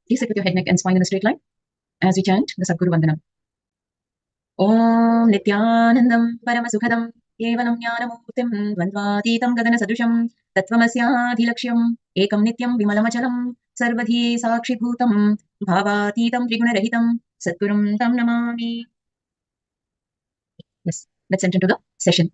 Please sit with your head, neck and spine in a straight line as we chant the Sadguru Vandanam. Om Nithyanandam Paramasukhadam Kevalam Jnanamurtim Dvandvatitam Gagana Sadusham Tattvamasyaadhilaksham Ekam Nityam Vimalamachalam Sarvadhi Sakshibhutam Bhavatitam Triguna-rahitam Sadgurum Tam Namami. Yes, let's enter into the session.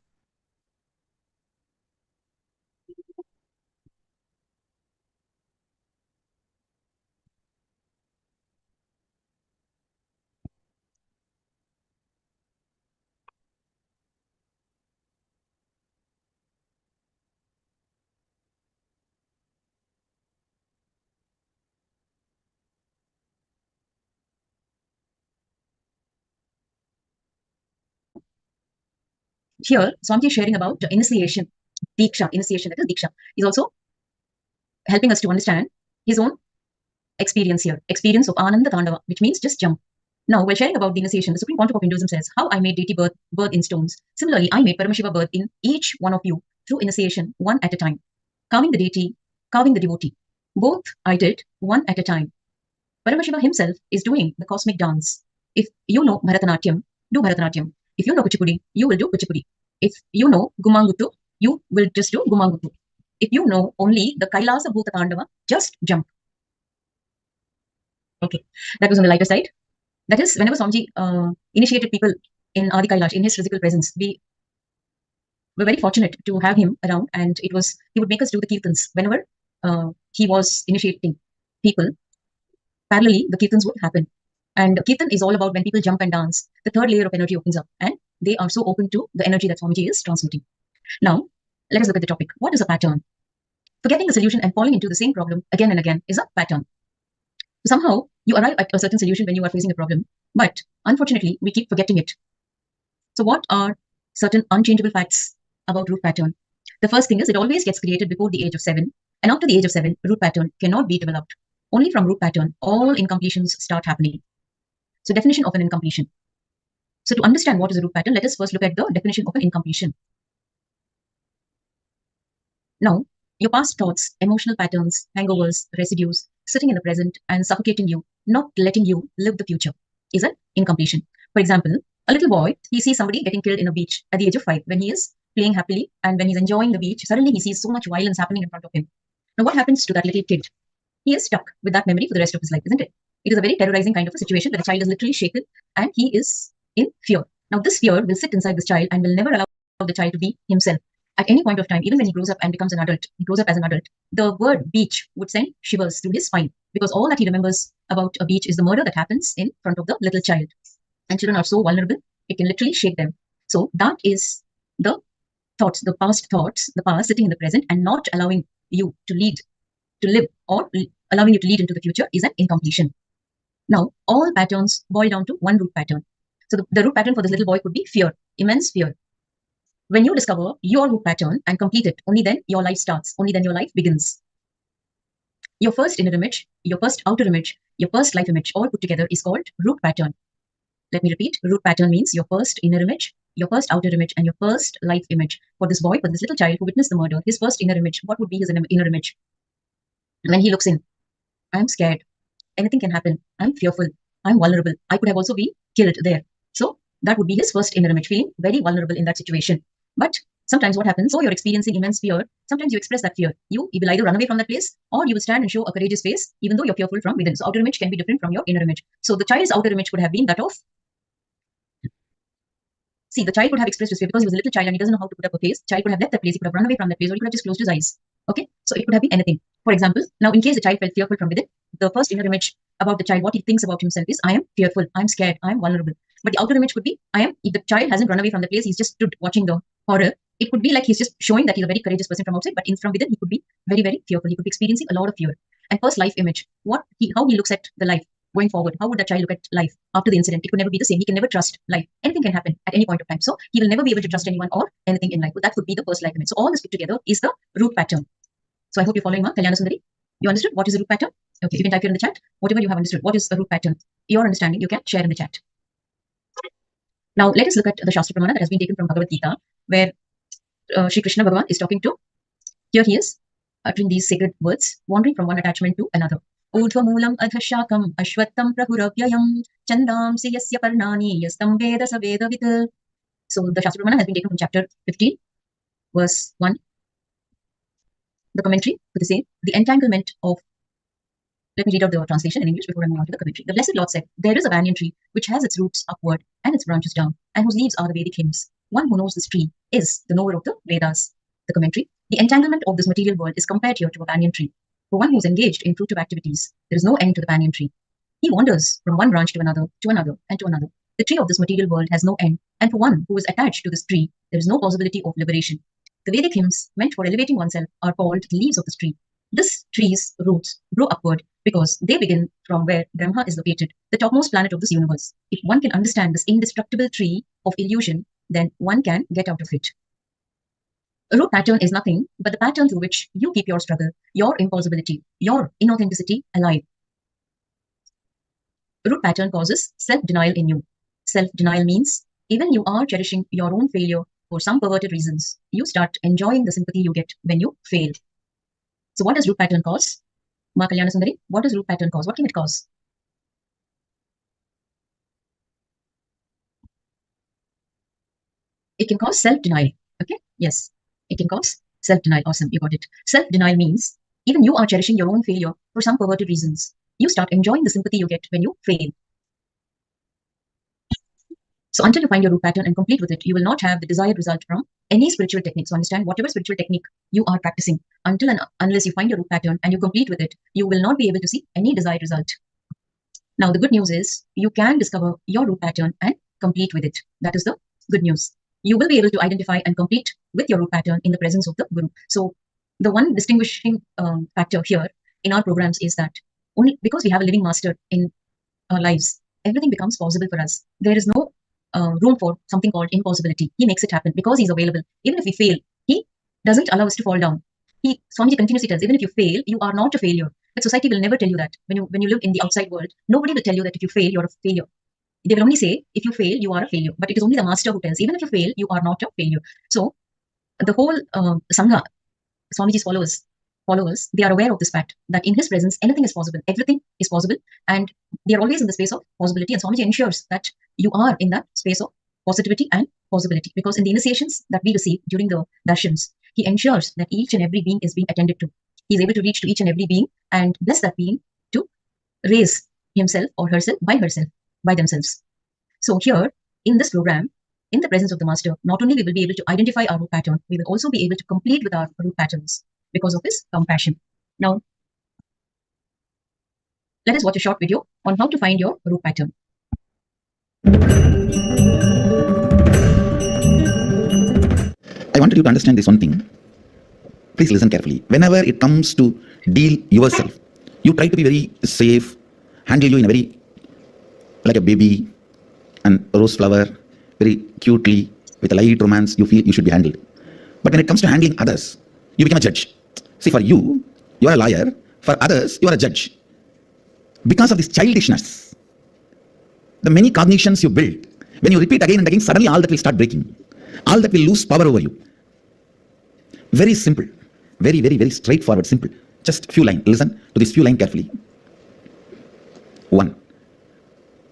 Here, Swamiji is sharing about initiation, Diksha, initiation, that is Diksha. He's also helping us to understand his own experience here, experience of Ananda Tandava, which means just jump. Now, while sharing about the initiation, the Supreme Pontiff of Hinduism says, how I made deity birth in stones. Similarly, I made Paramashiva birth in each one of you through initiation, one at a time. Carving the deity, carving the devotee. Both I did one at a time. Paramashiva himself is doing the cosmic dance. If you know Bharatanatyam, do Bharatanatyam. If you know Kuchipudi, you will do Kuchipudi. If you know Gumangutu, you will just do Gumangutu. If you know only the Kailasa Bhuta Tandava, just jump. Okay, that was on the lighter side. That is, whenever Swamiji initiated people in Adi Kailash, in his physical presence, we were very fortunate to have him around, and he would make us do the kirtans. Whenever he was initiating people, parallelly, the kirtans would happen. And kirtan is all about when people jump and dance, the third layer of energy opens up, and they are so open to the energy that Swamiji is transmitting. Now, let us look at the topic. What is a pattern? Forgetting the solution and falling into the same problem again and again is a pattern. Somehow, you arrive at a certain solution when you are facing a problem, but unfortunately, we keep forgetting it. So what are certain unchangeable facts about root pattern? The first thing is it always gets created before the age of 7, and after the age of 7, root pattern cannot be developed. Only from root pattern, all incompletions start happening. So definition of an incompletion. So to understand what is a root pattern, let us first look at the definition of an incompletion. Now, your past thoughts, emotional patterns, hangovers, residues, sitting in the present and suffocating you, not letting you live the future, is an incompletion. For example, a little boy, he sees somebody getting killed in a beach at the age of 5 when he is playing happily, and when he's enjoying the beach, suddenly he sees so much violence happening in front of him. Now, what happens to that little kid? He is stuck with that memory for the rest of his life, isn't it? It is a very terrorizing kind of a situation where the child is literally shaken and he is in fear. Now, this fear will sit inside this child and will never allow the child to be himself. At any point of time, even when he grows up and becomes an adult, he grows up as an adult, the word beach would send shivers through his spine, because all that he remembers about a beach is the murder that happens in front of the little child. And children are so vulnerable, it can literally shake them. So that is the thoughts, the past sitting in the present and not allowing you to lead, to live, or allowing you to lead into the future is an incompletion. Now, all patterns boil down to one root pattern. So the root pattern for this little boy could be fear, immense fear. When you discover your root pattern and complete it, only then your life starts, only then your life begins. Your first inner image, your first outer image, your first life image, all put together is called root pattern. Let me repeat, root pattern means your first inner image, your first outer image, and your first life image. For this boy, for this little child who witnessed the murder, his first inner image, what would be his inner image? When he looks in, I'm scared. Anything can happen. I'm fearful. I'm vulnerable. I could have also been killed there. So that would be his first inner image, feeling very vulnerable in that situation. But sometimes what happens, so you're experiencing immense fear, sometimes you express that fear. You will either run away from that place, or you will stand and show a courageous face, even though you're fearful from within. So outer image can be different from your inner image. So the child's outer image would have been that of, see, the child would have expressed his fear because he was a little child and he doesn't know how to put up a face. Child could have left that place, he could have run away from that place, or he could have just closed his eyes. Okay, so it could have been anything. For example, now in case the child felt fearful from within, the first inner image about the child, what he thinks about himself is, I am fearful, I'm scared, I'm vulnerable. But the outer image could be, if the child hasn't run away from the place, he's just stood watching the horror. It could be like he's just showing that he's a very courageous person from outside, but from within, he could be very, very fearful. He could be experiencing a lot of fear. And first life image, how he looks at the life going forward. How would that child look at life after the incident? It could never be the same. He can never trust life. Anything can happen at any point of time. So he will never be able to trust anyone or anything in life. But that could be the first life image. So all this put together is the root pattern. So I hope you're following, Kalyana Sundari. You understood what is a root pattern? Okay, you can type here in the chat whatever you have understood. What is a root pattern? Your understanding, you can share in the chat. Now let us look at the Shastra Pramana that has been taken from Bhagavad Gita, where Shri Krishna Bhagavan is talking to, here he is uttering these sacred words, wandering from one attachment to another. ऊर्ध्वमूलम् अधः ashwattham prahuravyayam chandamsi yasya parnani yastam veda sa vedavid. So the Shastra Pramana has been taken from chapter 15, verse 1. The commentary for the same, the entanglement of. Let me read out the translation in English before I move on to the commentary. The Blessed Lord said, there is a banyan tree which has its roots upward and its branches down, and whose leaves are the Vedic hymns. One who knows this tree is the knower of the Vedas. The commentary, the entanglement of this material world is compared here to a banyan tree. For one who is engaged in fruitive activities, there is no end to the banyan tree. He wanders from one branch to another, and to another. The tree of this material world has no end, and for one who is attached to this tree, there is no possibility of liberation. The Vedic hymns meant for elevating oneself are called the leaves of this tree. This tree's roots grow upward because they begin from where Brahma is located, the topmost planet of this universe. If one can understand this indestructible tree of illusion, then one can get out of it. A root pattern is nothing but the pattern through which you keep your struggle, your impulsibility, your inauthenticity alive. A root pattern causes self-denial in you. Self-denial means even you are cherishing your own failure for some perverted reasons, you start enjoying the sympathy you get when you fail. So what does root pattern cause? Ma Kalyana Sundari, what does root pattern cause? What can it cause? It can cause self-denial. Okay? Yes. It can cause self-denial. Awesome. You got it. Self-denial means even you are cherishing your own failure for some perverted reasons. You start enjoying the sympathy you get when you fail. So until you find your root pattern and complete with it, you will not have the desired result from any spiritual technique. So understand, whatever spiritual technique you are practicing, until and unless you find your root pattern and you complete with it, you will not be able to see any desired result. Now, the good news is you can discover your root pattern and complete with it. That is the good news. You will be able to identify and complete with your root pattern in the presence of the Guru. So the one distinguishing factor here in our programs is that only because we have a living master in our lives, everything becomes possible for us. There is no room for something called impossibility. He makes it happen because he's available. Even if we fail, he doesn't allow us to fall down. Swamiji continuously tells, even if you fail, you are not a failure. But society will never tell you that. When you live in the outside world, nobody will tell you that if you fail, you're a failure. They will only say, if you fail, you are a failure. But it is only the master who tells, even if you fail, you are not a failure. So the whole Sangha, Swamiji's followers, they are aware of this fact that in his presence, anything is possible. Everything is possible. And they are always in the space of possibility. And Swamiji ensures that you are in that space of positivity and possibility. Because in the initiations that we receive during the darshans, he ensures that each and every being is being attended to. He is able to reach to each and every being and bless that being to raise himself or herself, by themselves. So here, in this program, in the presence of the master, not only we will be able to identify our root pattern, we will also be able to complete with our root patterns because of his compassion. Now, let us watch a short video on how to find your root pattern. I wanted you to understand this one thing. Please listen carefully. Whenever it comes to deal yourself, you try to be very safe, handle you in a very, like a baby and a rose flower, very cutely, with a light romance, you feel you should be handled. But when it comes to handling others, you become a judge. See, for you, you are a lawyer. For others, you are a judge. Because of this childishness, the many cognitions you build, when you repeat again and again, suddenly all that will start breaking. All that will lose power over you. Very simple. Very, very, very straightforward, simple. Just few lines. Listen to this few lines carefully. 1.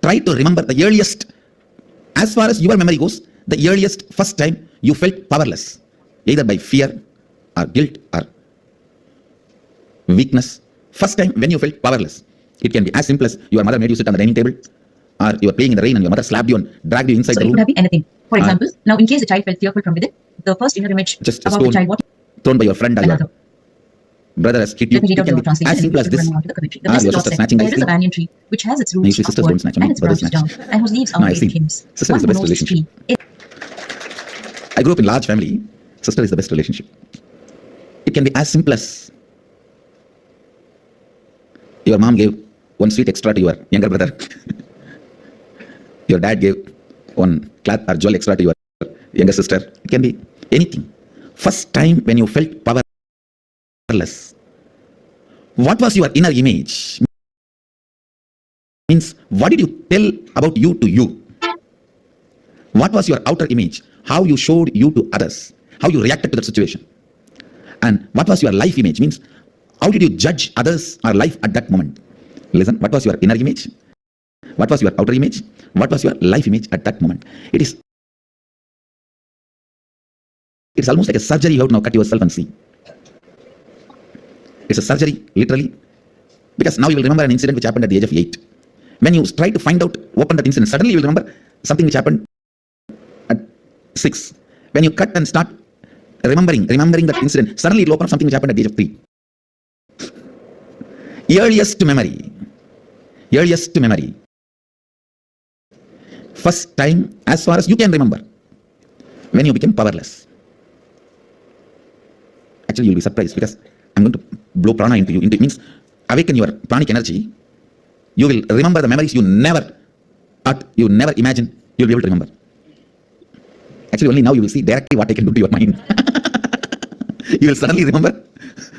Try to remember the earliest, as far as your memory goes, the earliest first time you felt powerless, either by fear or guilt or weakness. First time when you felt powerless. It can be as simple as your mother made you sit on the dining table, or you were playing in the rain and your mother slapped you and dragged you inside the room. So it could have been anything. For example, now in case the child felt fearful from within, the first inner image just about the child, what thrown by your friend or your brother has hit you. Let me read out It can your be translation as simple as this. The Blessed Lord said, there is a banyan tree which has its roots sisters upward don't snatch and me, its brothers branches snatch. down, and whose leaves are Vedic hymns. Sister is the best relationship. I grew up in a large family. Sister is the best relationship. It can be as simple as your mom gave one sweet extra to your younger brother. Your dad gave one cloth or jewel extra to your younger sister. It can be anything. First time when you felt powerless, what was your inner image? Means, what did you tell about you to you? What was your outer image? How you showed you to others? How you reacted to that situation? And what was your life image? Means, how did you judge others or life at that moment? Listen, what was your inner image? What was your outer image? What was your life image at that moment? It's almost like a surgery. You have to now cut yourself and see. It's a surgery, literally, because now you will remember an incident which happened at the age of 8. When you try to find out what happened that incident, suddenly you will remember something which happened at 6. When you cut and start remembering that incident, suddenly it will open up something which happened at the age of 3. Earliest memory. First time, as far as you can remember, when you became powerless. Actually, you'll be surprised because I'm going to blow prana into you. It means awaken your pranic energy. You will remember the memories you never imagined you'll be able to remember. Actually, only now you will see directly what I can do to your mind. You will suddenly remember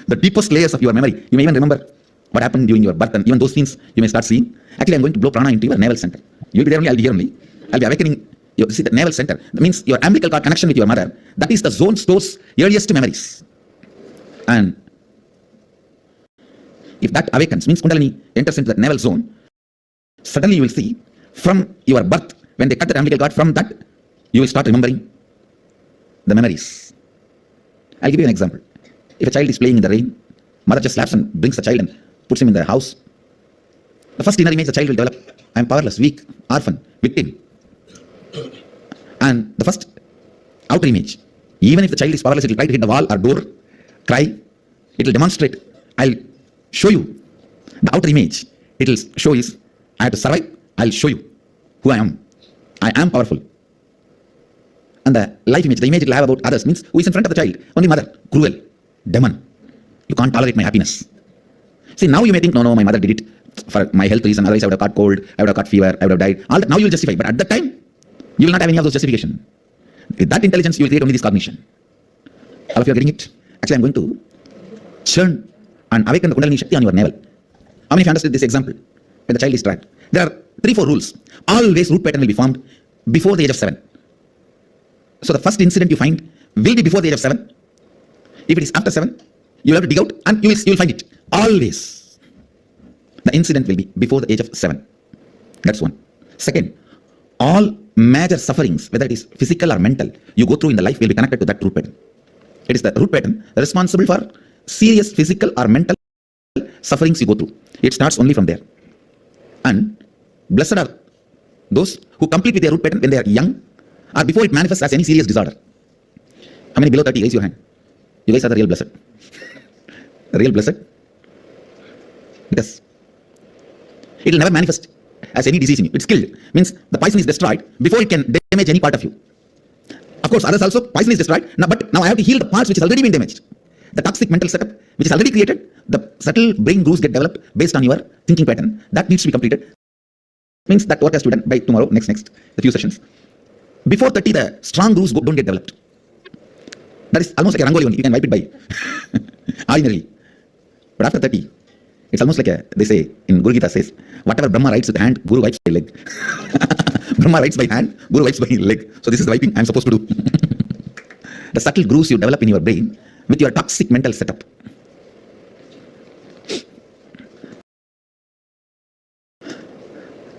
the deepest layers of your memory. You may even remember what happened during your birth, and even those things you may start seeing. Actually, I'm going to blow prana into your navel center. You'll be there only, I'll be here only. I'll be awakening. You see the navel center. That means your umbilical cord connection with your mother. That is the zone stores earliest memories. And if that awakens, means Kundalini enters into the navel zone, suddenly you will see from your birth, when they cut the umbilical cord, from that you will start remembering the memories. I'll give you an example. If a child is playing in the rain, mother just slaps and brings the child and puts him in the house. The first inner image the child will develop: I am powerless, weak, orphan, victim. And the first outer image, even if the child is powerless, it will try to hit the wall or door, cry. It will demonstrate. I'll show you. The outer image it will show is, I have to survive. I'll show you who I am. I am powerful. And the life image, the image it will have about others, means who is in front of the child? Only mother, cruel, demon. You can't tolerate my happiness. See, now you may think, no, my mother did it for my health reason, otherwise I would have caught cold, I would have caught fever, I would have died. All that now you will justify, but at that time, you will not have any of those justification. With that intelligence, you will create only this cognition. All of you are getting it? Actually, I'm going to churn and awaken the Kundalini Shakti on your navel. How many of you understood this example? When the child is trapped. There are 3-4 rules. Always root pattern will be formed before the age of 7. So the first incident you find will be before the age of 7. If it is after 7, you will have to dig out and you will find it. Always. The incident will be before the age of 7. That's one. Second, all major sufferings, whether it is physical or mental, you go through in the life will be connected to that root pattern. It is the root pattern responsible for serious physical or mental sufferings you go through. It starts only from there. And blessed are those who complete with their root pattern when they are young or before it manifests as any serious disorder. How many below 30? Raise your hand. You guys are the real blessed. The real blessed. Because it will never manifest as any disease in you. It's killed. Means the poison is destroyed before it can damage any part of you. Of course, others also, poison is destroyed. But now I have to heal the parts which has already been damaged. The toxic mental setup which is already created, the subtle brain grooves get developed based on your thinking pattern. That needs to be completed. Means that work has to be done by tomorrow, next, the few sessions. Before 30, the strong grooves don't get developed. That is almost like a rangoli only. You can wipe it by ordinarily. But after 30, it's almost like they say in Guru Gita says, whatever Brahma writes with hand, Guru wipes by leg. Brahma writes by hand, Guru wipes by leg. So this is the wiping I'm supposed to do. The subtle grooves you develop in your brain with your toxic mental setup.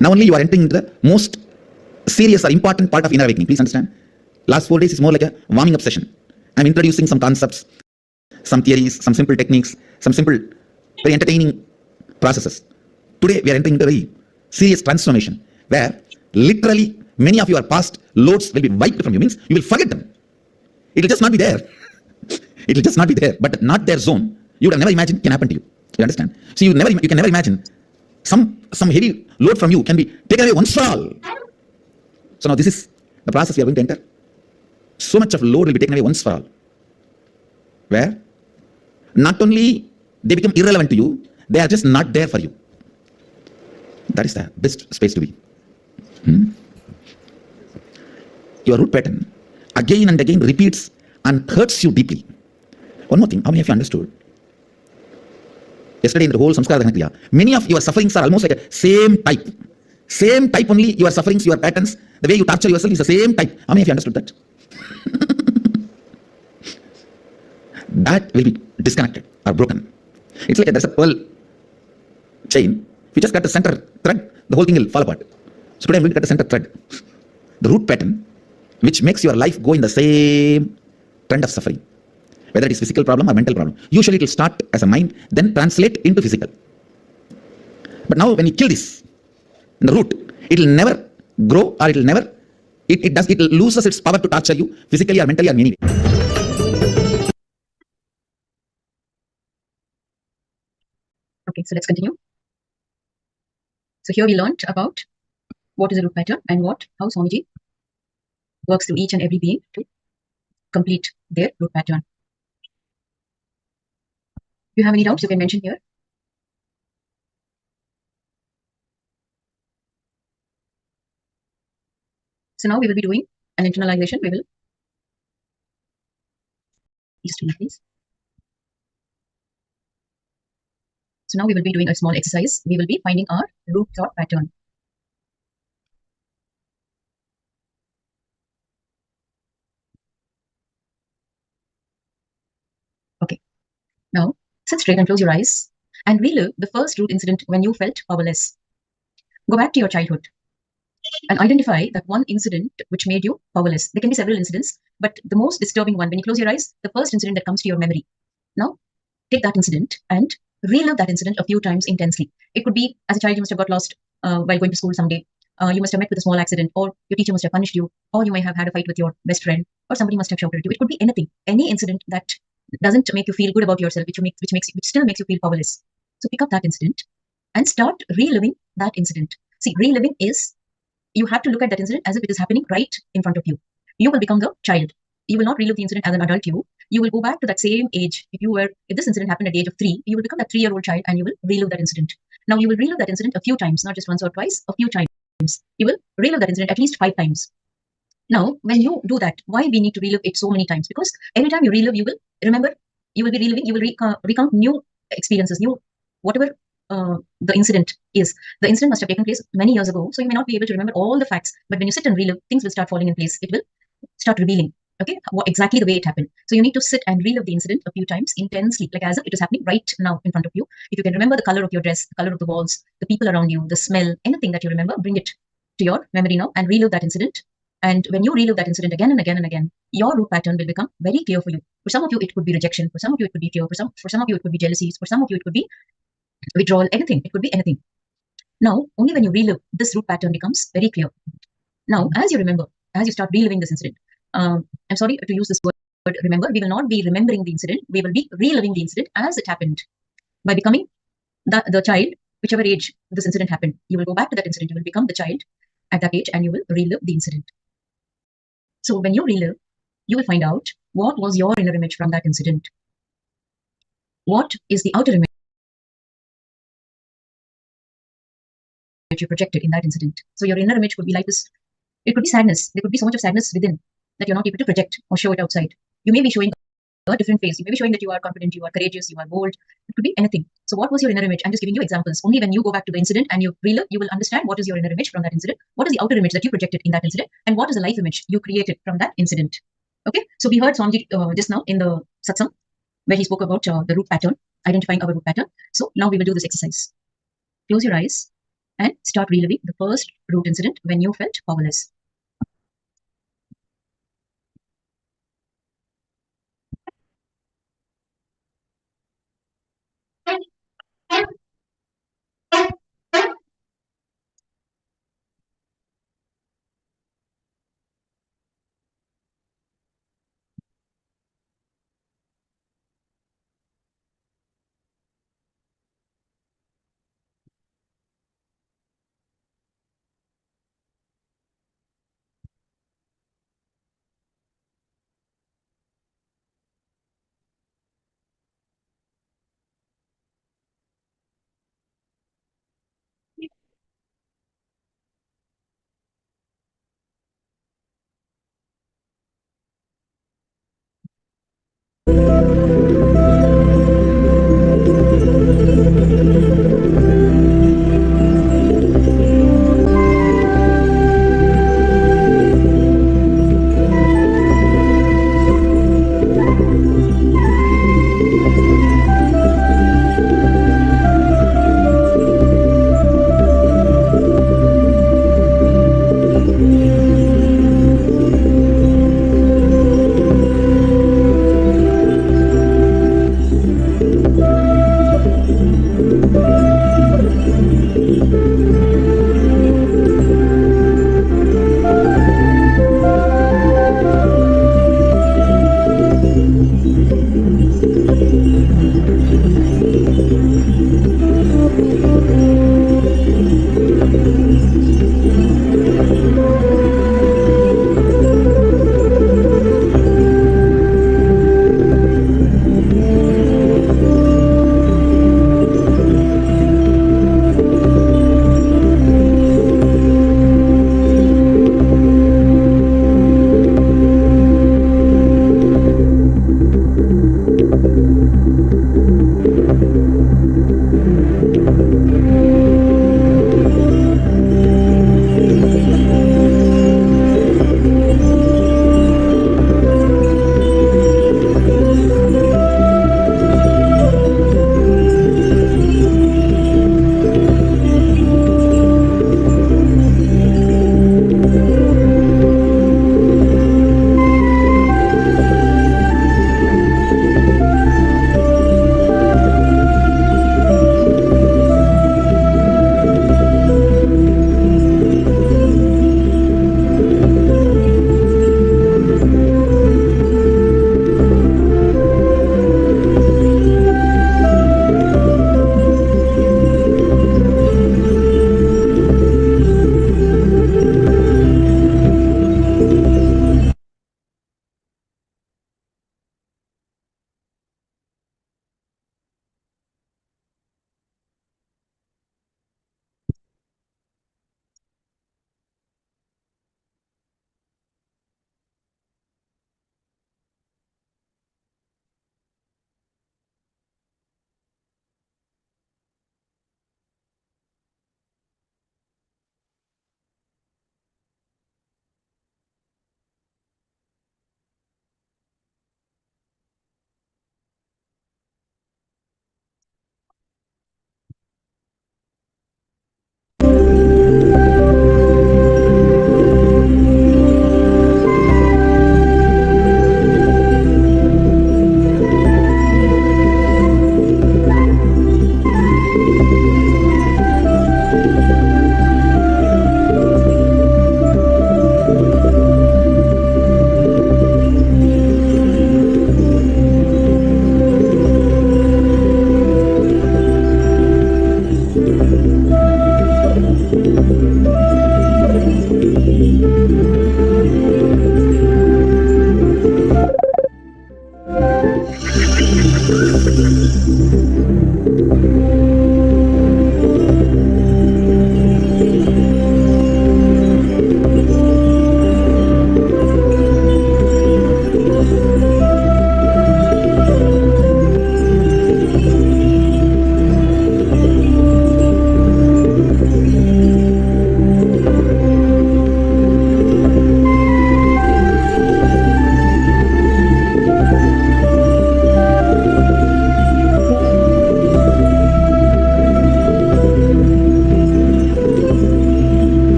Now only you are entering into the most serious or important part of inner awakening. Please understand. Last 4 days is more like a warming up session. I'm introducing some concepts, some theories, some simple techniques, some simple, very entertaining processes. Today we are entering into a very serious transformation where literally many of your past loads will be wiped from you. Means you will forget them. It will just not be there. It will just not be there. But not their zone, you would have never imagined can happen to you. You understand? So you can never imagine some heavy load from you can be taken away once for all. So now this is the process we are going to enter. So much of load will be taken away once for all. Where not only they become irrelevant to you, they are just not there for you. That is the best space to be. Your root pattern again and again repeats and hurts you deeply. One more thing, how many of you understood? Yesterday in the whole Samskara Kriya, many of your sufferings are almost like a same type. Same type only, your sufferings, your patterns, the way you torture yourself is the same type. How many of you understood that? That will be disconnected or broken. It's like there's a pearl chain If you just cut the center thread, the whole thing will fall apart. So today I'm going to cut the center thread, the root pattern, which makes your life go in the same trend of suffering. Whether it is physical problem or mental problem. Usually it will start as a mind, then translate into physical. But now when you kill this, in the root, it will never grow, or it will never, it loses its power to torture you physically or mentally or in any way. Okay, so let's continue. So here we learned about what is a root pattern and how Swamiji works through each and every being to complete their root pattern. If you have any doubts, you can mention here. So now we will be doing an internalization. We will please. So now we will be doing a small exercise. We will be finding our root thought pattern. Okay. Now sit straight and close your eyes and relive the first root incident when you felt powerless. Go back to your childhood and identify that one incident which made you powerless. There can be several incidents, but the most disturbing one, when you close your eyes, the first incident that comes to your memory. Now take that incident and relive that incident a few times intensely. It could be, as a child, you must have got lost while going to school someday. You must have met with a small accident, or your teacher must have punished you, or you may have had a fight with your best friend, or somebody must have shouted at you. It could be anything, any incident that doesn't make you feel good about yourself, which still makes you feel powerless. So pick up that incident and start reliving that incident. See, reliving is, you have to look at that incident as if it is happening right in front of you. You will become the child. You will not relive the incident as an adult you. You will go back to that same age. If this incident happened at the age of 3, you will become that 3-year-old child and you will relive that incident. Now you will relive that incident a few times, not just once or twice, a few times. You will relive that incident at least 5 times. Now, when you do that, why we need to relive it so many times? Because every time you relive, you will remember, you will be reliving, you will recount new experiences, whatever the incident is. The incident must have taken place many years ago, so you may not be able to remember all the facts, but when you sit and relive, things will start falling in place. It will start revealing, okay, exactly the way it happened. So you need to sit and relive the incident a few times intensely, like as if it is happening right now in front of you. If you can remember the color of your dress, the color of the walls, the people around you, the smell, anything that you remember, bring it to your memory now and relive that incident. And when you relive that incident again and again and again, your root pattern will become very clear for you. For some of you, it could be rejection. For some of you, it could be fear. For some of you, it could be jealousies. For some of you, it could be withdrawal. Anything. It could be anything. Now, only when you relive, this root pattern becomes very clear. Now, as you remember, as you start reliving this incident, I'm sorry to use this word, remember, we will not be remembering the incident. We will be reliving the incident as it happened. By becoming the child, whichever age this incident happened, you will go back to that incident. You will become the child at that age and you will relive the incident. So when you relive, you will find out what was your inner image from that incident. What is the outer image that you projected in that incident? So your inner image could be like this. It could be sadness. There could be so much of sadness within that you're not able to project or show it outside. You may be showing a different face. You may be showing that you are confident, you are courageous, you are bold. It could be anything. So what was your inner image? I'm just giving you examples. Only when you go back to the incident and you relive, you will understand what is your inner image from that incident, what is the outer image that you projected in that incident, and what is the life image you created from that incident. Okay, so we heard Swamiji just now in the satsang where he spoke about the root pattern, identifying our root pattern. So now we will do this exercise. Close your eyes and start reliving the first root incident when you felt powerless.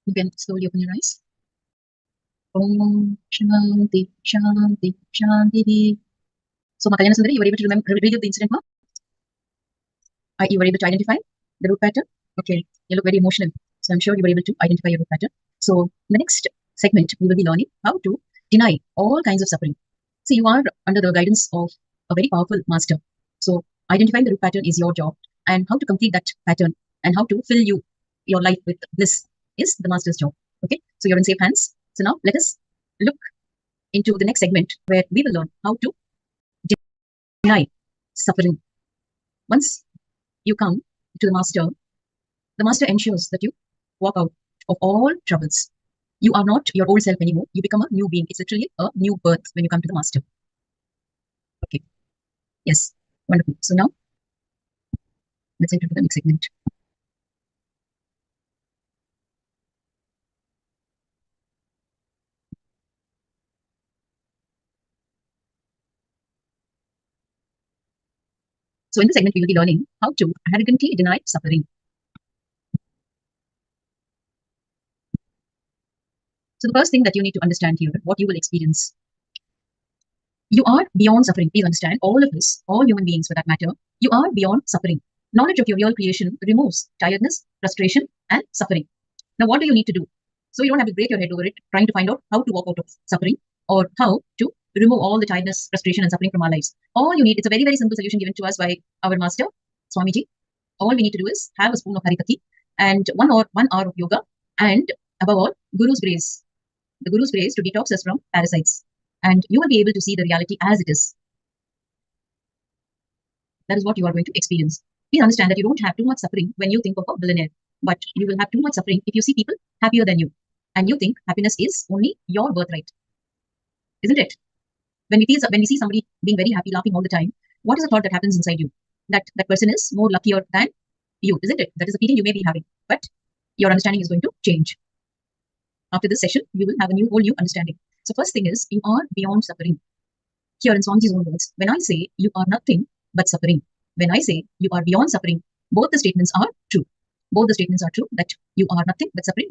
You can slowly open your eyes. Om Shanti Shanti Shanti. So, Makalana Sundari, you were able to relive the incident, ma? You were able to identify the root pattern? Okay, you look very emotional. So, I'm sure you were able to identify your root pattern. So, in the next segment, we will be learning how to deny all kinds of suffering. See, you are under the guidance of a very powerful master. So, identifying the root pattern is your job, and how to complete that pattern and how to fill your life with bliss is the master's job. Okay, so you're in safe hands. So, now let us look into the next segment where we will learn how to deny suffering. Once you come to the master ensures that you walk out of all troubles. You are not your old self anymore. You become a new being. It's literally a new birth when you come to the master. Okay. Yes. Wonderful. So now let's enter the next segment. So in this segment, we will be learning how to arrogantly deny suffering. So the first thing that you need to understand here, what you will experience. You are beyond suffering. Please understand, all of us, all human beings for that matter, you are beyond suffering. Knowledge of your real creation removes tiredness, frustration, and suffering. Now, what do you need to do? So you don't have to break your head over it, trying to find out how to walk out of suffering or how to remove all the tiredness, frustration, and suffering from our lives. All you need, it's a very, very simple solution given to us by our master, Swamiji. All we need to do is have a spoon of Harikati and 1 hour of yoga, and above all, Guru's grace. The Guru's grace to detox us from parasites. And you will be able to see the reality as it is. That is what you are going to experience. Please understand that you don't have too much suffering when you think of a billionaire, but you will have too much suffering if you see people happier than you, and you think happiness is only your birthright. Isn't it? When we see somebody being very happy, laughing all the time, what is the thought that happens inside you? That person is more luckier than you, isn't it? That is the feeling you may be having, but your understanding is going to change. After this session, you will have a whole new understanding. So first thing is, you are beyond suffering. Here in Swamiji's own words, when I say you are nothing but suffering, when I say you are beyond suffering, both the statements are true. Both the statements are true, that you are nothing but suffering,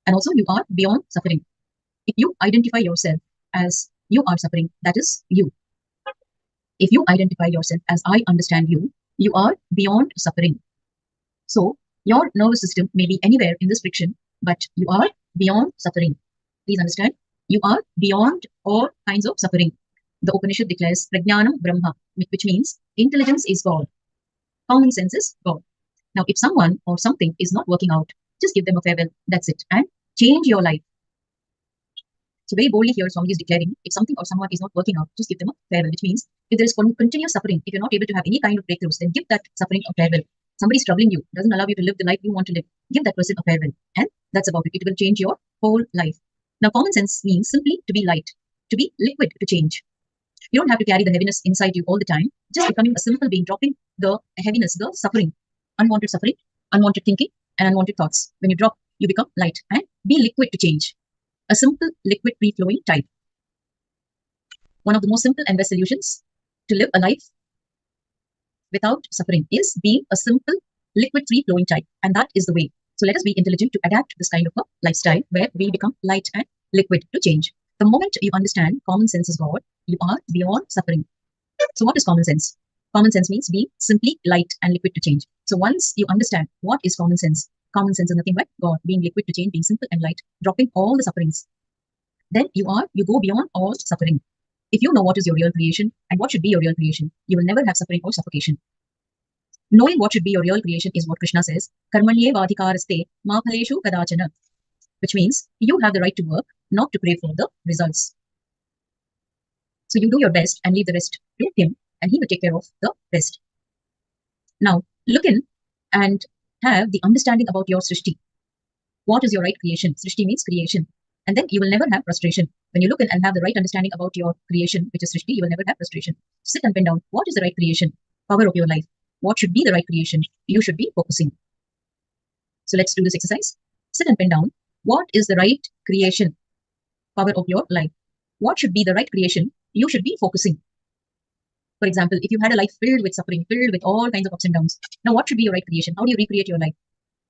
and also you are beyond suffering. If you identify yourself as you are suffering, that is you. If you identify yourself as I understand you, you are beyond suffering. So your nervous system may be anywhere in this friction, but you are beyond suffering. Please understand, you are beyond all kinds of suffering. The Upanishad declares Prajnanam Brahma, which means intelligence is God, common sense is God. Now, if someone or something is not working out, just give them a farewell. That's it. And change your life. So very boldly here, Swami is declaring, if something or someone is not working out, just give them a farewell, which means if there is continuous suffering, if you're not able to have any kind of breakthroughs, then give that suffering a farewell. Somebody is troubling you, doesn't allow you to live the life you want to live, give that person a farewell. And that's about it. It will change your whole life. Now, common sense means simply to be light, to be liquid, to change. You don't have to carry the heaviness inside you all the time, just becoming a simple being, dropping the heaviness, the suffering, unwanted thinking, and unwanted thoughts. When you drop, you become light and be liquid to change. A simple, liquid, free-flowing type. One of the most simple and best solutions to live a life without suffering is being a simple, liquid, free-flowing type. And that is the way. So let us be intelligent to adapt to this kind of a lifestyle where we become light and liquid to change. The moment you understand common sense is God, you are beyond suffering. So what is common sense? Common sense means being simply light and liquid to change. So once you understand what is common sense is nothing but God, being liquid to change, being simple and light, dropping all the sufferings. Then you go beyond all suffering. If you know what is your real creation and what should be your real creation, you will never have suffering or suffocation. Knowing what should be your real creation is what Krishna says, Karmanye vadhikaraste ma phaleshu kadachana, which means you have the right to work, not to pray for the results. So you do your best and leave the rest to him, and he will take care of the rest. Now, look in and have the understanding about your Srishti. What is your right creation? Srishti means creation. And then you will never have frustration. When you look in and have the right understanding about your creation, which is Srishti, you will never have frustration. Sit and pen down. What is the right creation? Power of your life. What should be the right creation? You should be focusing. So let's do this exercise. Sit and pen down. What is the right creation? Power of your life. What should be the right creation? You should be focusing. For example, if you had a life filled with suffering, filled with all kinds of ups and downs, now what should be your right creation? How do you recreate your life?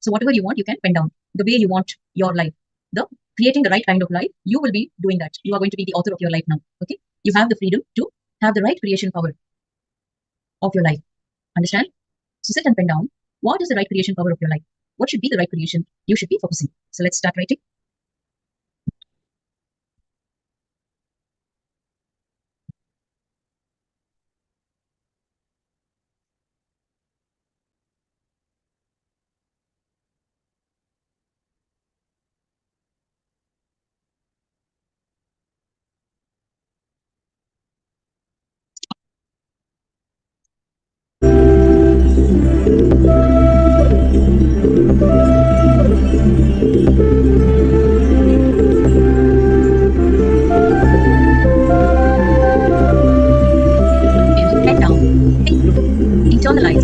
So whatever you want, you can pen down. The way you want your life. Creating the right kind of life, you will be doing that. You are going to be the author of your life now. Okay? You have the freedom to have the right creation power of your life. Understand? So sit and pen down. What is the right creation power of your life? What should be the right creation? You should be focusing. So let's start writing. Pen down. Think through. Internalize.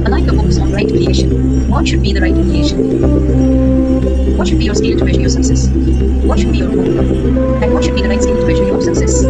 Align your focus on right creation. What should be the right creation? What should be your scale to measure your success? What should be your goal? And what should be the right scale to measure your success?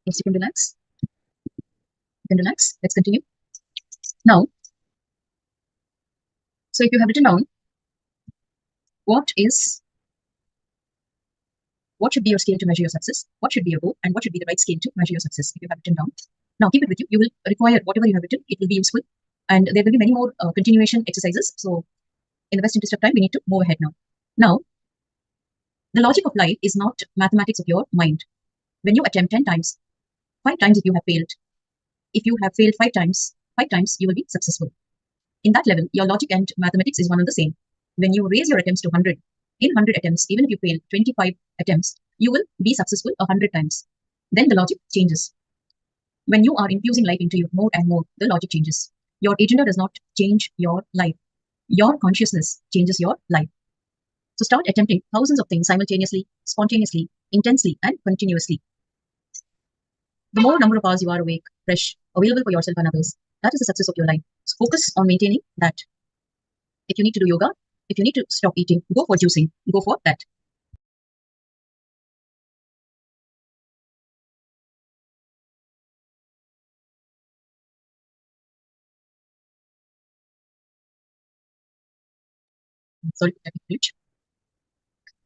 Yes, you can relax. You can relax. Let's continue. Now, so if you have written down what should be your scale to measure your success, what should be your goal, and what should be the right scale to measure your success, if you have written down. Now, keep it with you. You will require whatever you have written. It will be useful. And there will be many more continuation exercises. So, in the best interest of time, we need to move ahead now. Now, the logic of life is not mathematics of your mind. When you attempt 10 times, 5 times if you have failed. If you have failed 5 times you will be successful. In that level, your logic and mathematics is one and the same. When you raise your attempts to 100, in 100 attempts, even if you fail 25 attempts, you will be successful 100 times. Then the logic changes. When you are infusing life into you more and more, the logic changes. Your agenda does not change your life. Your consciousness changes your life. So start attempting thousands of things simultaneously, spontaneously, intensely, and continuously. The more number of hours you are awake, fresh, available for yourself and others, that is the success of your life. So focus on maintaining that. If you need to do yoga, if you need to stop eating, go for juicing, go for that. Sorry, glitch.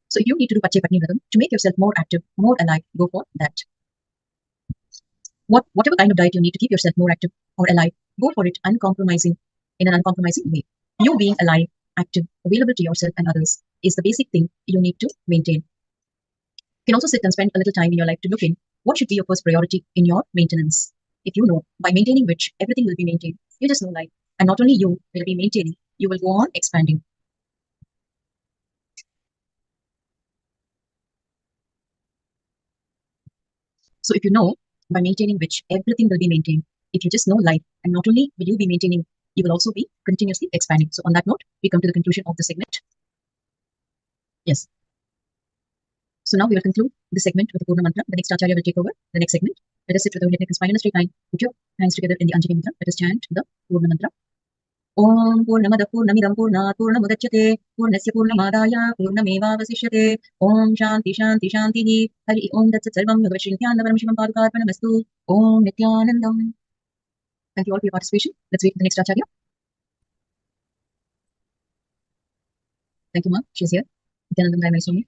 So if you need to do Pache Patni Vratam to make yourself more active, more alive, go for that. Whatever kind of diet you need to keep yourself more active or alive, go for it uncompromising, in an uncompromising way. You being alive, active, available to yourself and others is the basic thing you need to maintain. You can also sit and spend a little time in your life to look in what should be your first priority in your maintenance. If you know, by maintaining which everything will be maintained, you just know life. And not only you will be maintaining, you will go on expanding. So if you know, by maintaining which everything will be maintained, if you just know life, and not only will you be maintaining, you will also be continuously expanding. So on that note, we come to the conclusion of the segment. Yes. So now we will conclude the segment with the Purna Mantra. The next Acharya will take over the next segment. Let us sit with our neck and spine in a straight line. Put your hands together in the Anjali Mudra. Let us chant the Purna Mantra. Om Purnamada Purnamidam Purnat Purnamudachyate Purnasya Purnamadaya Purnamevavasishyate Om Shanti Shanti Shanti Hari Om Tat Sat Sarvam Yogavashrinthyanda Paramashivam Padukarpanamastu Om Nithyanandam. Thank you all for your participation. Let's wait for the next Acharya. Thank you, ma'am. She's here. Nithyanandam Rai Maisumi.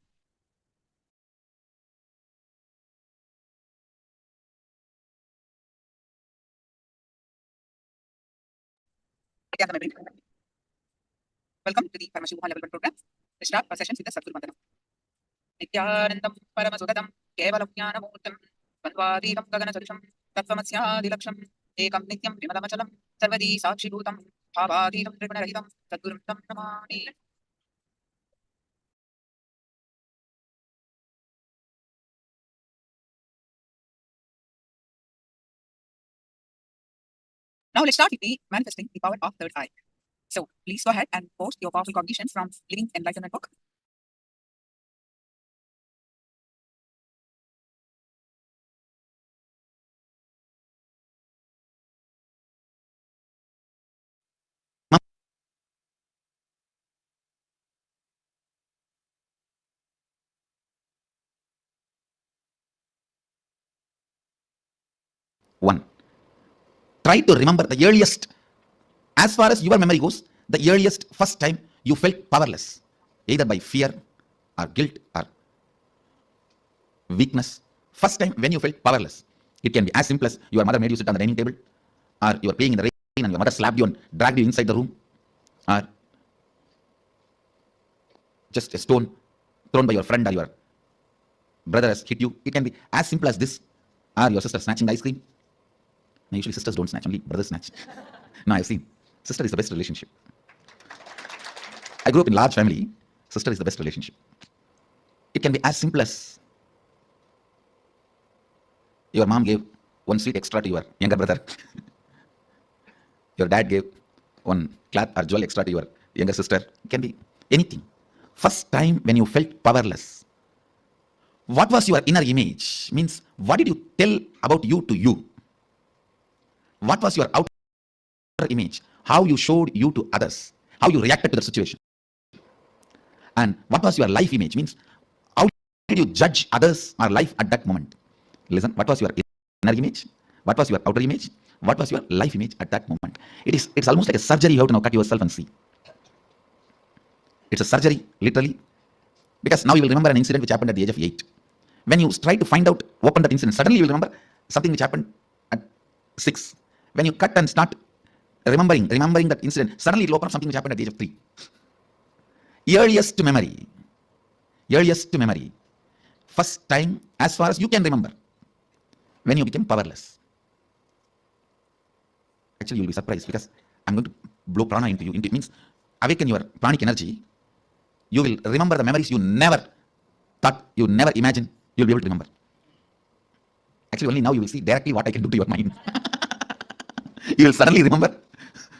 Welcome to the Paramashivoham Level-1 program. Let's start our sessions with the Sadguru Vandana. Nithyanandam Paramasukadam Kevalam Jnanamurtam Bandvadikam Gaganasarisham Tattvamasyaadilaksham Ekam Nityam Vimalamachalam Sarvadi Sakshibhutam Bhavadikam Trigunarahitam Sadgurum Tam Namami. Now let's start with the manifesting the power of third eye. So please go ahead and post your powerful cognitions from Living Enlightenment book. One, try to remember the earliest, as far as your memory goes, the earliest first time you felt powerless, either by fear or guilt or weakness. First time when you felt powerless. It can be as simple as your mother made you sit on the dining table, or you were playing in the rain and your mother slapped you and dragged you inside the room, or just a stone thrown by your friend or your brother has hit you. It can be as simple as this, or your sister snatching the ice cream. Now, usually sisters don't snatch, only brothers snatch. No, I've seen. Sister is the best relationship. I grew up in a large family. Sister is the best relationship. It can be as simple as your mom gave one sweet extra to your younger brother. Your dad gave one cloth or jewel extra to your younger sister. It can be anything. First time when you felt powerless, what was your inner image? Means, what did you tell about you to you? What was your outer image? How you showed you to others? How you reacted to the situation? And what was your life image? Means, how did you judge others or life at that moment? Listen, what was your inner image, what was your outer image, what was your life image at that moment. It's almost like a surgery. You have to now cut yourself and see. It's a surgery, literally, because now you will remember an incident which happened at the age of 8. When you try to find out, open that incident, suddenly you will remember something which happened at 6. When you cut and start remembering that incident, suddenly it will open up something which happened at the age of 3. Earliest memory, first time as far as you can remember, when you became powerless. Actually, you will be surprised, because I'm going to blow prana into you. It means awaken your pranic energy. You will remember the memories you never thought, you never imagined you'll be able to remember. Actually, only now you will see directly what I can do to your mind. You will suddenly remember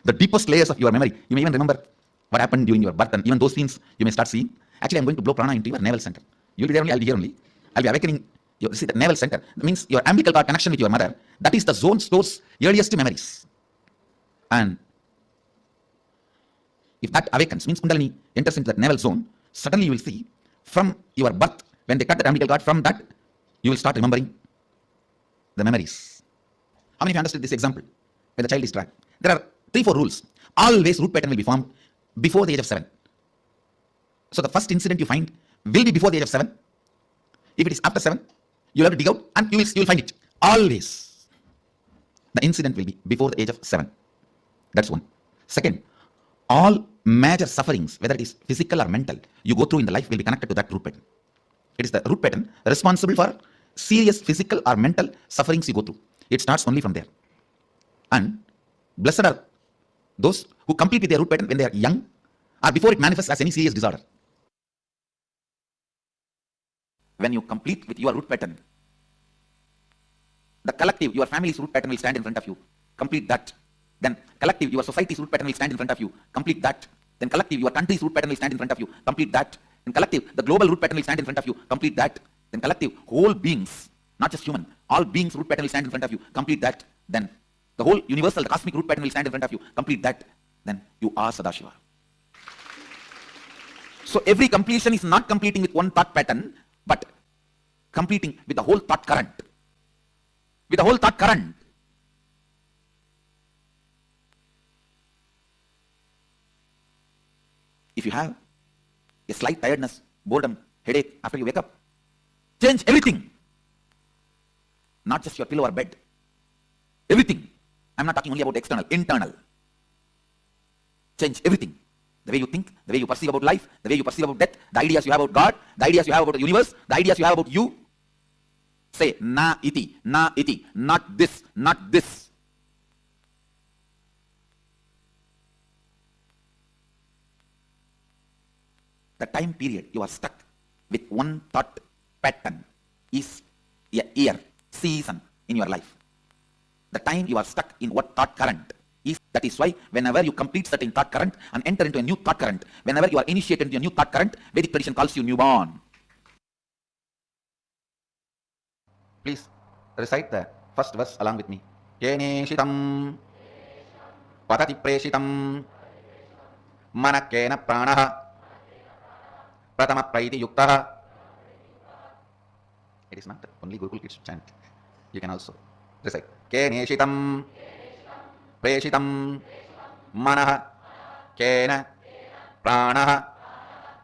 the deepest layers of your memory. You may even remember what happened during your birth, and even those scenes you may start seeing. Actually, I'm going to blow prana into your navel center. You'll be there only, I'll be here only. I'll be awakening. You see, the navel center, that means your umbilical cord connection with your mother. That is the zone stores earliest memories. And if that awakens, means Kundalini enters into that navel zone, suddenly you will see from your birth, when they cut the umbilical cord, from that you will start remembering the memories. How many of you understood this example when the child is dragged? There are 3-4 rules. Always root pattern will be formed before the age of 7. So the first incident you find will be before the age of 7. If it is after 7, you'll have to dig out and you will find it. Always the incident will be before the age of 7. That's one. Second, all major sufferings, whether it is physical or mental, you go through in the life will be connected to that root pattern. It is the root pattern responsible for serious physical or mental sufferings you go through. It starts only from there. And blessed are those who complete with their root pattern when they are young, or before it manifests as any serious disorder. When you complete with your root pattern, the collective, your family's root pattern will stand in front of you. Complete that. Then collective, your society's root pattern will stand in front of you. Complete that. Then collective, your country's root pattern will stand in front of you. Complete that. Then collective, the global root pattern will stand in front of you. Complete that. Then collective, whole beings, not just human, all beings' root pattern will stand in front of you. Complete that. Then the whole universal, the cosmic root pattern will stand in front of you. Complete that. Then you are Sadashiva. So every completion is not completing with one thought pattern, but completing with the whole thought current. With the whole thought current. If you have a slight tiredness, boredom, headache after you wake up, change everything. Not just your pillow or bed. Everything. I'm not talking only about external, internal. Change everything. The way you think, the way you perceive about life, the way you perceive about death, the ideas you have about God, the ideas you have about the universe, the ideas you have about you. Say, na iti, not this, not this. The time period you are stuck with one thought pattern is a year, season in your life. The time you are stuck in what thought current is. That is why whenever you complete certain thought current and enter into a new thought current, whenever you are initiated into a new thought current, Vedic tradition calls you newborn. Please recite the first verse along with me. Keneshitam patati preshitam manakena pranaha pratama praiti yuktaha. It is not only Gurukul kids chant. You can also recite. Keneshitam preshitam manaha kena pranaha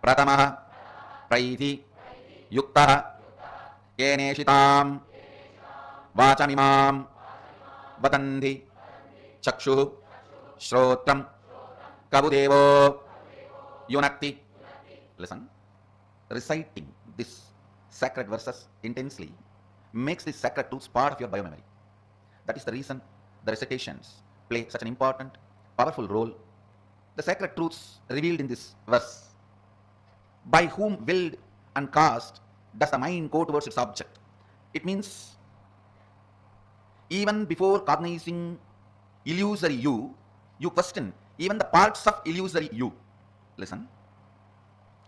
pratama praiti yuktaha keneshitam vachamimam vatanti chakshu shrotam kabudevo yunakti. Listen, reciting this sacred verses intensely makes these sacred truths part of your biomemory. That is the reason the recitations play such an important, powerful role. The sacred truths revealed in this verse. By whom willed and caused does the mind go towards its object? It means even before cognizing illusory you, you question even the parts of illusory you. Listen,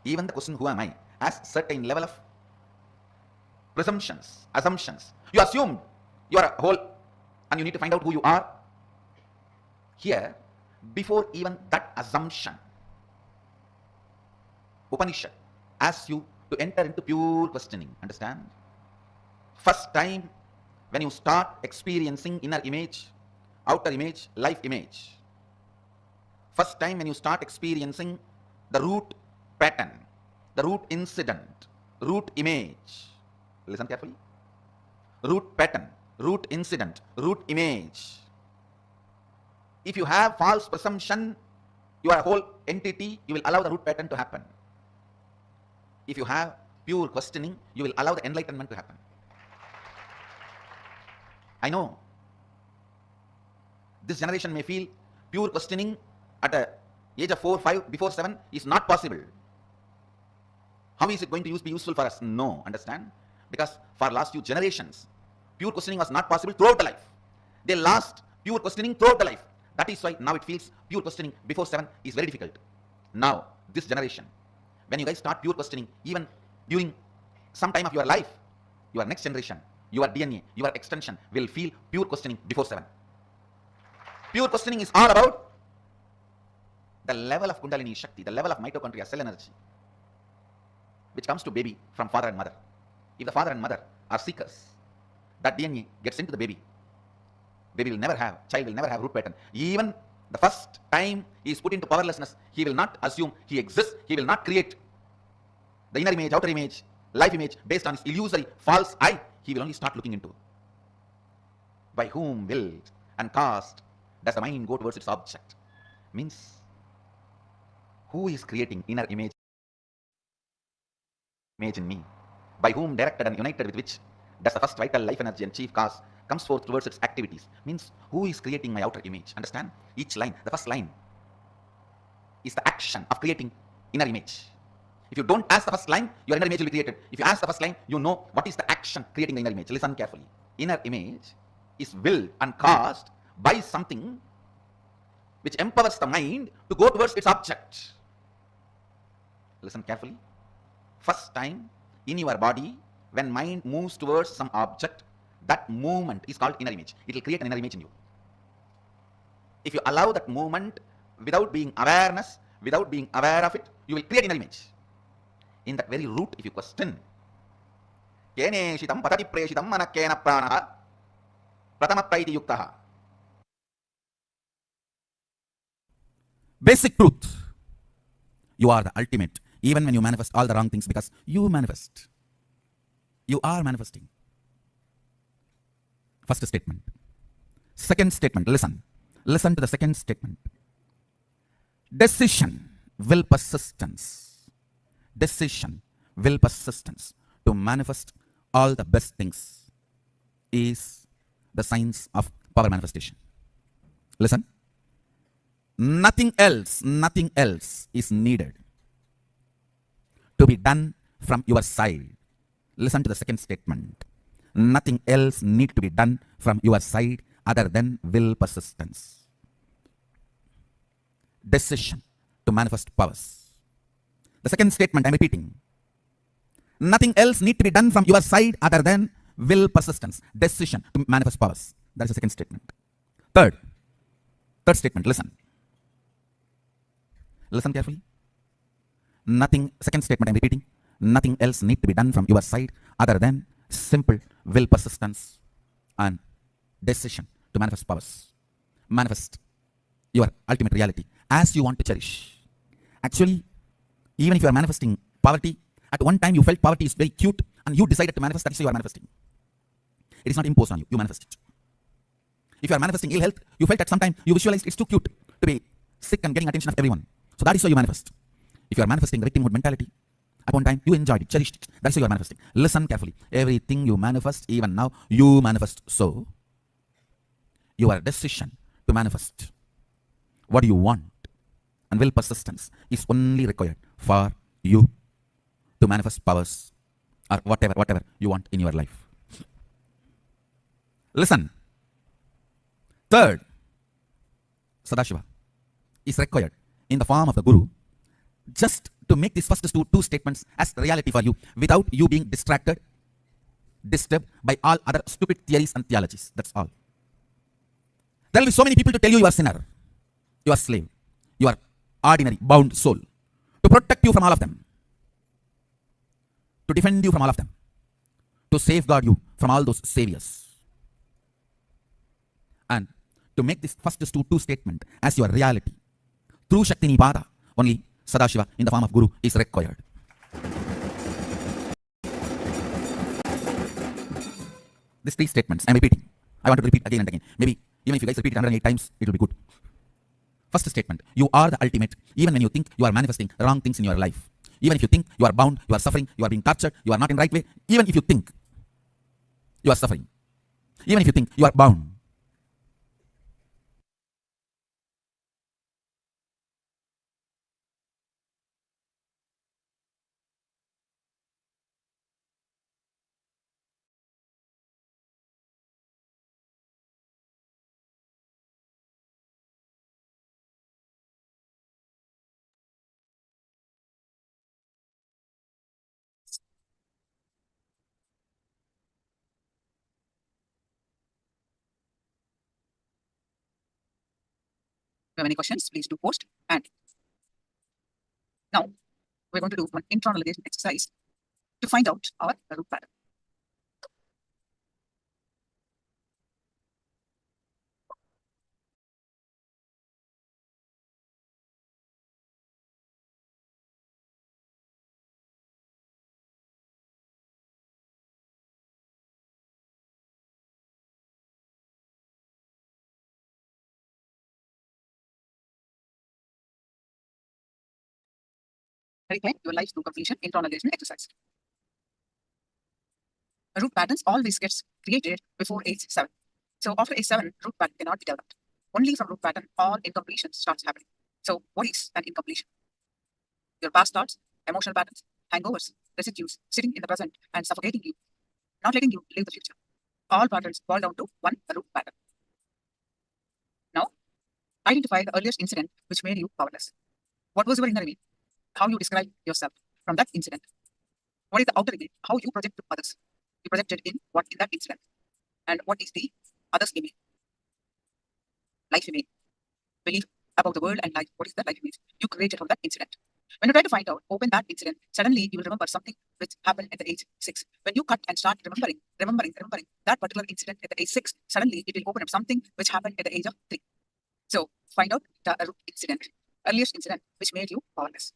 even the question, who am I, has certain level of presumptions, assumptions. You assume you are a whole and you need to find out who you are. Here, before even that assumption, Upanishad asks you to enter into pure questioning. Understand? First time when you start experiencing inner image, outer image, life image. First time when you start experiencing the root pattern, the root incident, root image. Listen carefully. Root pattern, root incident, root image. If you have false presumption, you are a whole entity, you will allow the root pattern to happen. If you have pure questioning, you will allow the enlightenment to happen. I know this generation may feel pure questioning at the age of 4, 5, before 7 is not possible. How is it going to be useful for us? No, understand? Because for last few generations, pure questioning was not possible throughout the life. They lost pure questioning throughout the life. That is why now it feels pure questioning before 7 is very difficult. Now, this generation, when you guys start pure questioning, even during some time of your life, your next generation, your DNA, your extension will feel pure questioning before 7. Pure questioning is all about the level of Kundalini Shakti, the level of mitochondria, cell energy, which comes to baby from father and mother. If the father and mother are seekers, that DNA gets into the baby. Baby will never have, child will never have root pattern. Even the first time he is put into powerlessness, he will not assume he exists, he will not create the inner image, outer image, life image based on his illusory false eye. He will only start looking into by whom will and caste does the mind go towards its object. Means who is creating inner image in me? By whom directed and united with which does the first vital life energy and chief cause comes forth towards its activities? Means who is creating my outer image? Understand? Each line, the first line is the action of creating inner image. If you don't ask the first line, your inner image will be created. If you ask the first line, you know what is the action creating the inner image. Listen carefully. Inner image is willed and caused by something which empowers the mind to go towards its object. Listen carefully. First time in your body, when mind moves towards some object, that movement is called inner image. It will create an inner image in you. If you allow that movement without being awareness, without being aware of it, you will create inner image. In that very root, if you question, Kene shitam patati preshitam manakena pranaha pratama praiti yuktaha. Basic truth. You are the ultimate. Even when you manifest all the wrong things, because you manifest. You are manifesting. First statement. Second statement, listen. Listen to the second statement. Decision, will persistence. Decision, will persistence to manifest all the best things is the science of power manifestation. Listen. Nothing else is needed to be done from your side. Listen to the second statement. Nothing else need to be done from your side other than will persistence. Decision to manifest powers. The second statement I'm repeating. Nothing else need to be done from your side other than will persistence. Decision to manifest powers. That is the second statement. Third statement, listen. Listen carefully. Second statement I'm repeating. Nothing else need to be done from your side other than simple will persistence and decision to manifest powers. Manifest your ultimate reality as you want to cherish. Actually, even if you are manifesting poverty, at one time you felt poverty is very cute and you decided to manifest, that is why you are manifesting. It is not imposed on you, you manifest it. If you are manifesting ill health, you felt at some time, you visualized it's too cute to be sick and getting attention of everyone. So that is why you manifest. If you are manifesting the victimhood mentality, at one time you enjoyed it, cherished it. That's why you are manifesting. Listen carefully. Everything you manifest, even now, you manifest. So, your decision to manifest what you want and will persistence is only required for you to manifest powers or whatever you want in your life. Listen. Third, Sadashiva is required in the form of the Guru just to make these first two statements as reality for you without you being distracted, disturbed by all other stupid theories and theologies. That's all. There will be so many people to tell you you are sinner, you are slave, you are ordinary, bound soul, to protect you from all of them, to defend you from all of them, to safeguard you from all those saviors. And to make this first two statement as your reality, through Shakti Nipada, only Sadashiva in the form of Guru is required. These three statements I'm repeating. I want to repeat again and again. Maybe even if you guys repeat it 108 times, it will be good. First statement, you are the ultimate, even when you think you are manifesting wrong things in your life. Even if you think you are bound, you are suffering, you are being tortured, you are not in right way, even if you think you are suffering, even if you think you are bound, If you have any questions, please do post. And now we're going to do one internalization exercise to find out our root pattern. Reclaim your life to completion internalization exercise. Root patterns always gets created before age 7. So after age 7, root pattern cannot be developed. Only from root pattern, all incompletion starts happening. So what is an incompletion? Your past thoughts, emotional patterns, hangovers, residues sitting in the present and suffocating you, not letting you live the future. All patterns boil down to one root pattern. Now, identify the earliest incident which made you powerless. What was your inner me? How you describe yourself from that incident. What is the outer image? How you project to others. You projected in what in that incident. And what is the others image? Life image. Belief about the world and life. What is that life image you created from that incident? When you try to find out, open that incident, suddenly you will remember something which happened at the age 6. When you cut and start remembering that particular incident at the age 6, suddenly it will open up something which happened at the age of 3. So find out the incident, earliest incident which made you powerless.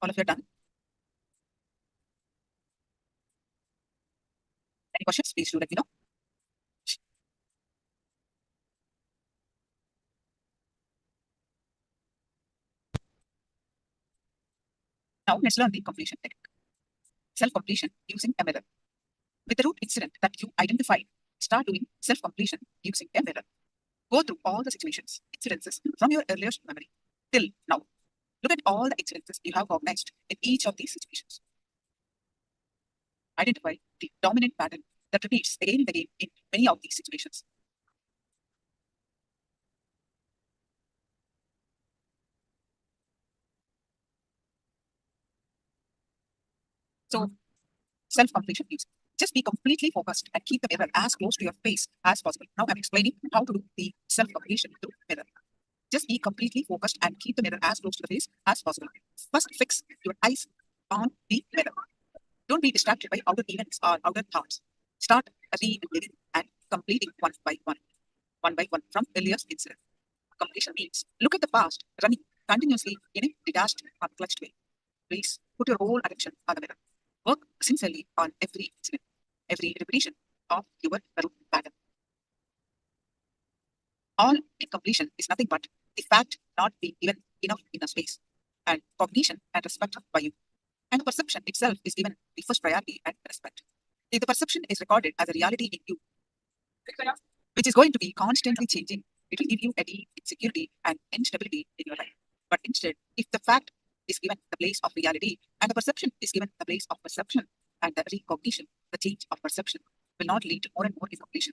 All of you are done? Any questions? Please do let me know. Now let's learn the completion technique. Self-completion using a mirror. With the root incident that you identified, start doing self-completion using a mirror. Go through all the situations, incidences from your earliest memory till now. Look at all the incidences you have organized in each of these situations. Identify the dominant pattern that repeats again and again in many of these situations. So, self-completion means just be completely focused and keep the mirror as close to your face as possible. Now I'm explaining how to do the self-completion through mirror. Just be completely focused and keep the mirror as close to the face as possible. First, fix your eyes on the mirror. Don't be distracted by outer events or outer thoughts. Start re-living and completing one by one from earliest incident. Completion means look at the past running continuously in a detached, unclutched way. Please put your whole attention on the mirror. Work sincerely on every incident, every repetition of your root pattern. All incompletion is nothing but the fact not being given enough inner space and cognition and respect by you. And the perception itself is given the first priority and respect. If the perception is recorded as a reality in you, which is going to be constantly changing, it will give you a deep insecurity and instability in your life. But instead, if the fact is given the place of reality and the perception is given the place of perception and the recognition, the change of perception will not lead to more and more incompletion.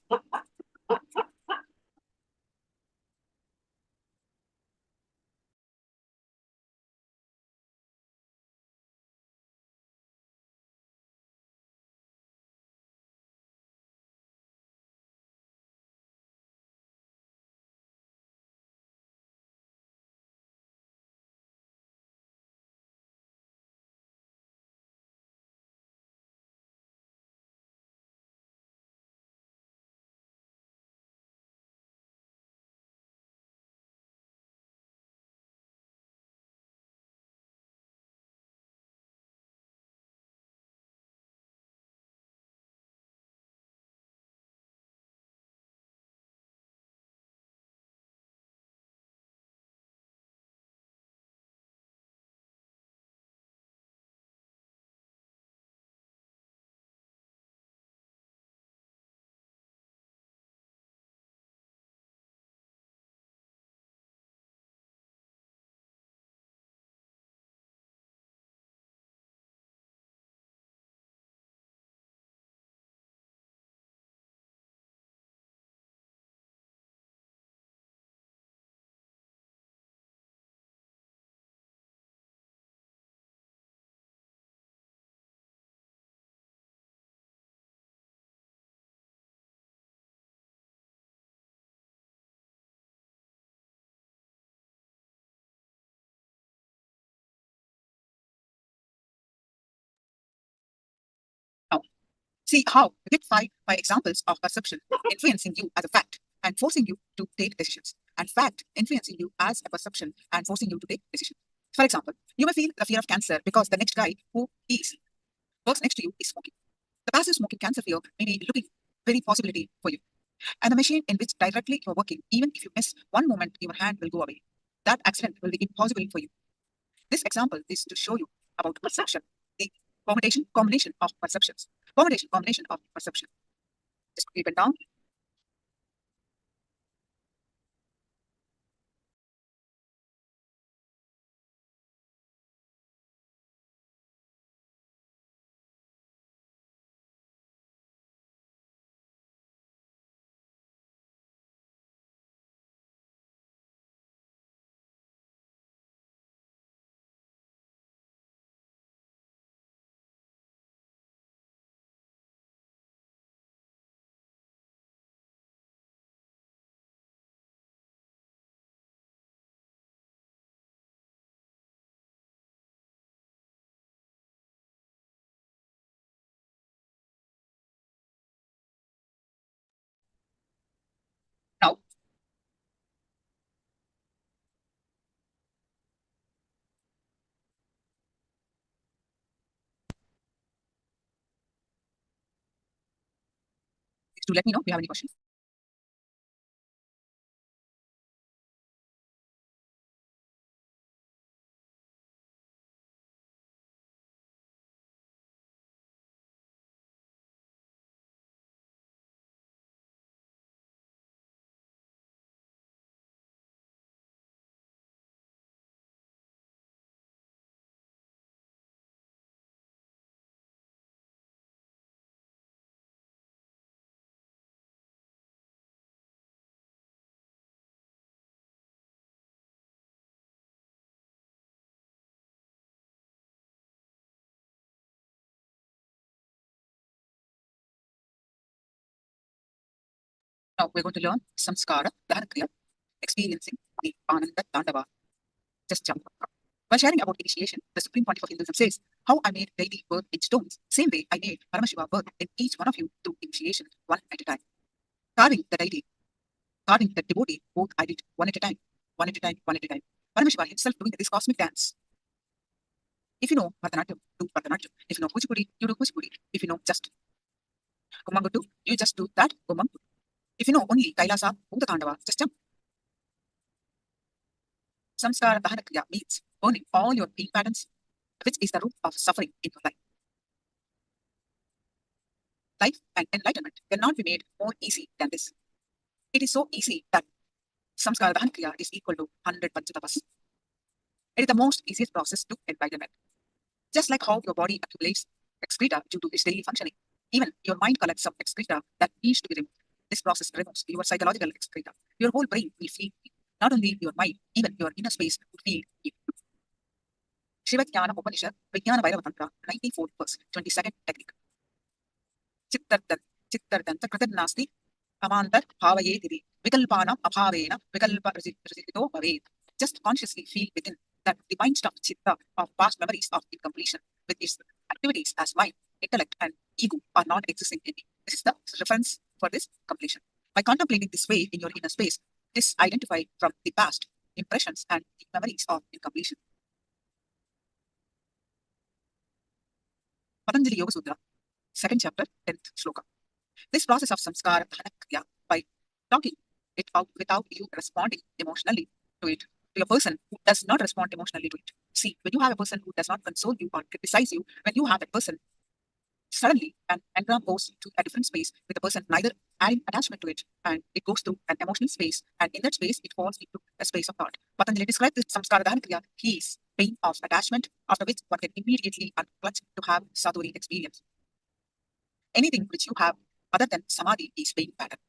Now, see how you get five examples of perception influencing you as a fact and forcing you to take decisions, and fact influencing you as a perception and forcing you to take decisions. For example, you may feel the fear of cancer because the next guy who is works next to you is smoking. The passive smoking cancer fear may be looking very possibility for you. And the machine in which directly you are working, even if you miss one moment, your hand will go away. That accident will be impossible for you. This example is to show you about perception, the combination of perceptions, combination of perception. Just keep it down. to let me know if you have any questions. Now we're going to learn Samskara Dahanakriya, experiencing the Ananda Tandava. Just jump. While sharing about initiation, the Supreme Pontiff of Hinduism says, "How I made daily birth in stones, same way I made Paramashiva birth in each one of you through initiation, one at a time. Carving the deity, carving the devotee, both I did one at a time, one at a time, one at a time. Paramashiva himself doing this cosmic dance. If you know Bharatanatyam, do Bharatanatyam. If you know Kuchipudi, you do Kuchipudi. If you know just Kumangutu, you just do that Kumangutu. If you know only Kailasa, Bhutatandava, just jump. Samskara Dahanakriya means burning all your pain patterns, which is the root of suffering in your life. Life and enlightenment cannot be made more easy than this. It is so easy that Samskara Dahanakriya is equal to 100 Panchatapas. It is the most easiest process to enlightenment. Just like how your body accumulates excreta due to its daily functioning, even your mind collects some excreta that needs to be removed. This process removes your psychological excreta. Your whole brain will feel it. Not only your mind, even your inner space will feel it. Shiva Jnana Upanishad, Vijnana Vairava Tantra, 94th verse, 22nd technique. Chittardanta Kritan Nasti, Amantar Bhavaye Didi, Vikalpanam Abhavena, Vikalpa Risito Bhavet. Just consciously feel within that divine stuff chitta of past memories of incompletion with its activities as mind, intellect, and ego are not existing in me. This is the reference for this completion. By contemplating this way in your inner space, disidentify from the past impressions and the memories of incompletion. Patanjali Yoga Sutra, 2nd chapter, 10th sloka. This process of samskara dhanakriya, by talking it out without you responding emotionally to it, to a person who does not respond emotionally to it. See, when you have a person who does not console you or criticize you, when you have a person, suddenly an engram goes to a different space with a person neither adding attachment to it, and it goes to an emotional space, and in that space it falls into a space of thought. Patanjali describes this samskara dhanakriya, he is pain of attachment, after which one can immediately unclutch to have sadhuri experience. Anything which you have other than samadhi is pain pattern.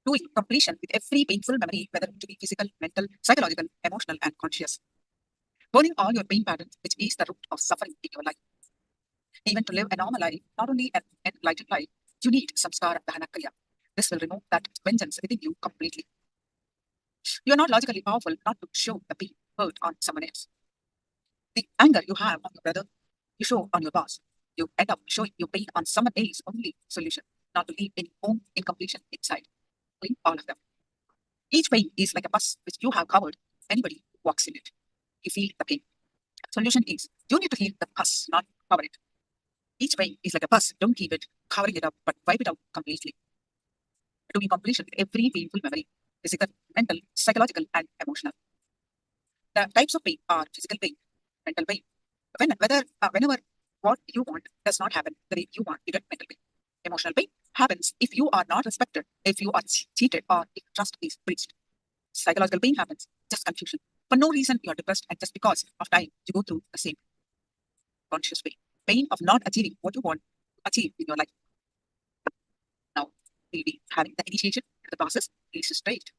Doing completion with every painful memory, whether to be physical, mental, psychological, emotional, and conscious. Burning all your pain patterns, which is the root of suffering in your life. Even to live a normal life, not only an enlightened life, you need samskara dhanakriya. This will remove that vengeance within you completely. You are not logically powerful not to show the pain hurt on someone else. The anger you have on your brother, you show on your boss. You end up showing your pain on someone else's only solution, not to leave any own incompletion inside. Doing all of them. Each pain is like a bus which you have covered. Anybody who walks in it, you feel the pain. Solution is you need to heal the bus, not cover it. Each pain is like a bus. Don't keep it covering it up, but wipe it out completely. Doing completion with every painful memory, physical, mental, psychological, and emotional. The types of pain are physical pain, mental pain. Whenever what you want does not happen the way you want, you get mental pain. Emotional pain happens if you are not respected, if you are cheated, or if trust is breached. Psychological pain happens, just confusion. For no reason, you are depressed, and just because of time, you go through the same. Conscious pain. Pain of not achieving what you want to achieve in your life. Now, we'll be having the initiation to the process. Please straight.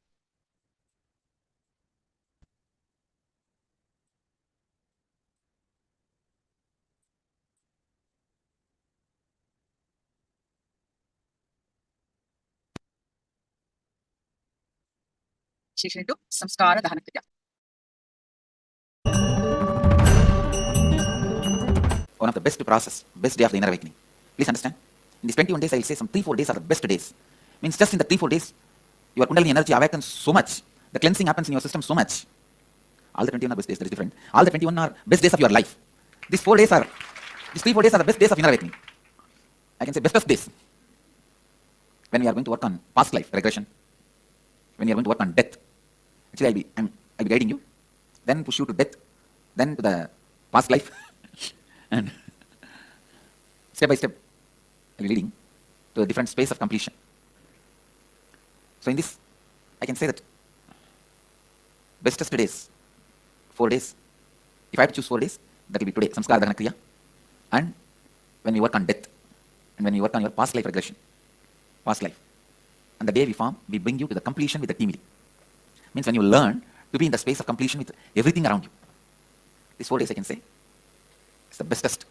Initiation into samskara dhanakriya. One of the best process, best day of the inner awakening. Please understand. In these 21 days, I will say some 3-4 days are the best days. Means just in the 3-4 days, your Kundalini energy awakens so much. The cleansing happens in your system so much. All the 21 are best days, that is different. All the 21 are best days of your life. These 3-4 days are the best days of inner awakening. I can say best days. when we are going to work on past life regression, when you are going to work on death, actually I'll be guiding you, then push you to death, then to the past life, and step by step I'll be leading to a different space of completion. So in this, I can say that bestest days, 4 days. If I have to choose 4 days, that will be today, Samskara Dahana Kriya, and when we work on death, and when we work on your past life regression, past life. And the day we bring you to the completion with the team. Means when you learn to be in the space of completion with everything around you. These 4 days, I can say, it's the bestest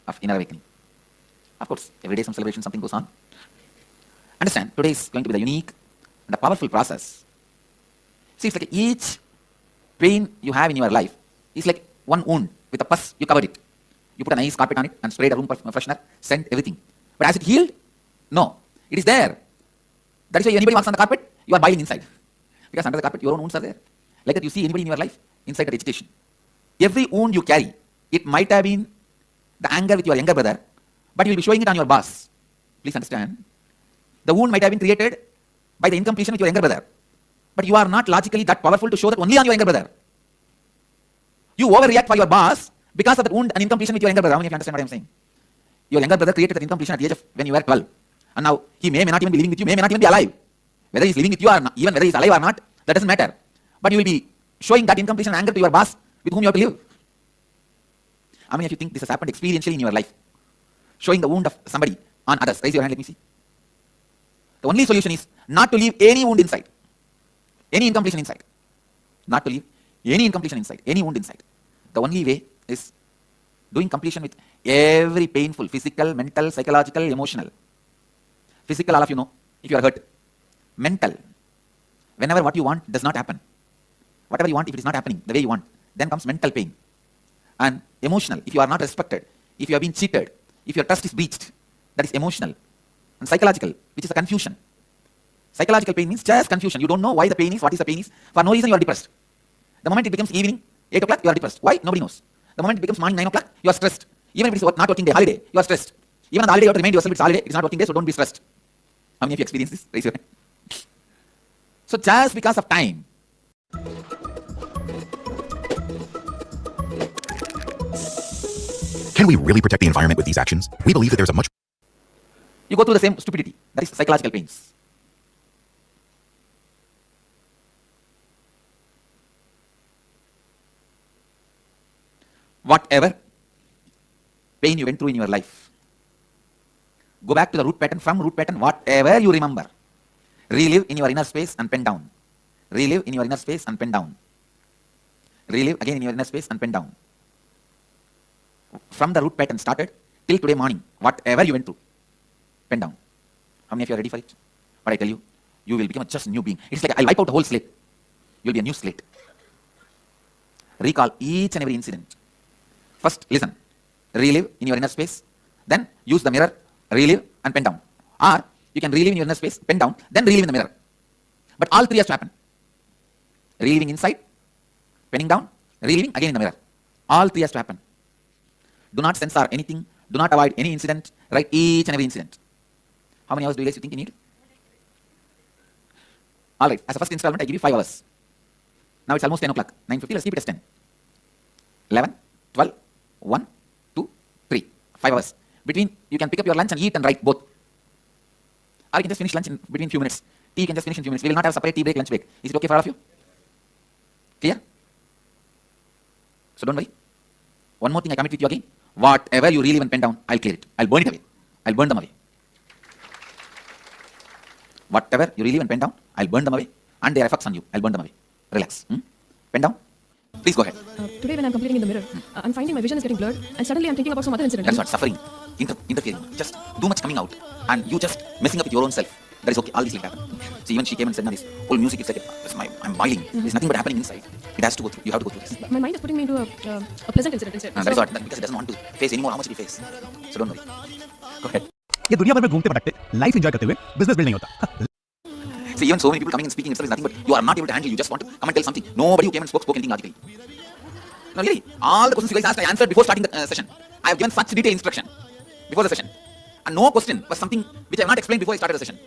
of inner awakening. Of course, every day some celebration, something goes on. Understand, today is going to be the unique and the powerful process. See, it's like each pain you have in your life is like one wound with a pus, you covered it. You put a nice carpet on it and sprayed a room freshener, scent, everything. But has it healed? No. It is there. That is why anybody walks on the carpet, you are boiling inside. Because under the carpet, your own wounds are there. Like that, you see anybody in your life inside that agitation. Every wound you carry, it might have been the anger with your younger brother, but you will be showing it on your boss. Please understand. The wound might have been created by the incompletion with your younger brother. But you are not logically that powerful to show that only on your younger brother. You overreact for your boss because of that wound and incompletion with your younger brother. How many of you understand what I am saying? Your younger brother created that incompletion at the age of when you were 12. And now he may not even be living with you, may not even be alive. Whether he is living with you or not, even whether he is alive or not, that doesn't matter. But you will be showing that incompletion and anger to your boss with whom you have to live. How many of you think this has happened experientially in your life? Showing the wound of somebody on others. Raise your hand, let me see. The only solution is not to leave any wound inside. Any incompletion inside. Not to leave any incompletion inside, any wound inside. The only way is doing completion with every painful, physical, mental, psychological, emotional. Physical, all of you know, if you are hurt. Mental, whenever what you want does not happen. Whatever you want, if it is not happening the way you want, then comes mental pain. And emotional, if you are not respected, if you have been cheated, if your trust is breached, that is emotional. And psychological, which is a confusion. Psychological pain means just confusion. You don't know why the pain is, what is the pain is. For no reason you are depressed. The moment it becomes evening, 8 o'clock, you are depressed. Why? Nobody knows. The moment it becomes morning, 9 o'clock, you are stressed. Even if it is not working day, holiday, you are stressed. Even on the holiday, you have to remind yourself it's holiday, it's not working day, so don't be stressed. How many of you experience this? Raise your hand. So just because of time, Can we really protect the environment with these actions? We believe that there's a much you go through the same stupidity. That is psychological pains. Whatever pain you went through in your life, go back to the root pattern, from root pattern, whatever you remember. Relive in your inner space and pen down. Relive in your inner space and pen down. Relive again in your inner space and pen down. From the root pattern started till today morning, whatever you went through, pen down. How many of you are ready for it? But I tell you, you will become just a new being. It's like I'll wipe out the whole slate. You'll be a new slate. Recall each and every incident. First, listen. Relive in your inner space. Then use the mirror, relive and pen down. Or you can relive in your inner space, pen down, then relive in the mirror. But all three has to happen. Reliving inside, penning down, reliving again in the mirror. All three has to happen. Do not censor anything. Do not avoid any incident. Write each and every incident. How many hours do you guys think you need? Alright, as a first installment, I give you 5 hours. Now it's almost 10 o'clock. 9:50, let's keep it as 10. 11, 12, 1, 2, 3. 5 hours. Between, you can pick up your lunch and eat and write both. Or you can just finish lunch in between few minutes. Tea you can just finish in few minutes. We will not have separate tea break, lunch break. Is it okay for all of you? Clear? So don't worry. One more thing I commit with you again. Whatever you relive and pen down, I'll clear it. I'll burn it away. I'll burn them away. Whatever you relive and pen down, I'll burn them away. And their effects on you, I'll burn them away. Relax. Pen down. Please go ahead. Today when I'm completing in the mirror, I'm finding my vision is getting blurred and suddenly I'm thinking about some other incident. That's what suffering, interfering. Just too much coming out and you just messing up with your own self. That is okay. All this will happen. See, even she came and said, "No, this whole music is like I'm boiling. There's nothing but happening inside. It has to go through. You have to go through this." My mind is putting me into a pleasant incident instead. That is what. Because it doesn't want to face anymore how much it face. So don't worry. Go ahead. ये दुनिया भर में घूमते भटकते life enjoy करते हुए business build नहीं होता. See, even so many people coming and speaking itself is nothing but you are not able to handle. You just want to come and tell something. Nobody who came and spoke anything logically. No, really. All the questions you guys asked, I answered before starting the session. I have given such detailed instruction before the session. And no question was something which I have not explained before I started the session.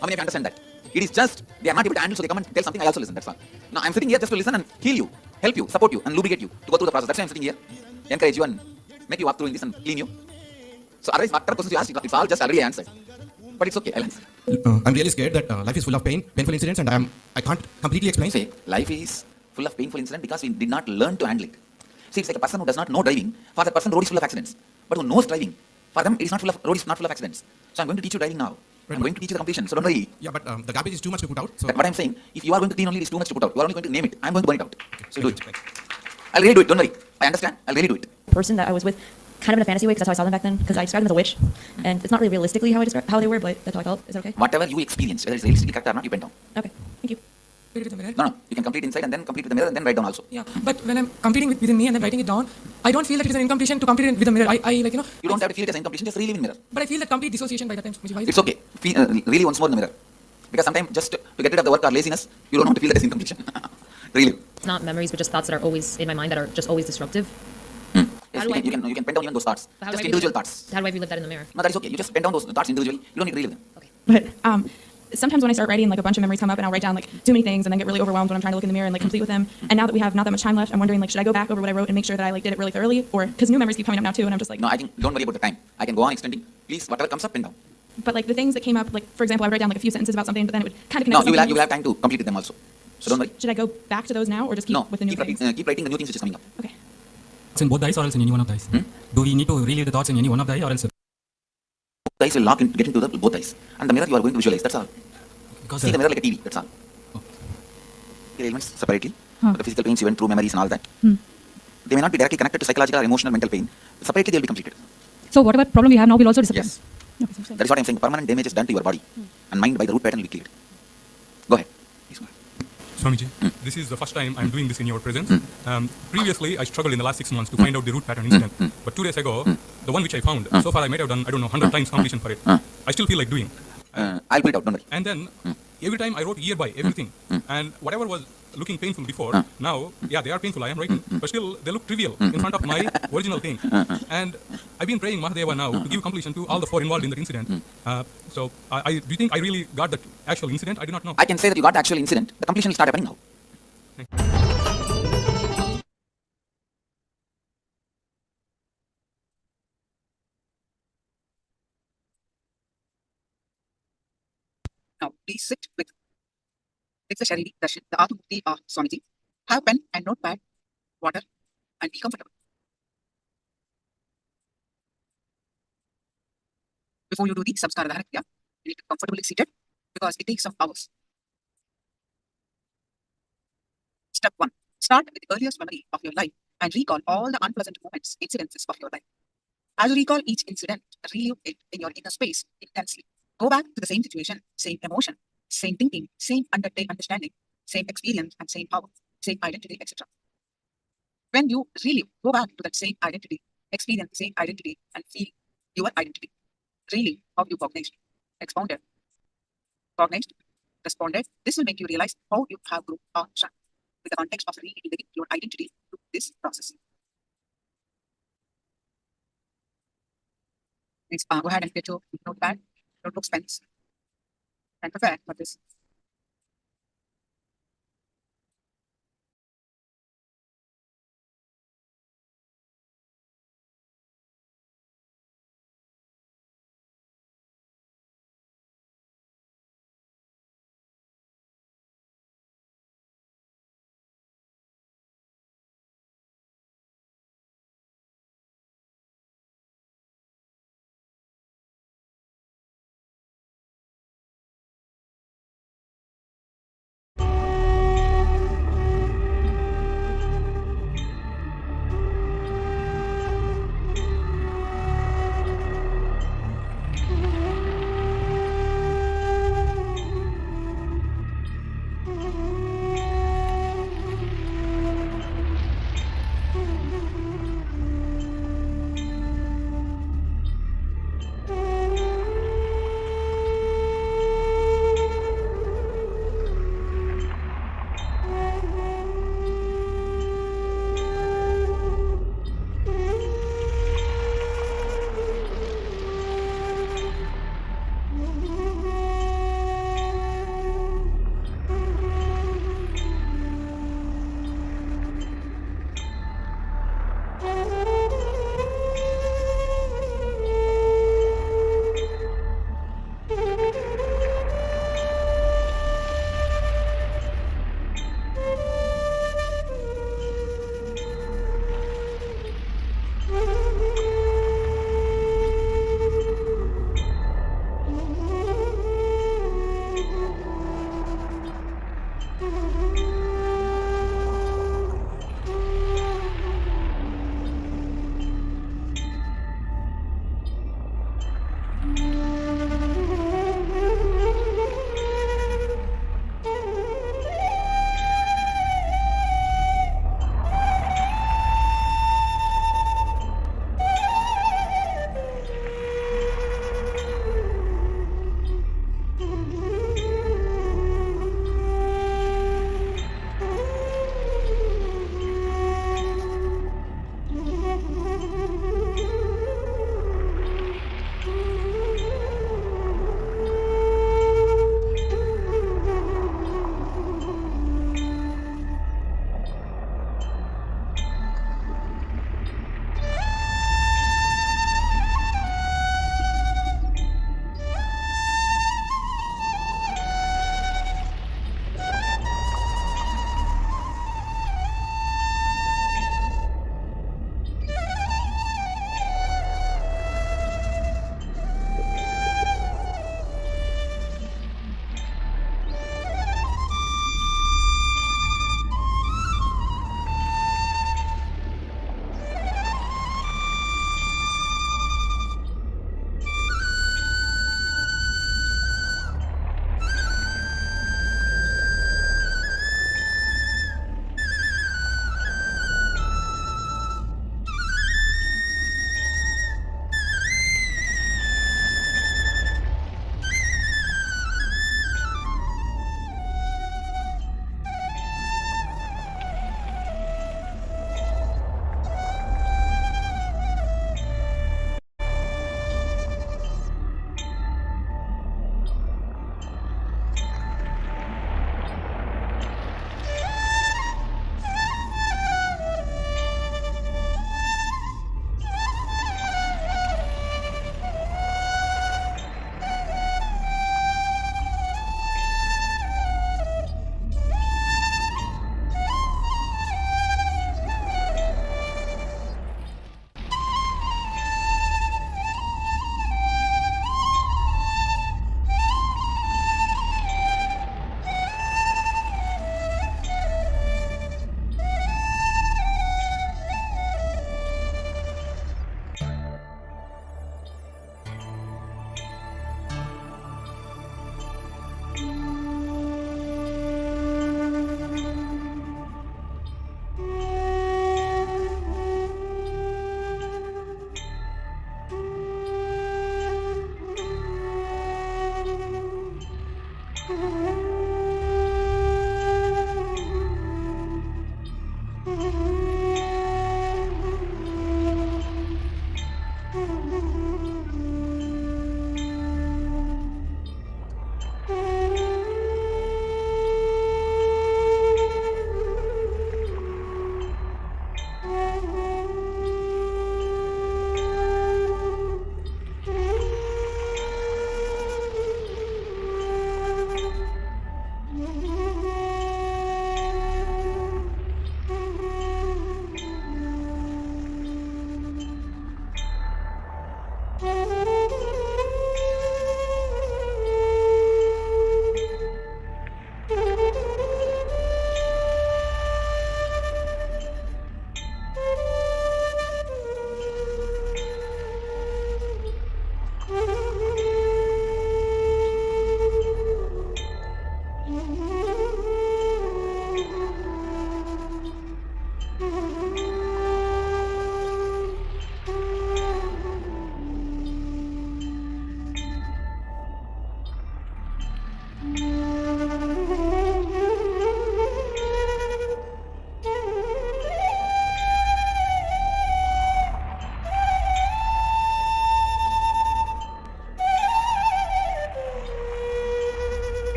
How many of you understand that? It is just they are not able to handle, so they come and tell something. I also listen. That's all. Now I'm sitting here just to listen and heal you, help you, support you, and lubricate you to go through the process. That's why I'm sitting here, encourage you and make you walk through in this and clean you. So otherwise, whatever questions you asked, it's all just already answered. But it's okay. I'll answer. I'm really scared that life is full of painful incidents, and I can't completely explain. Say life is full of painful incident because we did not learn to handle it. See, it's like a person who does not know driving. For that person, the road is full of accidents. But who knows driving, for them, it is not full of road is not full of accidents. So I'm going to teach you driving now. I'm going to teach you the completion. So don't worry. Yeah, but the garbage is too much to put out. So What I'm saying, if you are going to clean only, it is too much to put out. You are only going to name it. I'm going to burn it out. So do it. Thank you. I'll really do it. Don't worry. I understand. I'll really do it. Person that I was with, kind of in a fantasy way, because that's how I saw them back then, because I described them as a witch, and it's not really realistically how they were, but that's how I felt. Is that okay? Whatever you experience, whether it's realistically correct or not, you pen down. Okay, thank you. With the mirror. No, you can complete inside and then complete with the mirror and then write down also. Yeah, but when I'm completing within me and then writing it down, I don't feel that it is an incompletion to complete it with the mirror. I like, you know. You don't have to feel it as incompletion, just relive in mirror. But I feel that complete dissociation by that time. It's okay. Feel, really once more in the mirror. Because sometimes just to get rid of the work or laziness, you don't want to feel that as incompletion. Relive. It's not memories, but just thoughts that are always in my mind that are just always disruptive. Yes, How do I you can pen down even those thoughts. How do Just I individual relive- thoughts. How do I relive that in the mirror? No, that is okay. You just pen down those thoughts individually. You don't need to relive them. Okay. But sometimes when I start writing, like a bunch of memories come up, and I'll write down like too many things, and then get really overwhelmed when I'm trying to look in the mirror and like complete with them. And now that we have not that much time left, I'm wondering like, should I go back over what I wrote and make sure that I like did it really thoroughly, or because new memories keep coming up now too, and I'm just like, No, I think don't worry about the time. I can go on extending. Please, whatever comes up, pen down. but like the things that came up, like for example, I would write down like a few sentences about something, but then it would kind of No, connect. you will have time to complete them also. So don't worry. Should I go back to those now, or just keep No, with the new things? keep writing the new things which is coming up. Okay. It's in both dice or else in any one of dice? Do we need to relive the thoughts in any one of die or else? Both eyes will get into the both eyes. And the mirror you are going to visualize. That's all. Because See the mirror like a TV. That's all. The elements separately. The physical pains you went through, memories and all that. They may not be directly connected to psychological or emotional mental pain. Separately they will be completed. So whatever problem we have now will also disappear. Yes. That is what I'm saying. Permanent damage is done to your body. And mind by the root pattern will be cleared. Go ahead. Please go ahead. Swamiji, this is the first time I'm doing this in your presence. Previously, I struggled in the last 6 months to find out the root pattern incident. But 2 days ago, the one which I found, so far I might have done, 100 times completion for it. I still feel like doing. I'll put it out, don't worry. And then, every time I wrote year by everything. And whatever was looking painful before, now, yeah, they are painful, I am writing. But still, they look trivial in front of my original thing. And I've been praying Mahadeva now to give completion to all the 4 involved in that incident. So, do you think I really got that actual incident? I do not know. I can say that you got the actual incident. The completion will start happening now. Now, please sit with the Shariri Darshan, the Atmukti of Swamiji. Have pen and notepad, water, and be comfortable. Before you do the Samskara Dhanakya, you need to be comfortably seated because it takes some hours. Step 1. Start with the earliest memory of your life and recall all the unpleasant moments, incidences of your life. As you recall each incident, relive it in your inner space intensely. Go back to the same situation, same emotion, same thinking, same understanding, same experience and same power, same identity, etc. When you relive, go back to that same identity, experience the same identity and feel your identity. Relive how you cognized, expounded, cognized, responded. This will make you realize how you have grown or shrunk with the context of reliving your identity to this process. Next, go ahead and get your notepad, notebooks, pens, and prepare for this.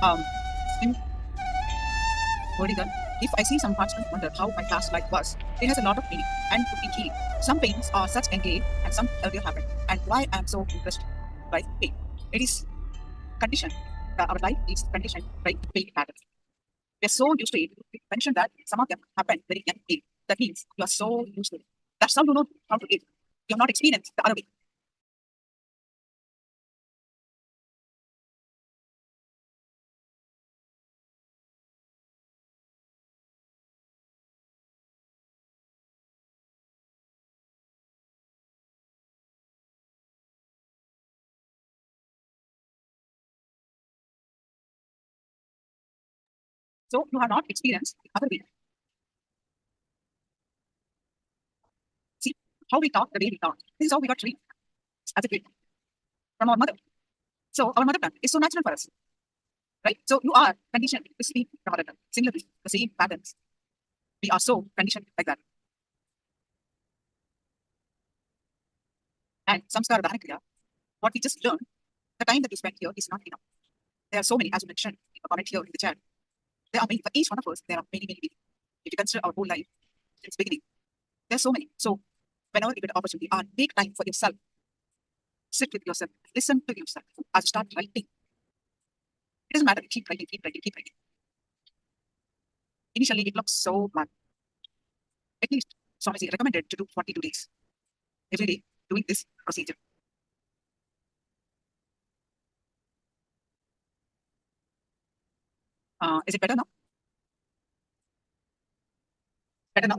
Now, in vertical, if I see some parts and wonder how my past life was, it has a lot of meaning and could be healing. Some pains are such engaged and some earlier happened. And why I am so impressed by pain? It is conditioned. Our life is conditioned by pain patterns. We are so used to it. We mentioned that some of them happened very young age. That means you are so used to it. That's how you know how to live. You have not experienced the other way. So you have not experienced the other way. See how we talk, the way we talk. This is how we got trained as a kid from our mother. So our mother tongue is so natural for us, right? So you are conditioned to speak the mother tongue. Similarly, the same patterns. We are so conditioned like that. And samskara dhanakriya, what we just learned, the time that you spent here is not enough. There are so many, as you mentioned in a comment here in the chat. There are many, for each one of us, there are many, many people. If you consider our whole life, since beginning, there are so many. So whenever you get an opportunity, take time for yourself. Sit with yourself, listen to yourself, as you start writing. It doesn't matter, keep writing, keep writing, keep writing. Initially, it looks so bad. At least, Swamiji recommended to do 42 days. Every day, doing this procedure. Is it better now? Better now?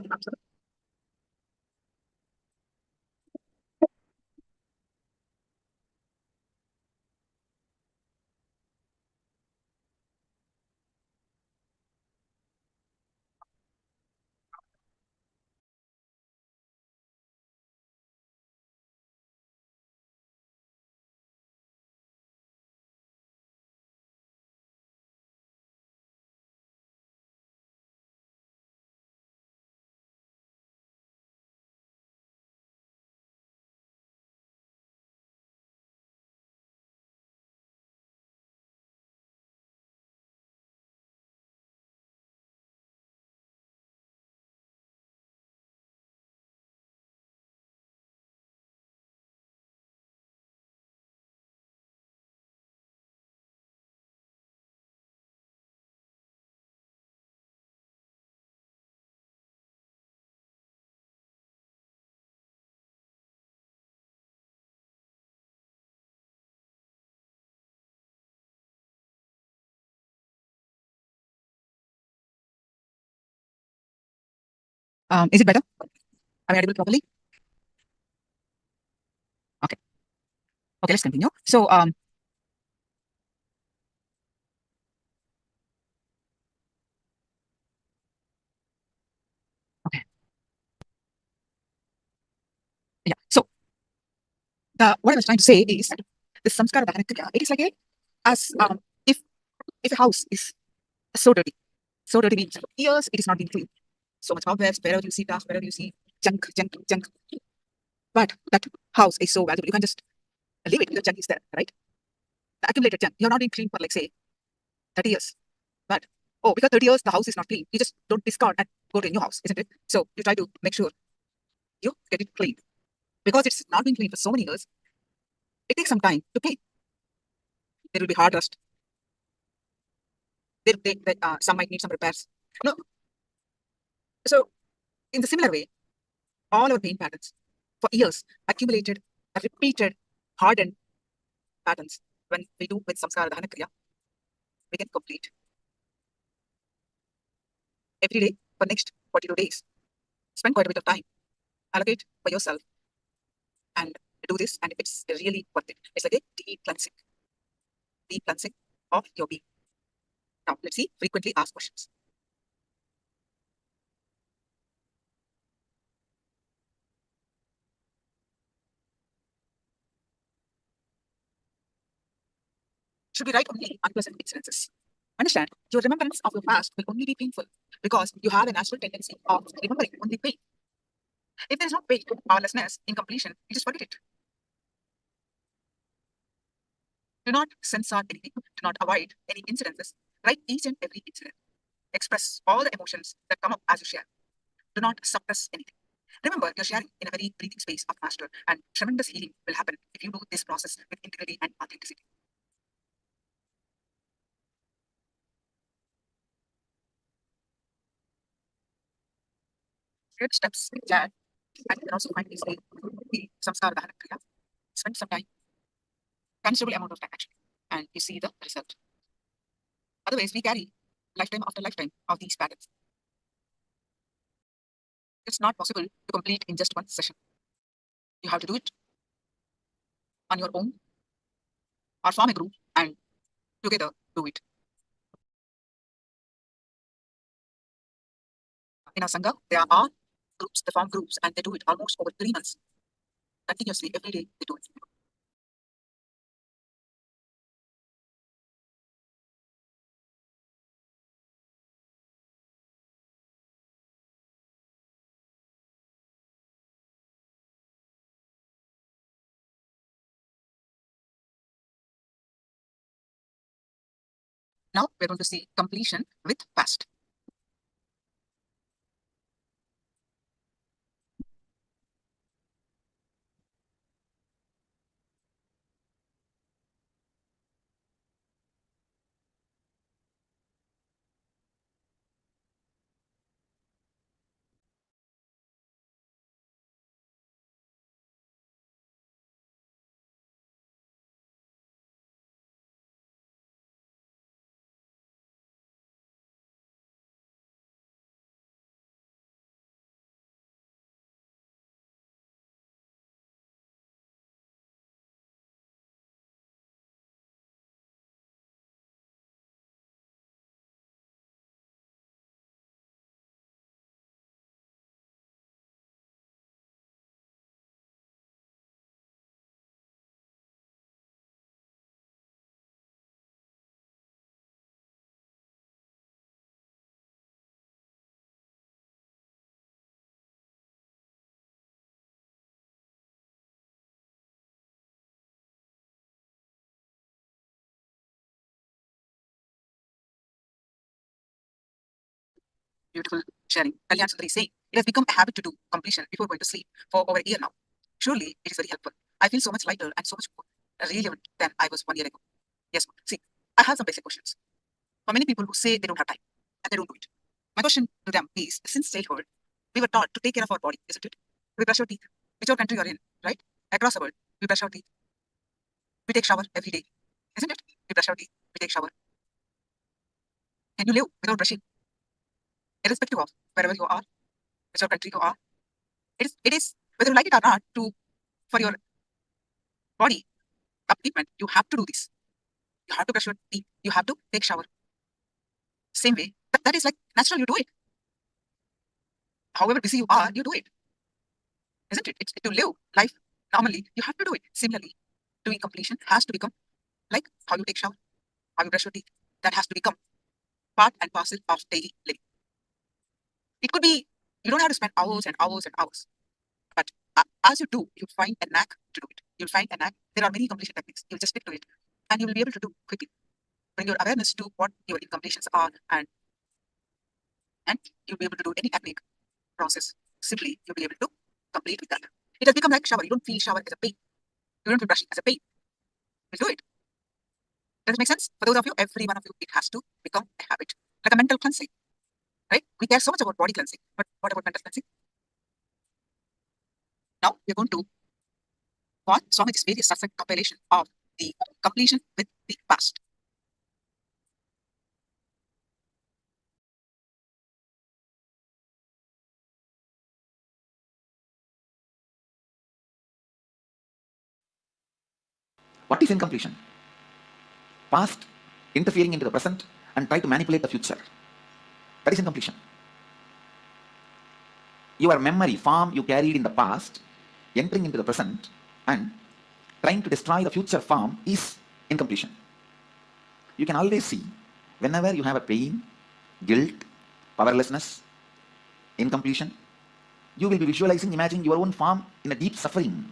Is it better? Are we audible properly? Okay. Okay, let's continue. So, okay. Yeah. So, what I was trying to say is that the samskara dahana kriya, it is like as if a house is so dirty means for years it is not been cleaned. So much cobwebs, wherever you see dust, wherever you see junk. But that house is so valuable, you can just leave it. The junk is there, right? The accumulated junk, you have not been cleaned for like say 30 years. But because 30 years the house is not clean, you just don't discard and go to a new house, isn't it? So you try to make sure you get it clean. Because it's not been cleaned for so many years, it takes some time to clean. There will be hard rust. Some might need some repairs. No. So in the similar way, all our pain patterns for years accumulated, repeated, hardened patterns. When we do with samskara dahana kriya, we can complete every day for next 42 days. Spend quite a bit of time. Allocate for yourself and do this, and it's really worth it. It's like a deep cleansing of your being. Now, let's see frequently asked questions. Should we write only unpleasant incidences? Understand, your remembrance of your past will only be painful because you have a natural tendency of remembering only pain. If there is no pain, powerlessness, incompletion, you just forget it. Do not censor anything. Do not avoid any incidences. Write each and every incident. Express all the emotions that come up as you share. Do not suppress anything. Remember, you're sharing in a very breathing space of master, and tremendous healing will happen if you do this process with integrity and authenticity. Great steps in chat, and you can also find easily the samskara dahana kriya. Spend some time, considerable amount of time actually, and you see the result. Otherwise, we carry lifetime after lifetime of these patterns. It's not possible to complete in just one session. You have to do it on your own or form a group and together do it. In our Sangha, there are groups, they form groups, and they do it almost over 3 months. Continuously, every day, they do it. Now, we're going to see completion with past. Beautiful sharing. Kalyan Sundari saying, it has become a habit to do completion before going to sleep for over a year now. Surely, it is very helpful. I feel so much lighter and so much more relevant than I was 1 year ago. Yes, see, I have some basic questions. For many people who say they don't have time and they don't do it, my question to them is, since childhood, we were taught to take care of our body, isn't it? We brush our teeth. Whichever country you're in, right? Across the world, we brush our teeth. We take shower every day, isn't it? We brush our teeth. We take shower. Can you live without brushing? Irrespective of wherever you are, whichever country you are. It is whether you like it or not, for your body upliftment, you have to do this. You have to brush your teeth. You have to take shower. Same way. That is like natural, you do it. However busy you are, you do it. Isn't it? To live life normally, you have to do it. Similarly, doing completion has to become like how you take shower, how you brush your teeth. That has to become part and parcel of daily living. It could be, you don't have to spend hours and hours and hours. But as you do, you'll find a knack to do it. You'll find a knack. There are many completion techniques. You'll just stick to it. And you will be able to do quickly. Bring your awareness to what your incompletions are, and you'll be able to do any technique process. Simply, you'll be able to complete with that. It has become like shower. You don't feel shower as a pain. You don't feel brushing as a pain. You'll do it. Does it make sense? For those of you, every one of you, it has to become a habit. Like a mental cleansing. Right? We care so much about body cleansing. But what about mental cleansing? Now, we're going to watch Swamiji's various success compilation of the completion with the past. What is incompletion? Past interfering into the present and try to manipulate the future. That is incompletion. Your memory form you carried in the past, entering into the present and trying to destroy the future form is incompletion. You can always see, whenever you have a pain, guilt, powerlessness, incompletion, you will be visualizing, imagining your own form in a deep suffering.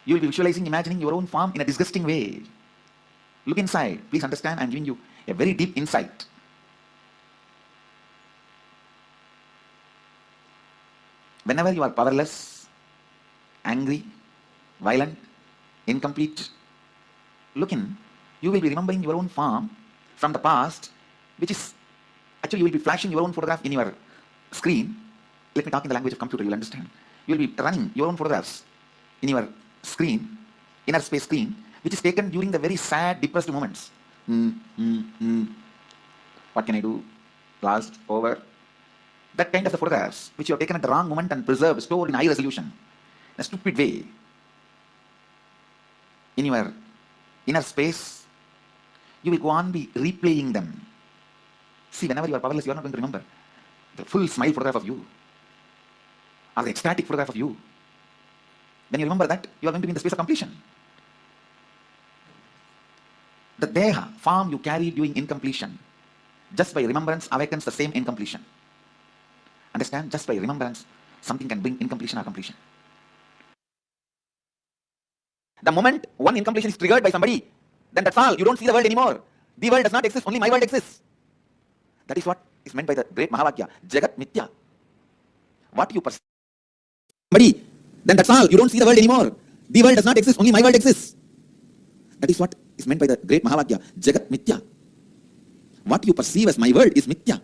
You will be visualizing, imagining your own form in a disgusting way. Look inside. Please understand, I am giving you a very deep insight. Whenever you are powerless, angry, violent, incomplete, look in, you will be remembering your own form from the past, which is, actually you will be flashing your own photograph in your screen. Let me talk in the language of computer, you will understand. You will be running your own photographs in your screen, inner space screen, which is taken during the very sad, depressed moments. What can I do? Lost, over. That kind of the photographs, which you have taken at the wrong moment and preserved, stored in high resolution, in a stupid way, in your inner space, you will go on be replaying them. See, whenever you are powerless, you are not going to remember the full smile photograph of you, or the ecstatic photograph of you. When you remember that, you are going to be in the space of completion. The deha, form you carry during incompletion, just by remembrance awakens the same incompletion. Understand? Just by remembrance, something can bring incompletion or completion. The moment one incompletion is triggered by somebody, then that's all. You don't see the world anymore. The world does not exist, only my world exists. That is what is meant by the great Mahavakya, Jagat Mithya. What you perceive, somebody, then that's all. You don't see the world anymore. The world does not exist, only my world exists. That is what is meant by the great Mahavakya, Jagat Mithya. What you perceive as my world is Mithya.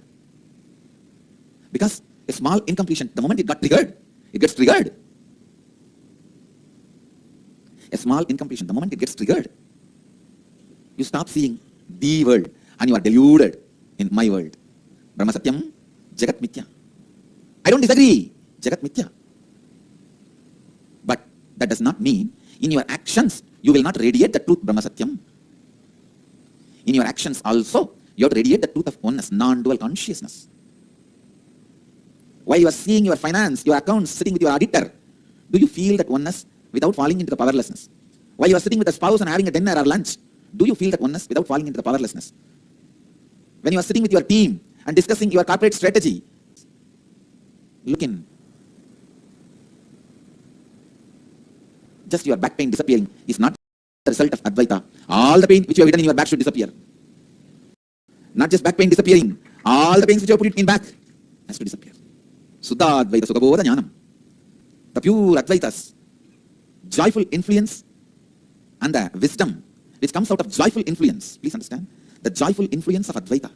Because a small incompletion, the moment it got triggered, it gets triggered. A small incompletion, the moment it gets triggered, you stop seeing the world and you are deluded in my world. Brahma Satyam, Jagat Mithya. I don't disagree, Jagat Mithya. But that does not mean in your actions you will not radiate the truth Brahma Satyam. In your actions also, you have to radiate the truth of oneness, non-dual consciousness. While you are seeing your finance, your accounts, sitting with your auditor, do you feel that oneness without falling into the powerlessness? While you are sitting with a spouse and having a dinner or lunch, do you feel that oneness without falling into the powerlessness? When you are sitting with your team and discussing your corporate strategy, look in. Just your back pain disappearing is not the result of Advaita. All the pain which you have hidden in your back should disappear. Not just back pain disappearing, all the pains which you have put in back has to disappear. Suddha Advaita Sukhabodha Jnanam. The pure Advaitas, joyful influence and the wisdom which comes out of joyful influence. Please understand, the joyful influence of Advaita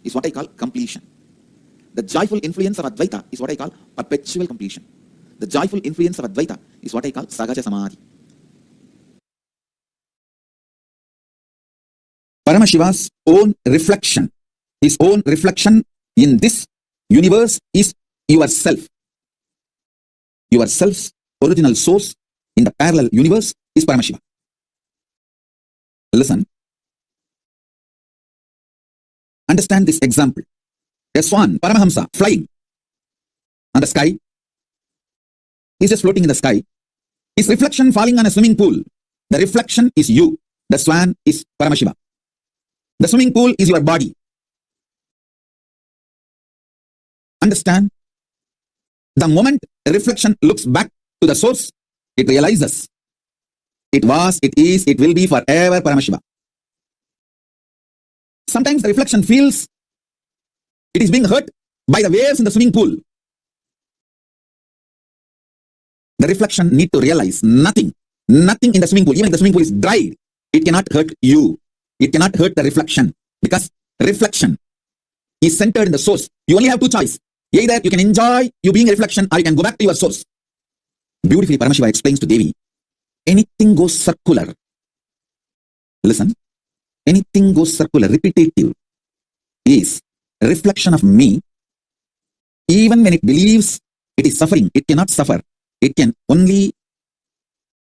is what I call completion. The joyful influence of Advaita is what I call perpetual completion. The joyful influence of Advaita is what I call Sagaja Samadhi. Paramashiva's own reflection, his own reflection in this universe is yourself. Yourself's original source in the parallel universe is Paramashiva. Listen. Understand this example. A swan, Paramahamsa, flying on the sky. He's just floating in the sky. His reflection falling on a swimming pool. The reflection is you. The swan is Paramashiva. The swimming pool is your body. Understand? The moment a reflection looks back to the source, it realizes it was, it is, it will be forever Paramashiva. Sometimes the reflection feels it is being hurt by the waves in the swimming pool. The reflection need to realize nothing in the swimming pool, even if the swimming pool is dried, it cannot hurt you. It cannot hurt the reflection because reflection is centered in the source. You only have two choices. Either you can enjoy you being a reflection or you can go back to your source. Beautifully, Paramashiva explains to Devi, anything goes circular. Listen, anything goes circular, repetitive is a reflection of me. Even when it believes it is suffering, it cannot suffer. It can only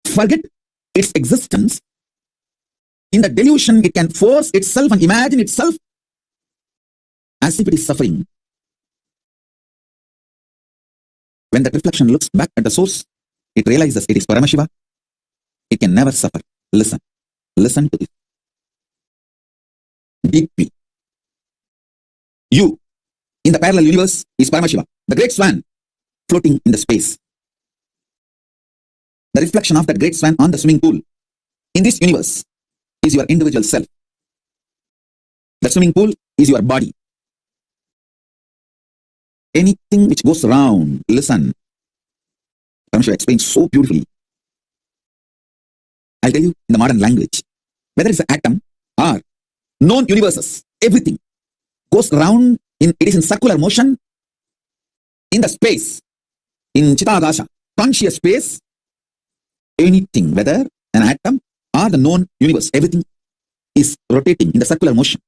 forget its existence. In the delusion, it can force itself and imagine itself as if it is suffering. When that reflection looks back at the source, it realizes it is Paramashiva. It can never suffer. Listen. Listen to this. Deeply. You, in the parallel universe, is Paramashiva, the great swan floating in the space. The reflection of that great swan on the swimming pool in this universe is your individual self. The swimming pool is your body. Anything which goes around, listen. Paramashiva explains so beautifully. I'll tell you in the modern language. Whether it's an atom or known universes, everything goes around it is in circular motion in the space, in Chitagasa, conscious space. Anything, whether an atom or the known universe, everything is rotating in the circular motion.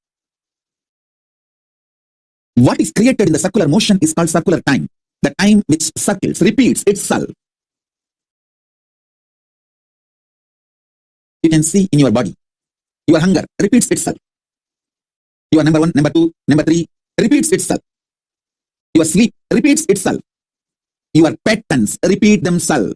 What is created in the circular motion is called circular time. The time which circles, repeats itself. You can see in your body. Your hunger repeats itself. Your number 1, number 2, number 3 repeats itself. Your sleep repeats itself. Your patterns repeat themselves.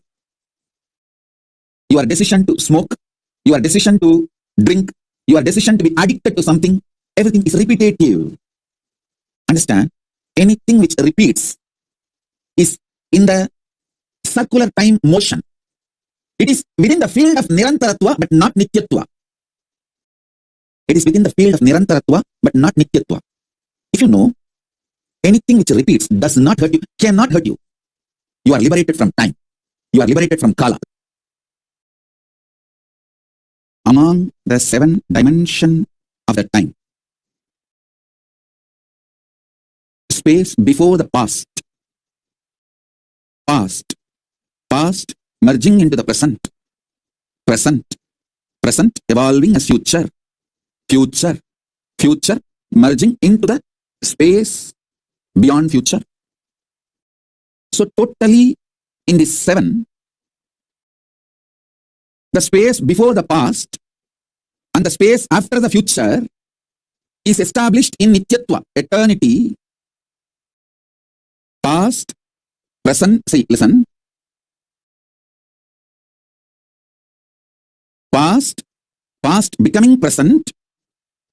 Your decision to smoke, your decision to drink, your decision to be addicted to something, everything is repetitive. Understand? Anything which repeats is in the circular time motion. It is within the field of Nirantaratva but not Nityatva. It is within the field of Nirantaratva but not Nityatva. If you know, anything which repeats does not hurt you, cannot hurt you. You are liberated from time. You are liberated from Kala. Among the 7 dimensions of the time, space before the past, past merging into the present, present evolving as future, future merging into the space beyond future. So totally in this 7, the space before the past and the space after the future is established in Nityatva, eternity. Past, present, see, listen. Past becoming present,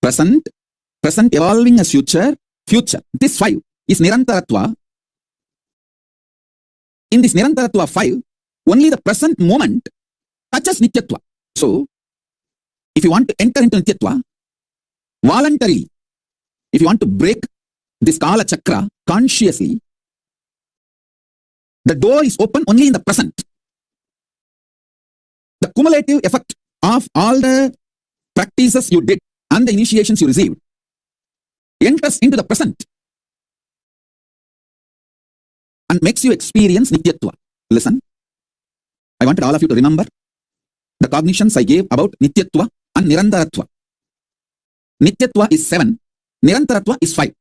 present evolving as future. This 5 is Nirantaratva. In this Nirantaratva 5, only the present moment touches Nityatva. So, if you want to enter into Nityatva, voluntarily, if you want to break this Kala Chakra consciously, the door is open only in the present. The cumulative effect of all the practices you did and the initiations you received enters into the present and makes you experience Nityatva. Listen, I wanted all of you to remember the cognitions I gave about Nityatva and Nirantaratva. Nityatva is 7, Nirantaratva is 5.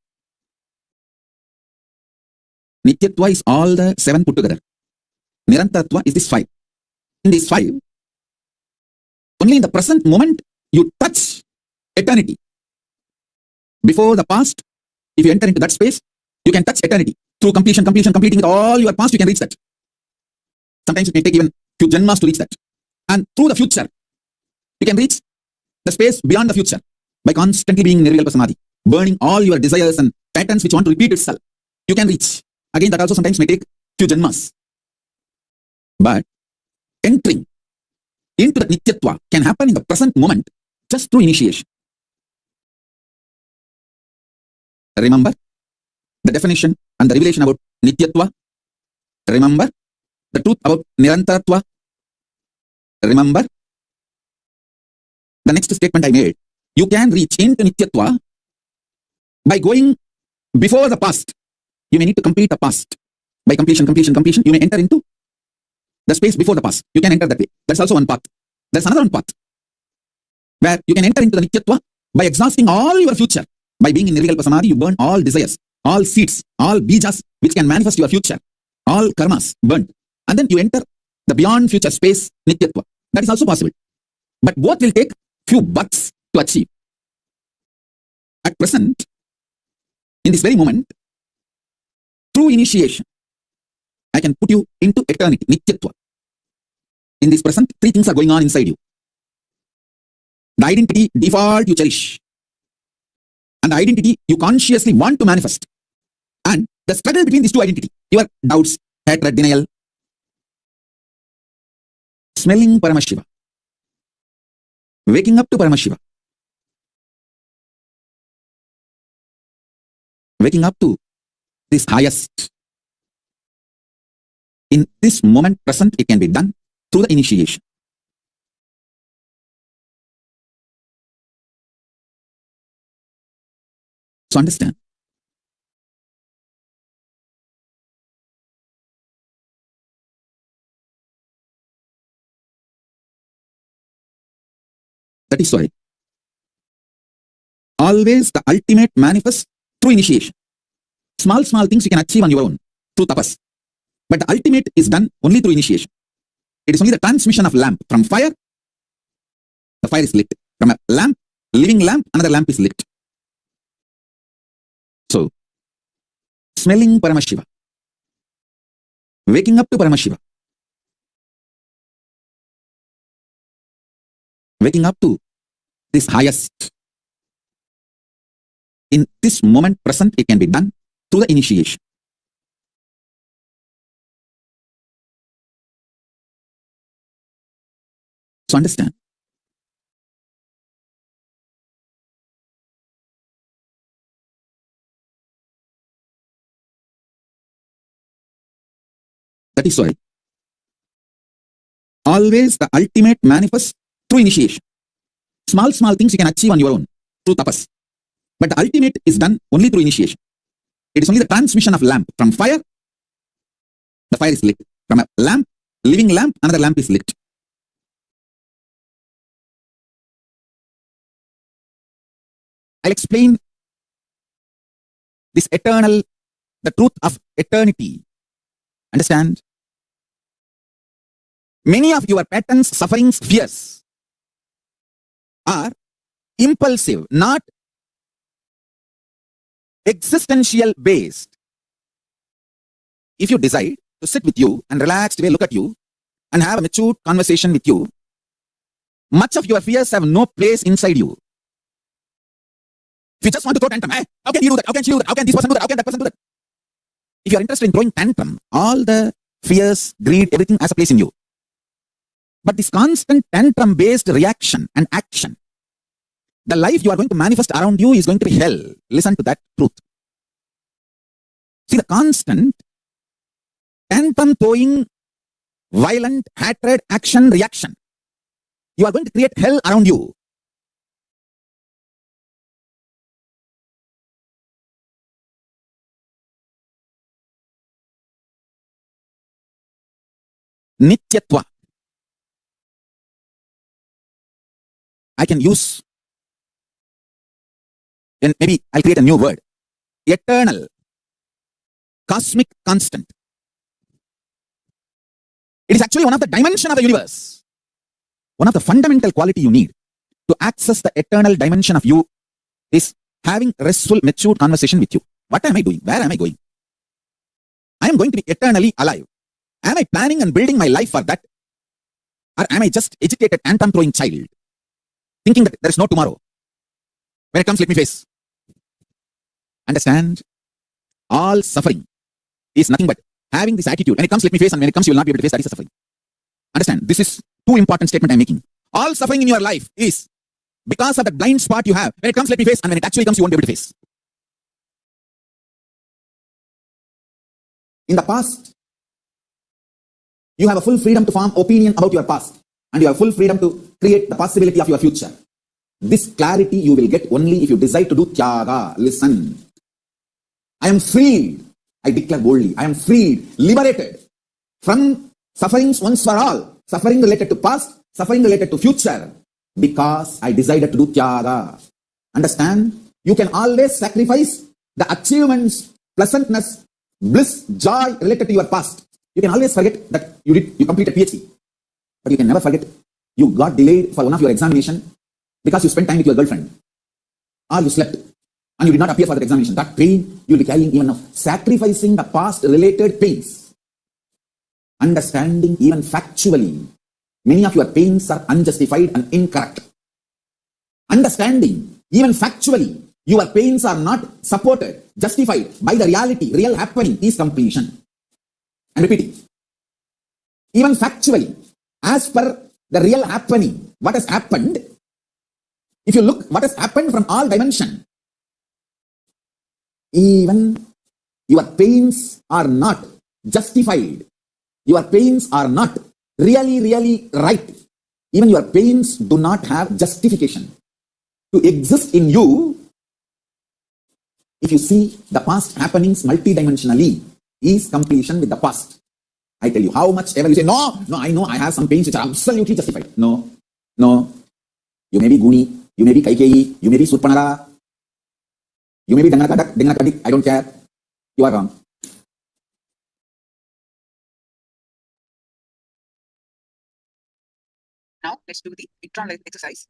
Nityatva is all the 7 put together. Nirantaratva is this 5. In these 5, only in the present moment you touch eternity. Before the past, if you enter into that space, you can touch eternity. Through completing with all your past, you can reach that. Sometimes it may take even few janmas to reach that. And through the future, you can reach the space beyond the future by constantly being in Nirvikalpa Samadhi, burning all your desires and patterns which want to repeat itself. You can reach. Again, that also sometimes may take few janmas. But entering into the Nityatva can happen in the present moment just through initiation. Remember the definition and the revelation about Nityatva. Remember the truth about Nirantaratva. Remember the next statement I made. You can reach into Nityatva by going before the past. You may need to complete the past. By completion, you may enter into the space before the past. You can enter that way. That's also one path. There's another one path where you can enter into the Nityatva by exhausting all your future. By being in Nirvikalpa Samadhi, you burn all desires, all seeds, all bijas which can manifest your future, all karmas burnt. And then you enter the beyond future space, Nityatva. That is also possible. But both will take few births to achieve. At present, in this very moment, through initiation, I can put you into eternity, Nityatva. In this present, 3 things are going on inside you. The identity default you cherish. And the identity you consciously want to manifest. And the struggle between these 2 identities, your doubts, hatred, denial. Smelling Paramashiva. Waking up to Paramashiva. Waking up to this highest. In this moment present, it can be done through the initiation. So understand. That is why always the ultimate manifests through initiation. Small things you can achieve on your own through tapas. But the ultimate is done only through initiation. It is only the transmission of lamp from fire. The fire is lit. From a lamp, living lamp, another lamp is lit. So, smelling Paramashiva. Waking up to Paramashiva. Waking up to this highest. In this moment present, it can be done through the initiation. So understand. That is why always the ultimate manifests through initiation. Small things you can achieve on your own through tapas. But the ultimate is done only through initiation. It is only the transmission of lamp from fire. The fire is lit. From a lamp, living lamp, another lamp is lit. I'll explain this eternal, the truth of eternity. Understand? Many of your patterns, sufferings, fears are impulsive, not existential based. If you decide to sit with you and relaxed way look at you and have a mature conversation with you, much of your fears have no place inside you. If you just want to throw tantrum, how can you do that? How can she do that? How can this person do that? How can that person do that? If you are interested in throwing tantrum, all the fears, greed, everything has a place in you. But this constant tantrum-based reaction and action, the life you are going to manifest around you is going to be hell. Listen to that truth. See, the constant tantrum-throwing, violent, hatred, action, reaction, you are going to create hell around you. Nityatva. I can use, and maybe I'll create a new word. Eternal. cosmic constant. It is actually one of the dimension of the universe. One of the fundamental quality you need to access the eternal dimension of you is having restful, matured conversation with you. What am I doing? Where am I going? I am going to be eternally alive. Am I planning and building my life for that? Or am I just educated anthem-throwing child, thinking that there is no tomorrow? When it comes, let me face. Understand? All suffering is nothing but having this attitude. When it comes, let me face, and when it comes, you will not be able to face. That is the suffering. Understand? This is two important statement I am making. All suffering in your life is because of the blind spot you have. When it comes, let me face, and when it actually comes, you won't be able to face. In the past, you have a full freedom to form opinion about your past, and you have full freedom to create the possibility of your future. This clarity you will get only if you decide to do tyaga. Listen. I am freed. I declare boldly. I am freed, liberated from sufferings once for all. Suffering related to past, suffering related to future. Because I decided to do tyaga. Understand? You can always sacrifice the achievements, pleasantness, bliss, joy related to your past. You can always forget that you completed PhD. But you can never forget you got delayed for one of your examination because you spent time with your girlfriend. Or you slept and you did not appear for that examination. That pain you will be carrying even now. Sacrificing the past related pains. Understanding even factually, many of your pains are unjustified and incorrect. Understanding even factually, your pains are not supported, justified by the reality, real happening is completion. I'm repeating. Even factually, as per the real happening, what has happened, if you look what has happened from all dimension, even your pains are not justified. Your pains are not really right. Even your pains do not have justification to exist in you. If you see the past happenings multidimensionally, is completion with the past. I tell you, how much ever you say, no, I know I have some pains which are absolutely justified. No. You may be Guni, you may be Kaikeyi, you may be Surpanara, you may be Danganakadik, I don't care. You are wrong. Now let's do the intron exercise.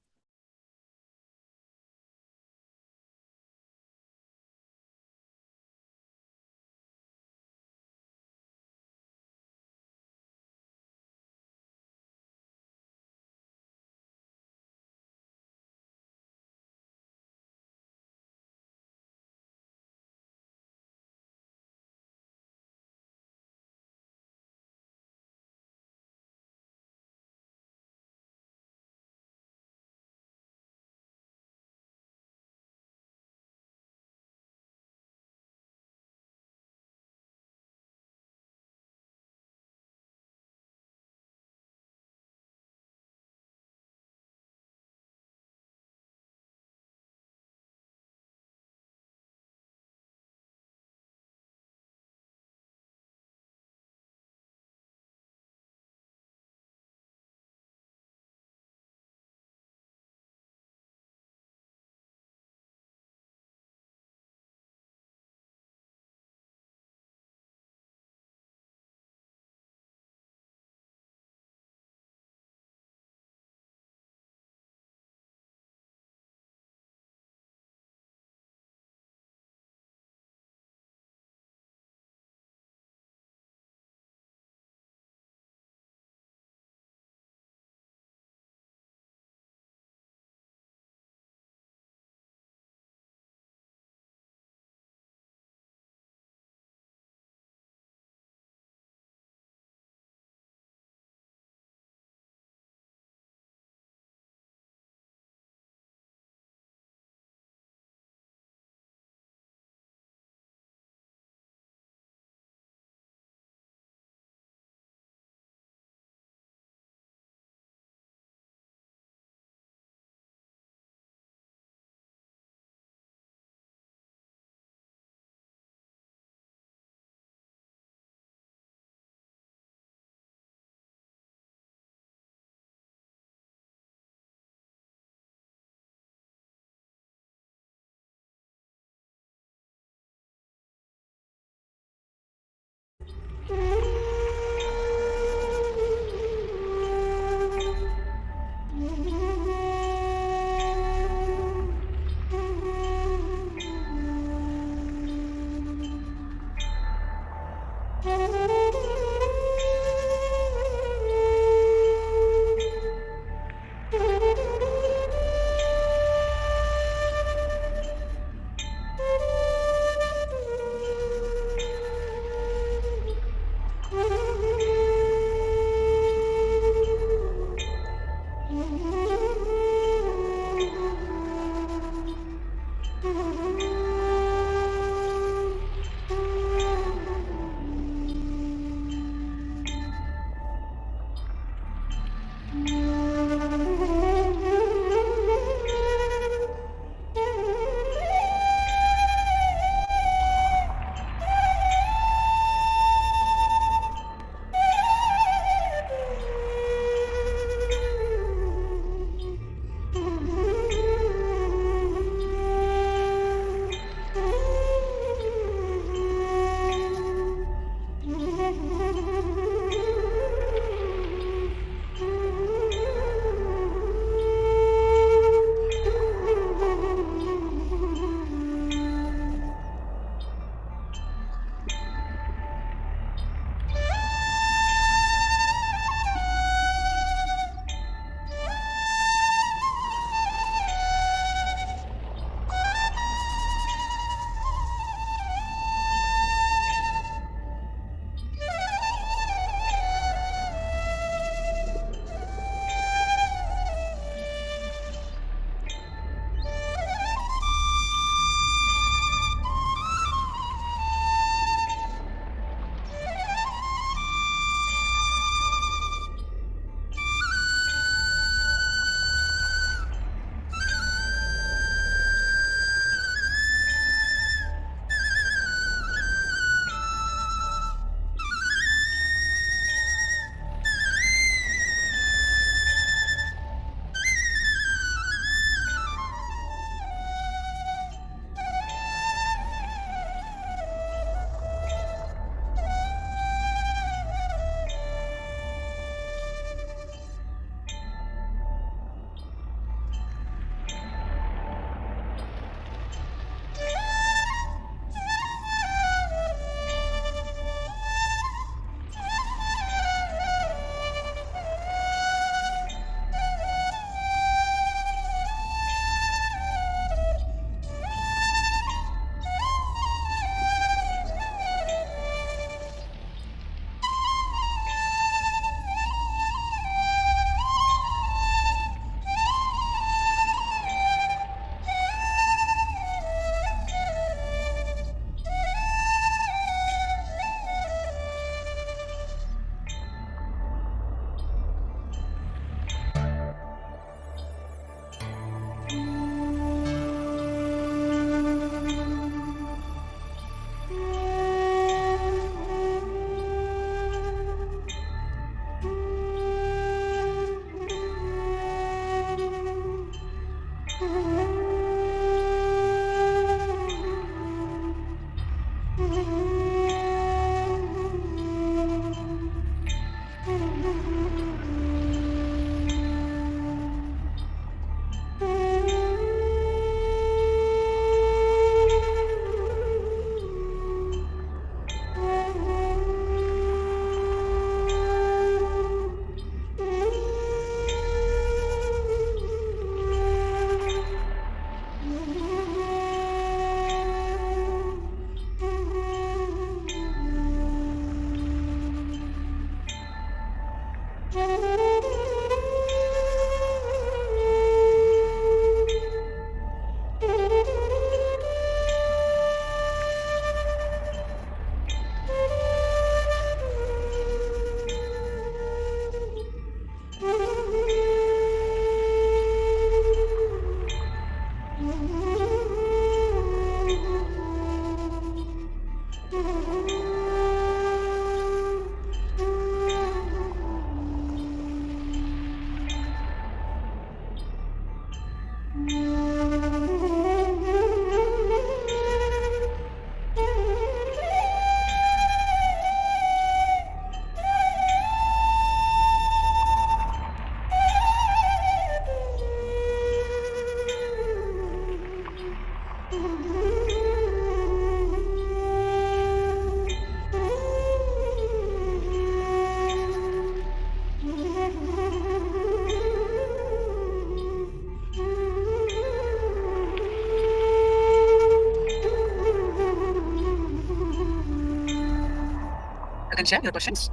You can share your questions.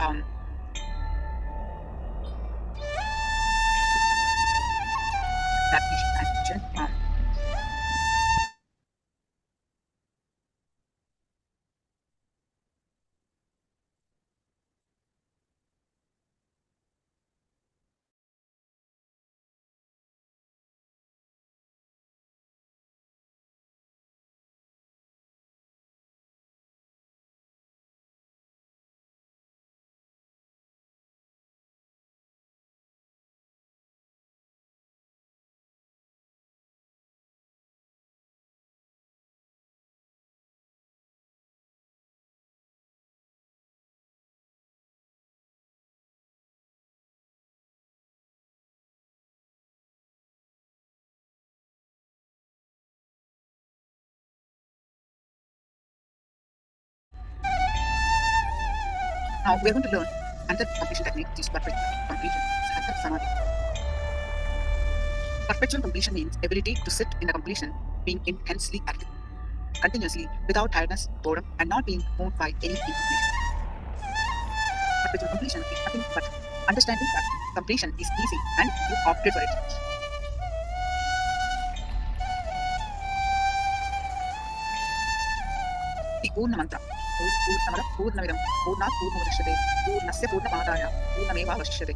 That we should answer. Now we are going to learn another completion technique, which is perpetual completion. Satya Samadhi. Perpetual completion means ability to sit in a completion, being intensely active, continuously, without tiredness, boredom, and not being moved by any incompletion. Perpetual completion is nothing but understanding that completion is easy and you opted for it. The Purna Mantra. Purnamidam, Purnat Purnamudachyate, Purnasya Purnamadaya, Purnameva Vashyate.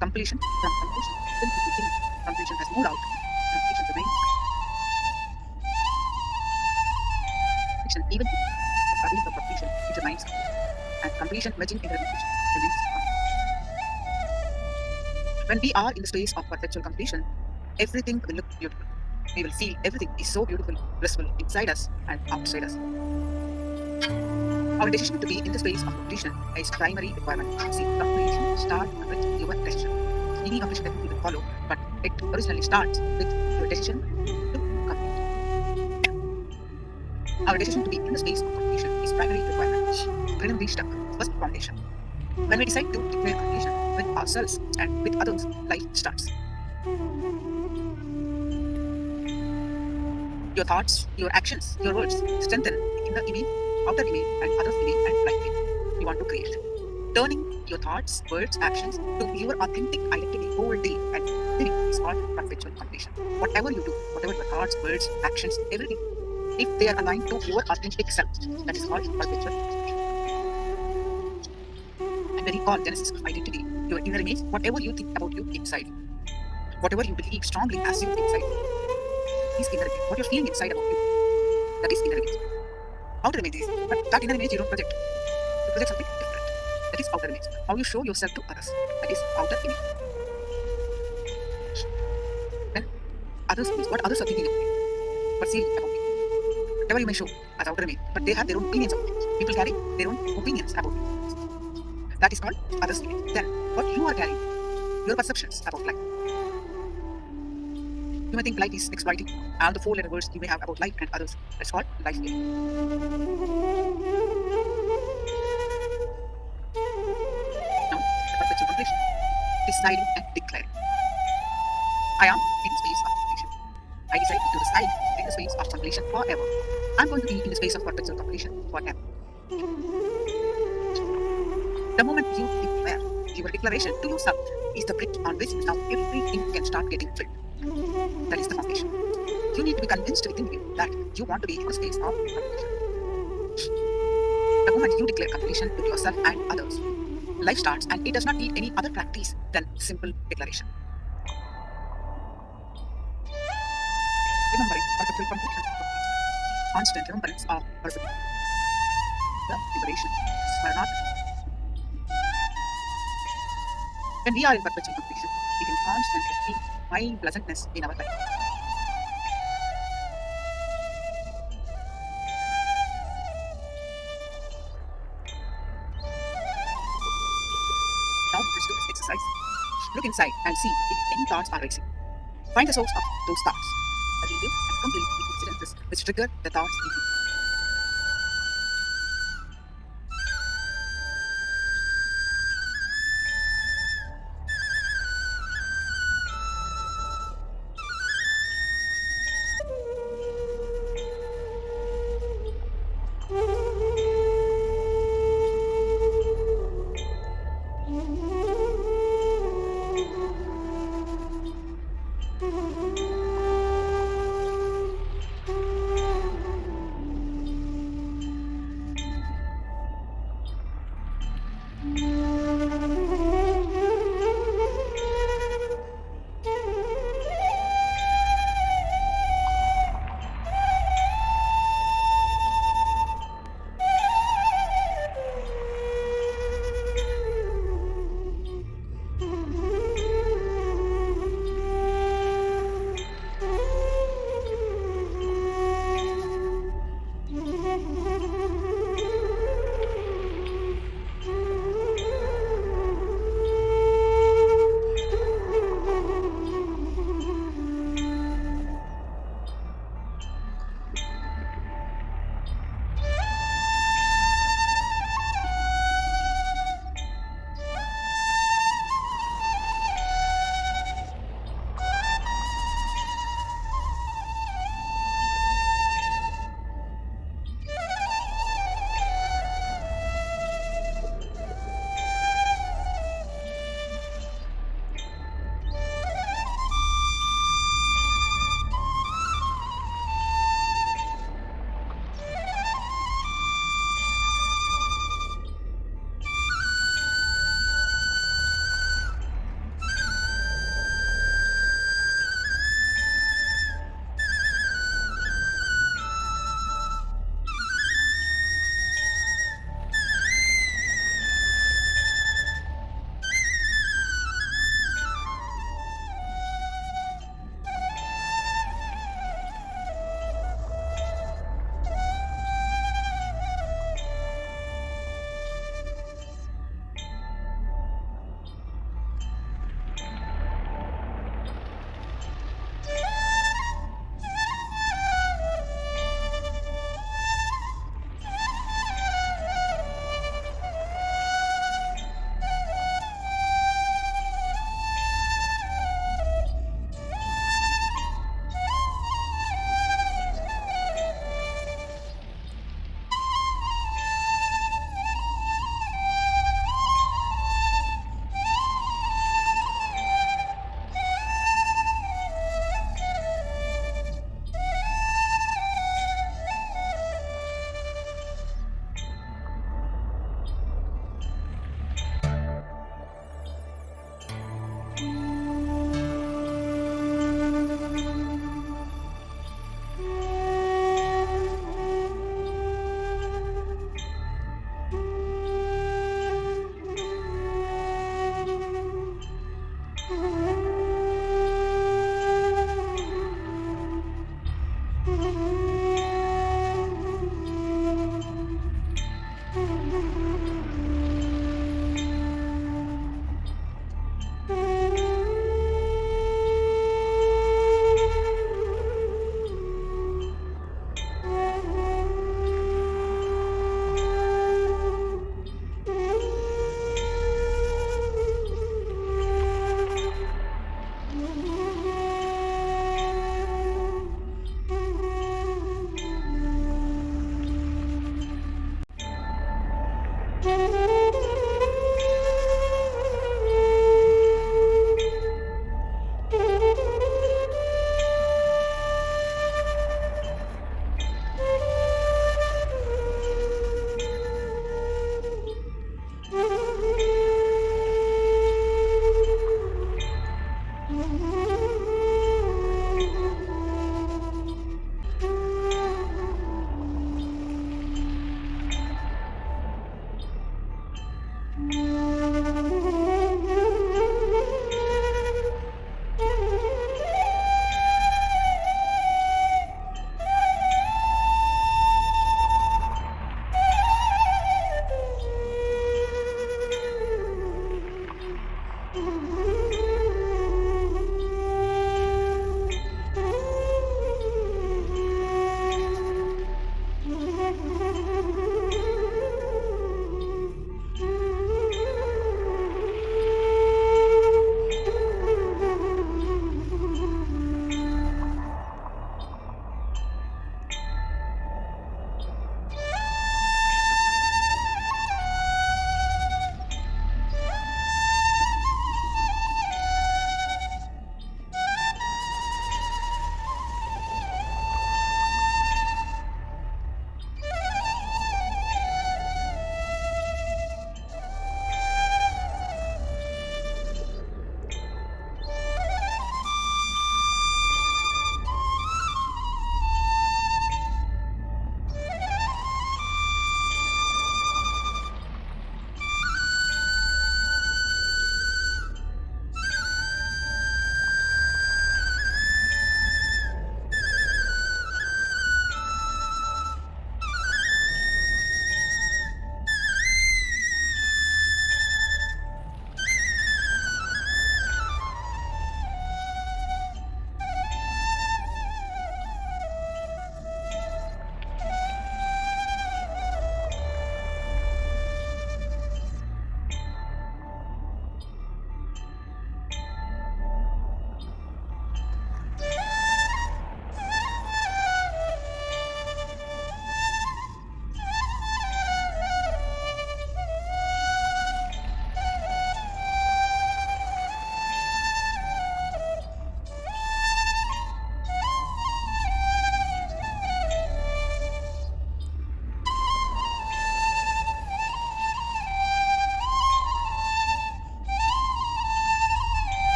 Completion from completion till the beginning. Completion has moved out. Completion remains. Completion, even if the studies of completion, it remains. And completion merging into completion remains. When we are in the space of perpetual completion, everything will look beautiful. We will feel everything is so beautiful, blissful inside us and outside us. Our decision to be in the space of completion is primary requirement. See, completion starts with your decision. Any completion technique will follow, but it originally starts with your decision to complete. Our decision to be in the space of completion is primary requirement. Pranamishta, first foundation. When we decide to declare completion with ourselves and with others, life starts. Your thoughts, your actions, your words strengthen the inner image, outer image, and others' image and life image you want to create. Turning your thoughts, words, actions to your authentic identity whole day and living is called perpetual completion. Whatever you do, whatever your thoughts, words, actions, everything, if they are aligned to your authentic self, that is called perpetual completion. And when you call genesis of identity, your inner image, whatever you think about you inside, whatever you believe strongly as you inside, is inner image. What you're feeling inside about you, that is inner image. Outer image is, but that inner image you don't project. You project something different. That is outer image. How you show yourself to others, that is outer image. Then others image, what others are thinking about you, perceive about you. Whatever you may show as outer image, but they have their own opinions about you. People carry their own opinions about you. That is called others' feeling. Then, what you are carrying, your perceptions about life. You may think life is exploiting all the four-letter words you may have about life and others. That's called life feeling. Now, the perpetual completion. Deciding and declaring. I am in the space of completion. I decide to reside in the space of completion forever. I'm going to be in the space of perpetual completion forever. The moment you declare, your declaration to yourself is the bridge on which now everything can start getting filled. That is the foundation. You need to be convinced within you that you want to be in the space of completion. The moment you declare completion with yourself and others, life starts, and it does not need any other practice than simple declaration. Remembering perpetual completion, constant remembrance of perfect the liberation, Smaranat. When we are in perpetual completion, we can constantly feel mild pleasantness in our life. Now let's do this exercise. Look inside and see if any thoughts are racing. Find the source of those thoughts. Review and complete the incidences which trigger the thoughts in you.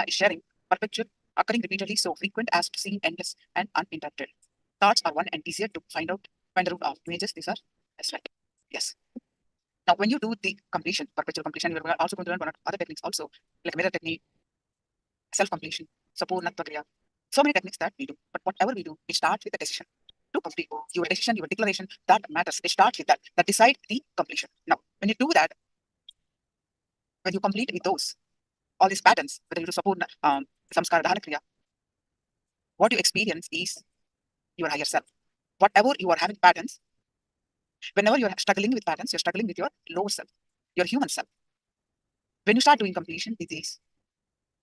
Is sharing, perpetual, occurring repeatedly, so frequent as to seem endless and uninterrupted. Thoughts are one and easier to find the root of. Images, these are that's right. Yes. Now, when you do the completion, perpetual completion, you're also going to learn one or other techniques also, like mirror technique, self-completion, sapurnatva kriya. So many techniques that we do. But whatever we do, it starts with a decision to complete. Your decision, your declaration, that matters. It starts with that. That decide the completion. Now, when you do that, when you complete with those, all these patterns, whether you do sapurna, samskara, dahana kriya, what you experience is your higher self. Whatever you are having patterns, whenever you're struggling with patterns, you're struggling with your lower self, your human self. When you start doing completion with these,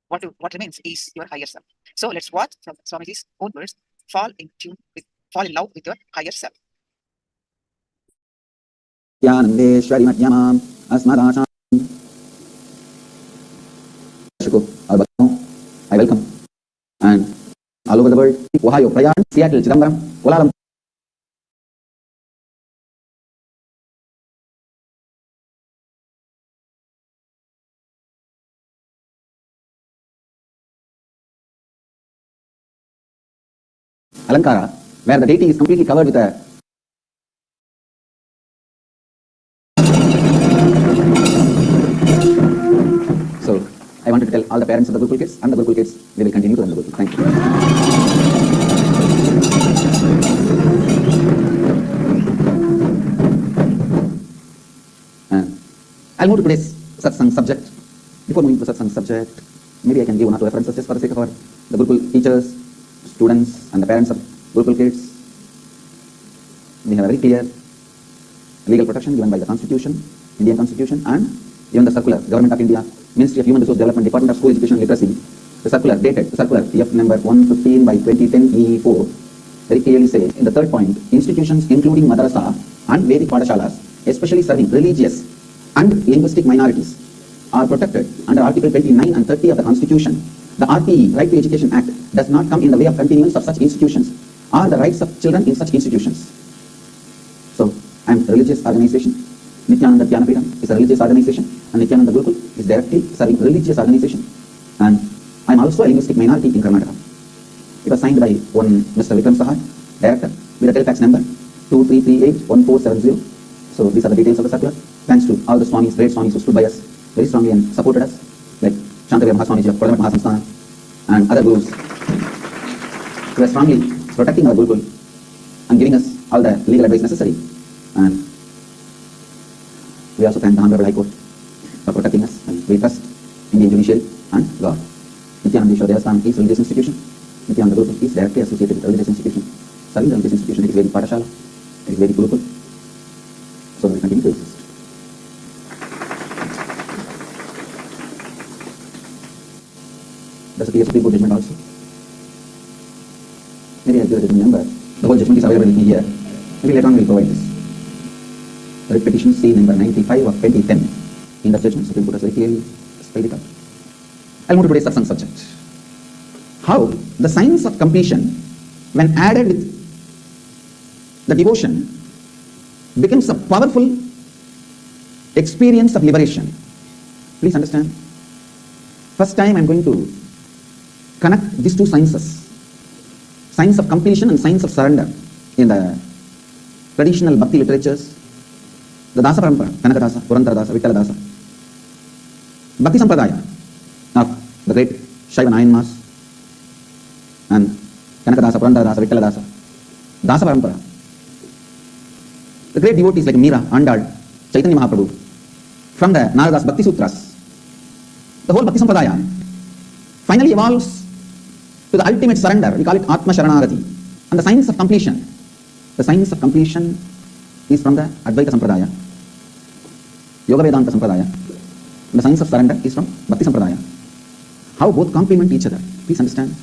what remains is your higher self. So let's watch from Swamiji's own words, fall in love with your higher self. Nityanandeshwari Madhyamam Asmadasam. I welcome. And all over the world, Ohio, Prayan, Seattle, Chidambaram, Kuala Lumpur. Alankara, where the deity is completely covered with a So, I wanted to tell all the parents of the Gurukul kids and the Gurukul kids, they will continue to run the Gurukul. Thank you. I'll move to today's satsang subject. Before moving to the satsang subject, maybe I can give one or two references just for the sake of our the Gurukul teachers, students, and the parents of Gurukul kids. We have a very clear legal protection given by the Constitution, Indian Constitution, and even the circular, Government of India, Ministry of Human Resource Development, Department of School Education and Literacy, the circular dated, the circular TF number 115 by 2010 E4, very clearly says in the third point, institutions including madrasa and Vedic padashalas, especially serving religious and linguistic minorities, are protected under Article 29 and 30 of the Constitution. The RTE, Right to Education Act, does not come in the way of continuance of such institutions or the rights of children in such institutions. So, I am a religious organization. Nithyananda is a religious organization, and Nithyananda Gurukul is directly serving religious organization. And I am also a linguistic minority in Karnataka. It was signed by one Mr. Vikram Sahar, director, with a telefax number 23381470. So these are the details of the circular. Thanks to all the Swamis, great Swamis who stood by us very strongly and supported us, like Shantavira Mahaswamiji of Kodamath Mahasamsthana and other gurus, who are strongly protecting our Gurukul and giving us all the legal advice necessary. And we also thank the Honorable High Court for protecting us, and we trust Indian judiciary and God. Nithyananda Devasthanam is a religious institution. Nithyananda Gurukul is directly associated with a religious institution. Serving the religious institution, it is Vedic Padashala, it is Vedic Gurukul. So we continue to exist. There's a clear Supreme Court judgment also. Maybe I'll give a judgment number. The whole judgment is available in here. Maybe later on we'll provide this. The petition C number 95 of 2010. In the judgment, Supreme Court has very clearly spelled it out. I'll move to today's satsang subject. How the science of completion, when added with the devotion, becomes a powerful experience of liberation. Please understand. First time I'm going to connect these two sciences. Science of completion and science of surrender. In the traditional bhakti literatures, the Dasa Parampara, Kanakadasa, Purantaradasa, Vittaladasa, Bhakti Sampradaya of the great Shaiva Nayanmas and Kanakadasa, Purantaradasa, Vittaladasa, Dasa Parampara. The great devotees like Meera, Andal, Chaitanya Mahaprabhu, from the Narada's Bhakti Sutras, the whole Bhakti Sampradaya finally evolves to the ultimate surrender. We call it Atma Sharanagati. And the science of completion. The science of completion is from the Advaita Sampradaya, Yoga Vedanta Sampradaya. And the science of surrender is from Bhakti Sampradaya. How both complement each other. Please understand.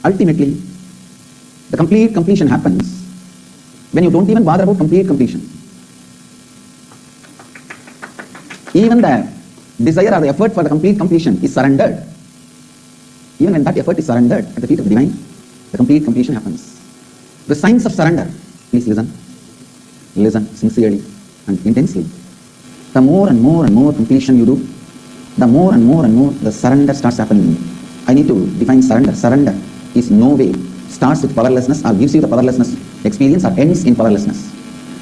Ultimately, the complete completion happens when you don't even bother about complete completion. Even the desire or the effort for the complete completion is surrendered. Even when that effort is surrendered at the feet of the divine, the complete completion happens. The science of surrender, please listen. Listen sincerely and intensely. The more and more and more completion you do, the more and more and more the surrender starts happening. I need to define surrender. Surrender is no way starts with powerlessness or gives you the powerlessness experience or ends in powerlessness.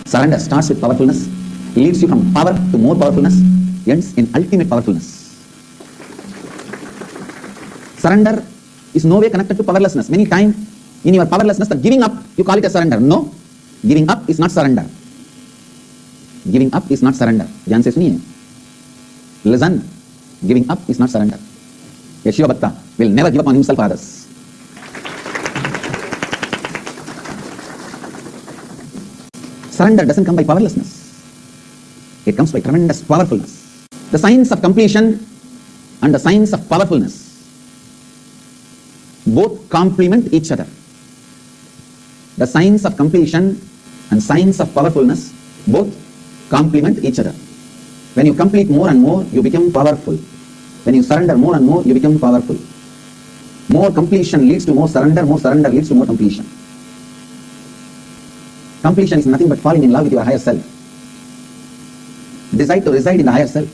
Surrender starts with powerfulness, leads you from power to more powerfulness, ends in ultimate powerfulness. Surrender is no way connected to powerlessness. Many times in your powerlessness, the giving up, you call it a surrender. No, giving up is not surrender. Giving up is not surrender. Dhyan se suniye. Listen, giving up is not surrender. A Shiva Bhakta will never give up on himself or others. Surrender doesn't come by powerlessness. It comes by tremendous powerfulness. The science of completion and the science of powerfulness both complement each other. The science of completion and science of powerfulness both complement each other. When you complete more and more, you become powerful. When you surrender more and more, you become powerful. More completion leads to more surrender leads to more completion. Completion is nothing but falling in love with your higher self. Decide to reside in the higher self.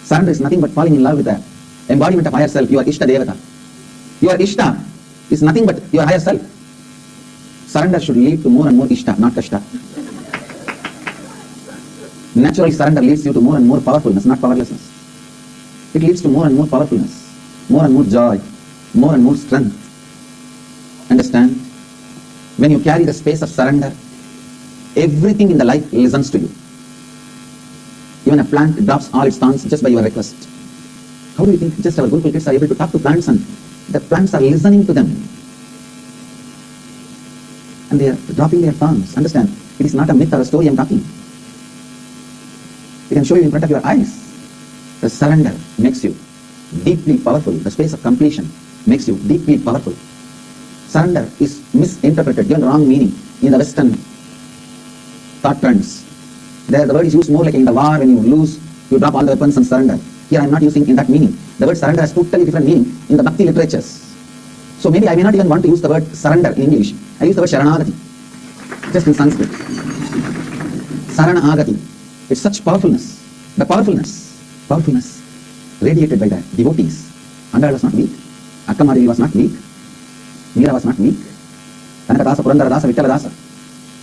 Surrender is nothing but falling in love with the embodiment of higher self, your Ishta Devata. Your Ishta is nothing but your higher self. Surrender should lead to more and more ishta, not kashta. Naturally, surrender leads you to more and more powerfulness, not powerlessness. It leads to more and more powerfulness, more and more joy, more and more strength. Understand? When you carry the space of surrender, everything in the life listens to you. Even a plant drops all its thorns just by your request. How do you think just our Gurukul kids are able to talk to plants and the plants are listening to them? And they are dropping their thorns. Understand? It is not a myth or a story I'm talking. We can show you in front of your eyes. The surrender makes you deeply powerful. The space of completion makes you deeply powerful. Surrender is misinterpreted, given wrong meaning in the Western thought trends. There the word is used more like in the war when you lose, you drop all the weapons and surrender. Here I am not using in that meaning. The word surrender has totally different meaning in the Bhakti literatures. So maybe I may not even want to use the word surrender in English. I use the word Sharanagati, just in Sanskrit. Saranagati. It's such powerfulness. The powerfulness radiated by the devotees. Andal was not weak. Akkamadavi was not weak. Meera was not weak. Kanakadasa, Purandaradasa, Vittaladasa.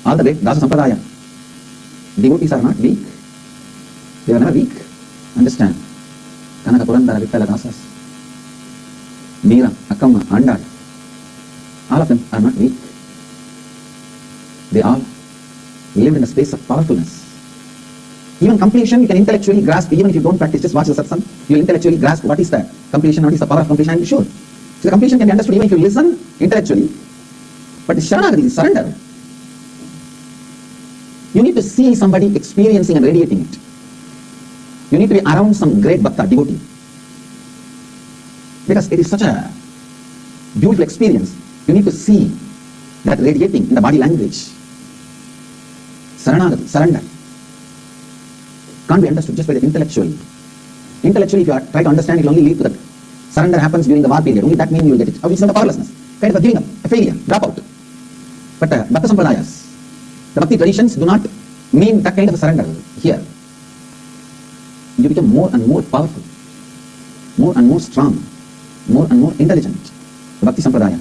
All the great Dasa Sampradaya. Devotees are not weak. They were never weak. Understand? Kanaka, Purandara, Vittaladasas. Meera, Akkamma, Andal. All of them are not weak. They all lived in a space of powerfulness. Even completion you can intellectually grasp, even if you don't practice, just watch the satsang, you'll intellectually grasp what is that completion, what is the power of completion, I'm sure. So the completion can be understood even if you listen intellectually. But the Sharanagati, the surrender, you need to see somebody experiencing and radiating it. You need to be around some great bhakta, devotee. Because it is such a beautiful experience. You need to see that radiating in the body language. Saranagati, surrender. Can't be understood just by that intellectually. Intellectually, if you try to understand, it will only lead to that. Surrender happens during the war period. Only that means you will get it. It's not a powerlessness. Kind of a giving up, a failure, drop out. But Bhakta Sampradayas, the Bhakti traditions do not mean that kind of a surrender here. You become more and more powerful, more and more strong, more and more intelligent. The Bhakti Sampradaya,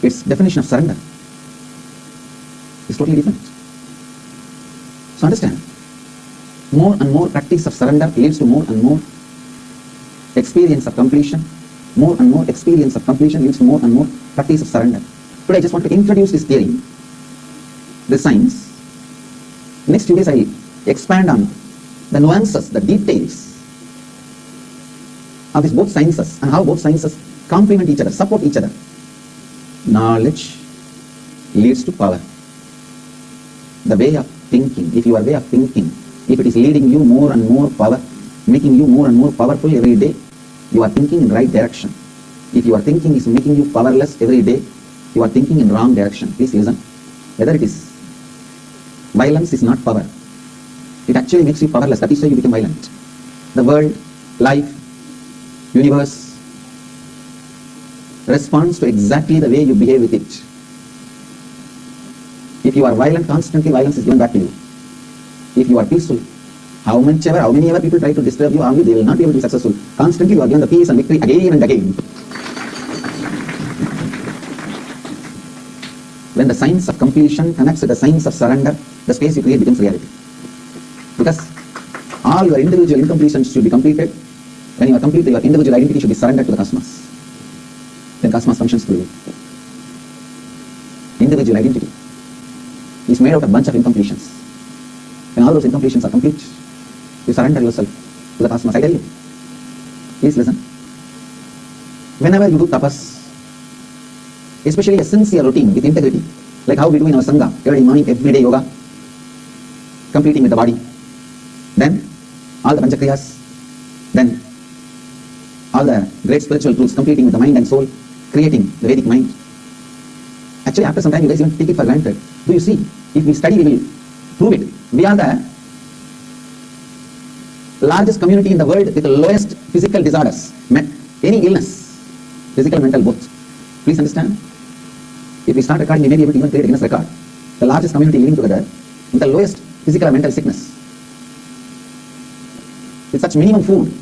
its definition of surrender is totally different. So understand, more and more practice of surrender leads to more and more experience of completion. More and more experience of completion leads to more and more practice of surrender. Today I just want to introduce this theory, the science. Next few days I expand on the nuances, the details of these both sciences and how both sciences complement each other, support each other. Knowledge leads to power. The way of thinking, if your way of thinking, if it is leading you more and more power, making you more and more powerful every day, you are thinking in the right direction. If your thinking is making you powerless every day, you are thinking in wrong direction. Please listen. Whether it is violence is not power. It actually makes you powerless. That is why you become violent. The world, life, universe responds to exactly the way you behave with it. If you are violent constantly, violence is given back to you. If you are peaceful, how many ever people try to disturb you, they will not be able to be successful. Constantly you are given the peace and victory again and again. When the science of completion connects with the science of surrender, the space you create becomes reality. Because all your individual incompletions should be completed. When you are complete, your individual identity should be surrendered to the cosmos. Then cosmos functions through you. Individual identity is made out of a bunch of incompletions. When all those incompletions are complete, you surrender yourself to the cosmos. I tell you. Please listen. Whenever you do tapas, especially a sincere routine with integrity, like how we do in our Sangha, every morning, everyday yoga, completing with the body, then all the Panchakriyas, then all the great spiritual truths, completing with the mind and soul, creating the Vedic mind. Actually, after some time, you guys even take it for granted. Do you see? If we study, we will prove it. We are the largest community in the world with the lowest physical disorders, any illness, physical and mental both. Please understand. If we start recording, we may be able to even create a Guinness record. The largest community living together with the lowest physical and mental sickness. With such minimum food,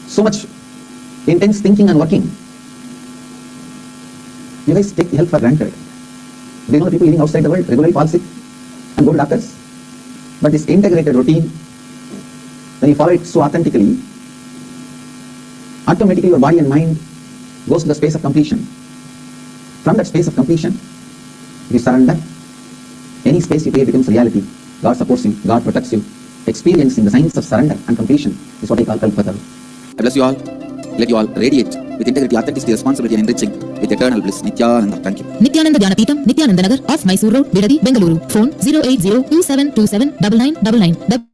so much intense thinking and working, You guys take health for granted. Do you know the people living outside the world regularly fall sick and go to doctors? But this integrated routine, when you follow it so authentically, automatically your body and mind goes to the space of completion. From that space of completion, if you surrender, any space you create becomes reality. God supports you, God protects you. Experiencing the science of surrender and completion is what I call Kalpata. I bless you all. Let you all radiate with integrity, authenticity, responsibility, and enriching with eternal bliss. Nithyananda. Thank you. Nithyananda Dhyanapitham, Nithyananda Nagar, off Mysore Road, Bidadi, Bengaluru. Phone 08027279999.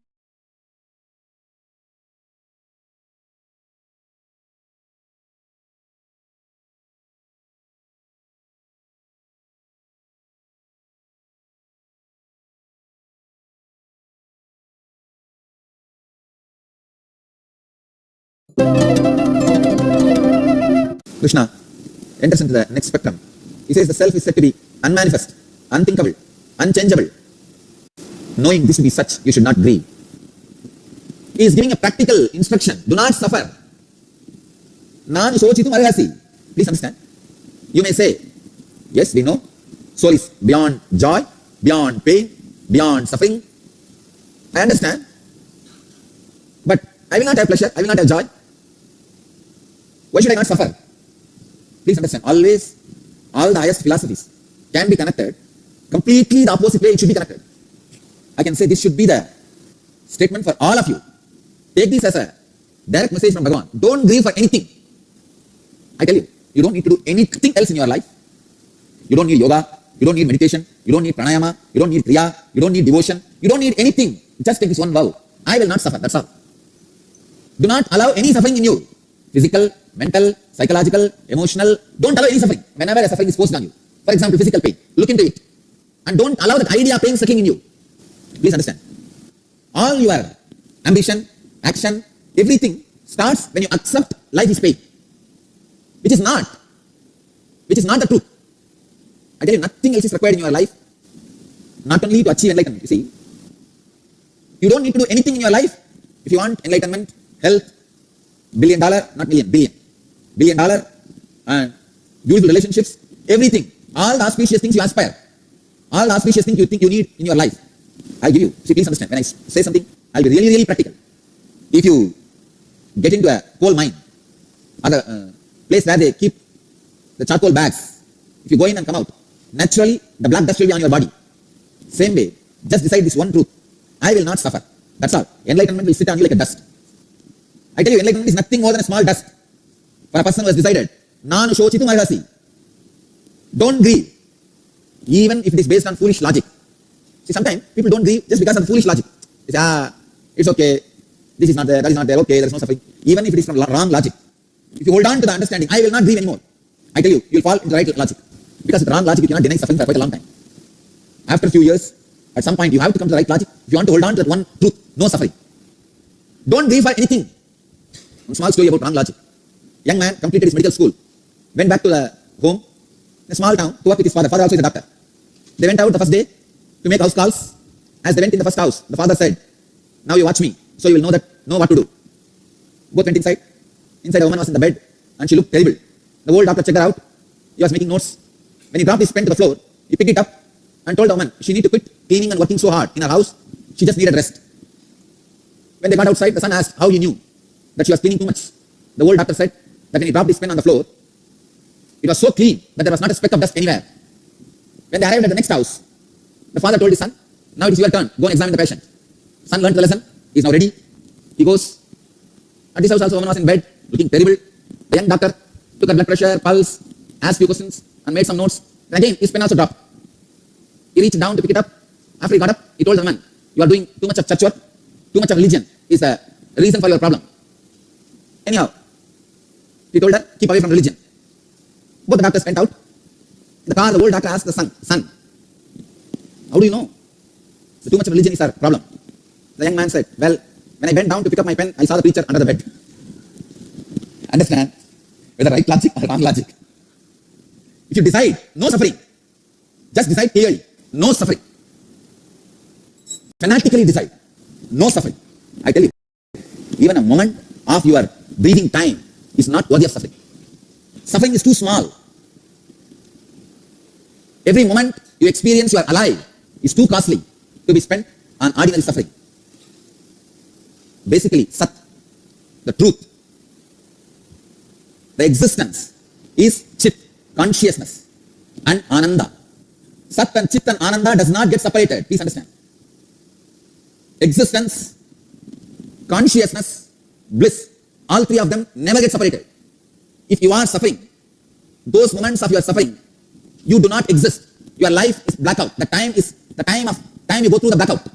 Krishna enters into the next spectrum. He says the self is said to be unmanifest, unthinkable, unchangeable. Knowing this to be such, you should not grieve. He is giving a practical instruction. Do not suffer. Nan sochitum arhasi. Please understand. You may say, yes, we know. Soul is beyond joy, beyond pain, beyond suffering. I understand. But I will not have pleasure. I will not have joy. Why should I not suffer? Please understand, always, all the highest philosophies can be connected completely the opposite way it should be connected. I can say this should be the statement for all of you. Take this as a direct message from Bhagavan. Don't grieve for anything. I tell you, you don't need to do anything else in your life. You don't need yoga, you don't need meditation, you don't need pranayama, you don't need kriya, you don't need devotion, you don't need anything. Just take this one vow. I will not suffer, that's all. Do not allow any suffering in you. Physical, mental, psychological, emotional. Don't allow any suffering. Whenever a suffering is forced on you. For example, physical pain. Look into it. And don't allow that idea of pain sucking in you. Please understand. All your ambition, action, everything starts when you accept life is pain. Which is not the truth. I tell you, nothing else is required in your life. Not only to achieve enlightenment, you see. You don't need to do anything in your life if you want enlightenment, health, $1 billion, not million, billion. $1 billion and beautiful relationships, everything. All the auspicious things you aspire. All the auspicious things you think you need in your life. I give you. See, please understand. When I say something, I'll be really, really practical. If you get into a coal mine or the place where they keep the charcoal bags, if you go in and come out, naturally the black dust will be on your body. Same way, just decide this one truth. I will not suffer. That's all. Enlightenment will sit on you like a dust. I tell you, enlightenment is nothing more than a small dust. For a person who has decided, Nanu shochitum arhasi. Don't grieve, even if it is based on foolish logic. See, sometimes people don't grieve just because of the foolish logic. They say, it's okay, this is not there, that is not there, okay, there is no suffering. Even if it is from wrong logic. If you hold on to the understanding, I will not grieve anymore. I tell you, you will fall into the right logic. Because with wrong logic, you cannot deny suffering for quite a long time. After a few years, at some point, you have to come to the right logic. If you want to hold on to that one truth, no suffering. Don't grieve for anything. One small story about wrong logic. Young man completed his medical school, went back to the home, in a small town, to work with his father. Father also is a doctor. They went out the first day to make house calls. As they went in the first house, the father said, now you watch me, so you will know what to do. Both went inside. Inside, a woman was in the bed, and she looked terrible. The old doctor checked her out. He was making notes. When he dropped his pen to the floor, he picked it up and told the woman she need to quit cleaning and working so hard in her house. She just needed rest. When they got outside, the son asked how he knew that she was cleaning too much. The old doctor said that when he dropped his pen on the floor, it was so clean that there was not a speck of dust anywhere. When they arrived at the next house, the father told his son, now it is your turn, go and examine the patient. Son learned the lesson, he is now ready. He goes. At this house also, a woman was in bed, looking terrible. The young doctor took her blood pressure, pulse, asked few questions, and made some notes. And again, his pen also dropped. He reached down to pick it up. After he got up, he told the man, you are doing too much of church work, too much of religion is the reason for your problem. Anyhow, he told her, keep away from religion. Both the doctors went out. In the car, the old doctor asked the son, how do you know? So too much of religion is our problem. The young man said, well, when I bent down to pick up my pen, I saw the preacher under the bed. Understand? Whether right logic or wrong logic. If you decide, no suffering. Just decide clearly, no suffering. Fanatically decide, no suffering. I tell you, even a moment of your breathing time is not worthy of suffering. Suffering is too small. Every moment you experience you are alive is too costly to be spent on ordinary suffering. Basically, Sat, the truth, the existence is Chit, consciousness, and Ananda. Sat and Chit and Ananda does not get separated. Please understand. Existence, consciousness, bliss, all three of them never get separated. If you are suffering, those moments of your suffering, you do not exist. Your life is blackout. The time is the time you go through the blackout.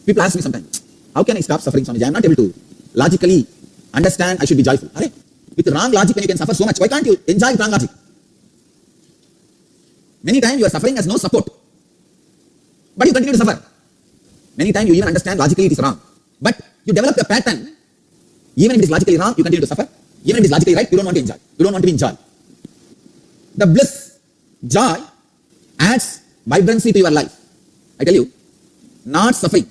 People ask me sometimes, how can I stop suffering, Swamiji? I am not able to logically understand I should be joyful. Arey, with wrong logic, when you can suffer so much, why can't you enjoy with wrong logic? Many times your suffering has no support, but you continue to suffer. Many times you even understand logically it is wrong, but you develop a pattern. Even if it is logically wrong, you continue to suffer. Even if it is logically right, you don't want to enjoy. You don't want to be in joy. The bliss, joy, adds vibrancy to your life. I tell you, not suffering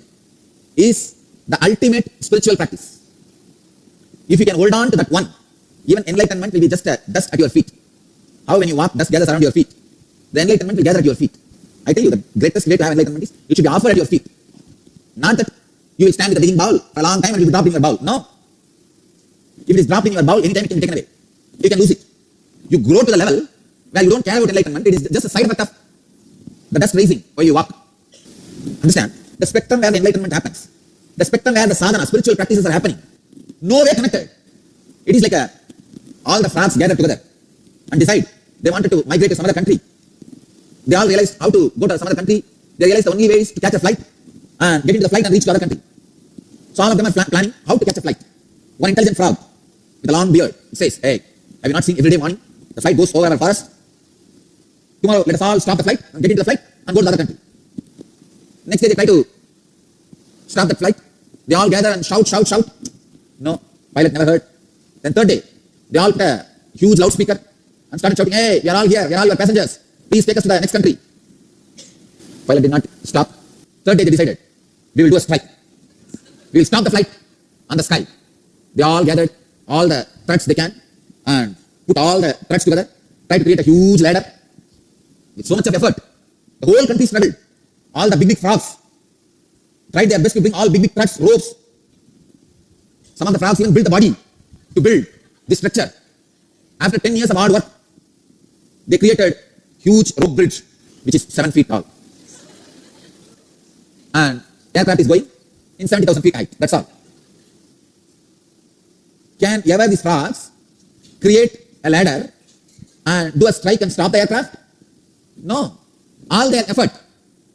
is the ultimate spiritual practice. If you can hold on to that one, even enlightenment will be just a dust at your feet. How when you walk, dust gathers around your feet. The enlightenment will gather at your feet. I tell you, the greatest way to have enlightenment is it should be offered at your feet. Not that you will stand with a digging bowl for a long time and it will drop in your bowl. No. If it is dropped in your bowl, anytime it can be taken away. You can lose it. You grow to the level where you don't care about enlightenment. It is just a side effect of the dust raising while you walk. Understand? The spectrum where the enlightenment happens, the spectrum where the sadhana, spiritual practices are happening, nowhere connected. It is like all the frogs gather together and decide they wanted to migrate to some other country. They all realized how to go to some other country. They realized the only way is to catch a flight and get into the flight and reach to other country. So all of them are planning how to catch a flight. One intelligent frog with a long beard says, hey, have you not seen every day morning the flight goes over our forest? Tomorrow let us all stop the flight and get into the flight and go to the other country. Next day they try to stop the flight. They all gather and shout. No, pilot never heard. Then third day, they all put a huge loudspeaker and started shouting, hey, we are all here, we are all your passengers. Please take us to the next country. Pilot did not stop. Third day they decided, we will do a strike. We will stop the flight on the sky. They all gathered all the threads they can and put all the threads together, try to create a huge ladder with so much of effort. The whole country struggled. All the big frogs tried their best to bring all big threads, ropes. Some of the frogs even built the body to build this structure. After 10 years of hard work, they created huge rope bridge which is 7 feet tall. And aircraft is going in 70,000 feet height. That's all. Can ever these frogs create a ladder and do a strike and stop the aircraft? No. All their effort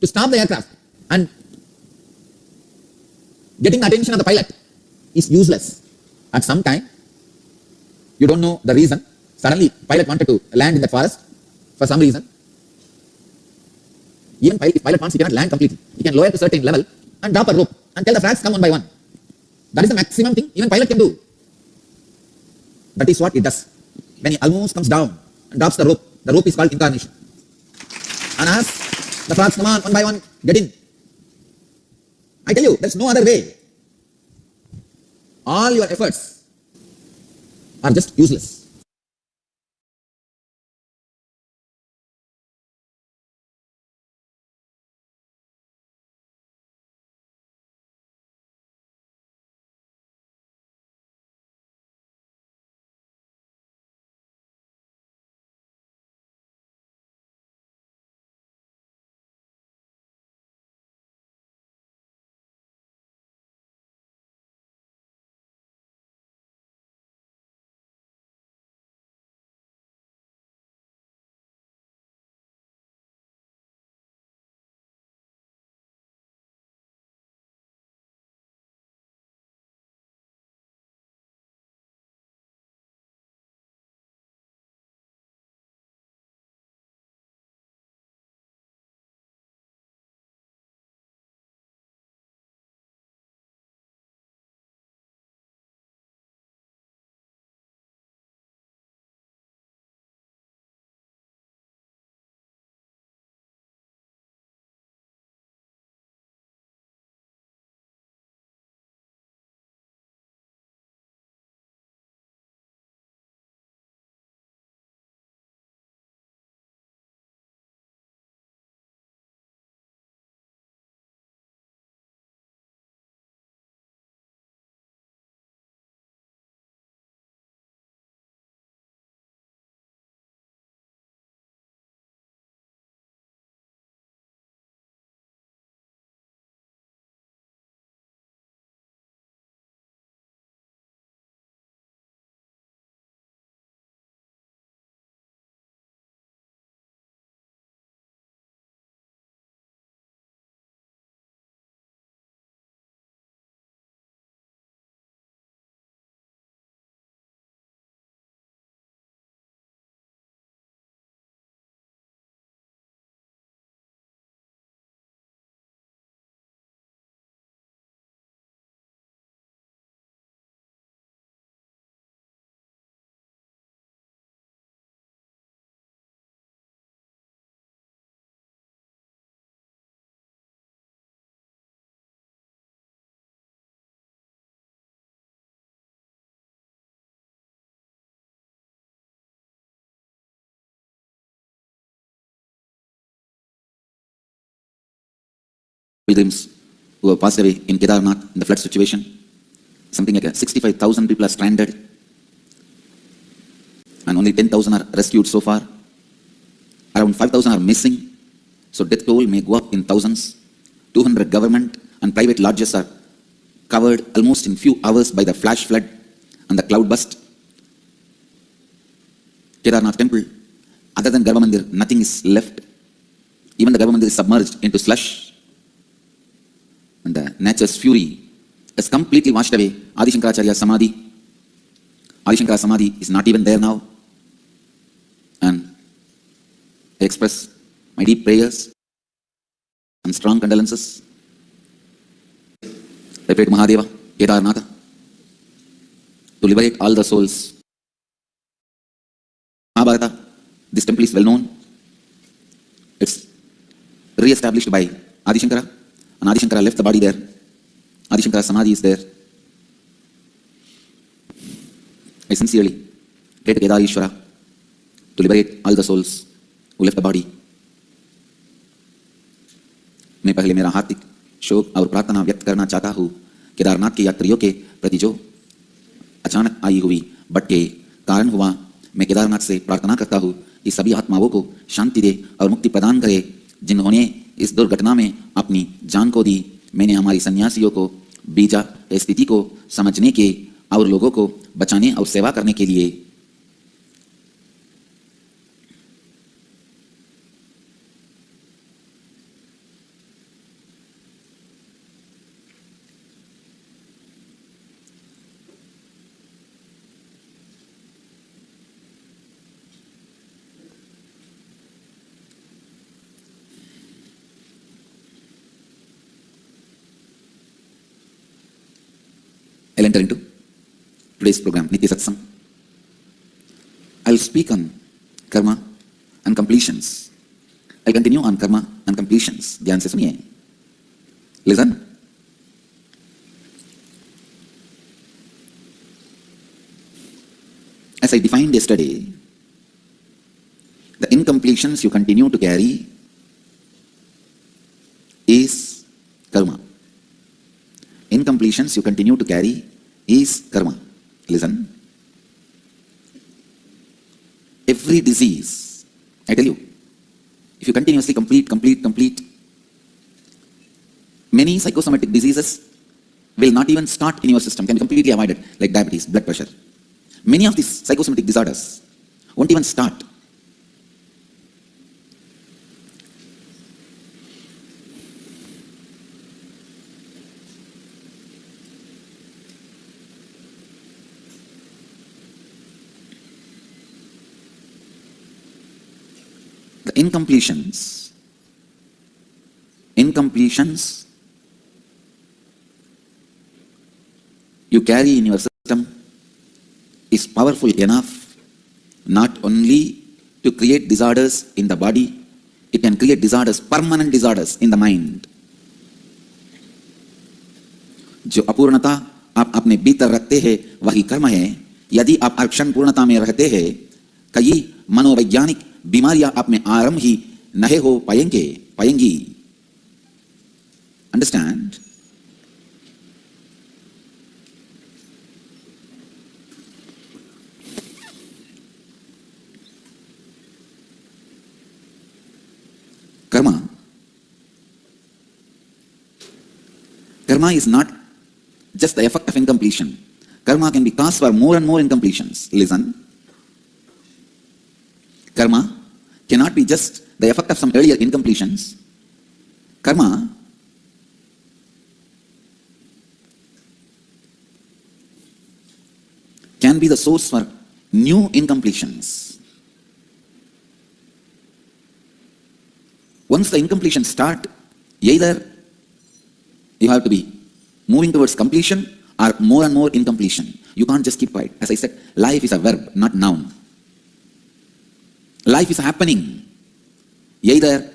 to stop the aircraft and getting the attention of the pilot is useless. At some time, you don't know the reason, suddenly pilot wanted to land in the forest for some reason. Even if pilot wants, he cannot land completely. He can lower to a certain level and drop a rope and tell the frogs come one by one. That is the maximum thing even pilot can do. That is what it does. When he almost comes down and drops the rope is called incarnation. And as the frogs come on one by one, get in. I tell you, there's no other way. All your efforts are just useless. pilgrims who have passed away in Kedarnath in the flood situation. Something like 65,000 people are stranded, and only 10,000 are rescued so far. Around 5,000 are missing, so death toll may go up in thousands. 200 government and private lodges are covered almost in few hours by the flash flood and the cloud burst. Kedarnath temple, other than Garbha Mandir, nothing is left. Even the Garbha Mandir is submerged into slush, and the nature's fury has completely washed away Adi Shankaracharya's Samadhi. Adi Shankara's Samadhi is not even there now. And I express my deep prayers and strong condolences. I pray to Mahadeva, Kedarnatha, to liberate all the souls. Mahabharata, this temple is well known. It's re-established by Adi Shankara, and Adi Shankara left the body there. Adi Shankara's Samadhi is there. I sincerely pray to Kedar Ishvara to liberate all the souls who left the body. मैं पहले मेरा हार्दिक शोक और प्रार्थना व्यक्त करना चाहता हूँ केदारनाथ के यात्रियों के प्रति जो अचानक आई हुई बट के कारण हुआ। मैं केदारनाथ से प्रार्थना करता हूँ कि सभी आत्माओं को शांति दे और मुक्ति प्रदान करे जिन्होंने इस दुर्घटना में अपनी जान को दी। मैंने हमारी सन्यासियों को बीजा स्थिति को समझने के और लोगों को बचाने और सेवा करने के लिए I'll enter into today's program, Nitya Satsang. I'll speak on karma and completions. I'll continue on karma and completions. ध्यान से सुनिए. Listen. As I defined yesterday, the incompletions you continue to carry is karma. Incompletions you continue to carry is karma. Listen. Every disease, I tell you, if you continuously complete, many psychosomatic diseases will not even start in your system, can be completely avoided, like diabetes, blood pressure. Many of these psychosomatic disorders won't even start. The incompletions you carry in your system is powerful enough not only to create disorders in the body, it can create disorders, permanent disorders in the mind. जो अपूर्णता आप अपने भीतर रखते हैं वही कर्म है। यदि आप अक्षण पूर्णता में रहते हैं, कई मनोवैज्ञानिक बीमारियां आप में आरंभ ही नहीं हो पाएंगी। Understand? Karma is not just the effect of incompletion. Karma can be cause for more and more incompletions. Listen. Karma cannot be just the effect of some earlier incompletions. Karma can be the source for new incompletions. Once the incompletions start, either you have to be moving towards completion or more and more incompletion. You can't just keep quiet. As I said, life is a verb, not noun. Life is happening. Either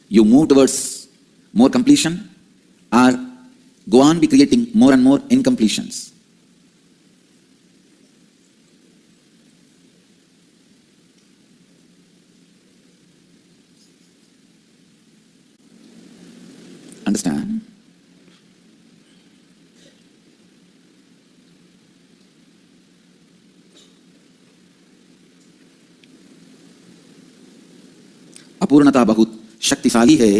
you move towards more completion or go on be creating more and more incompletions. understand. अपूर्णता बहुत शक्तिशाली है,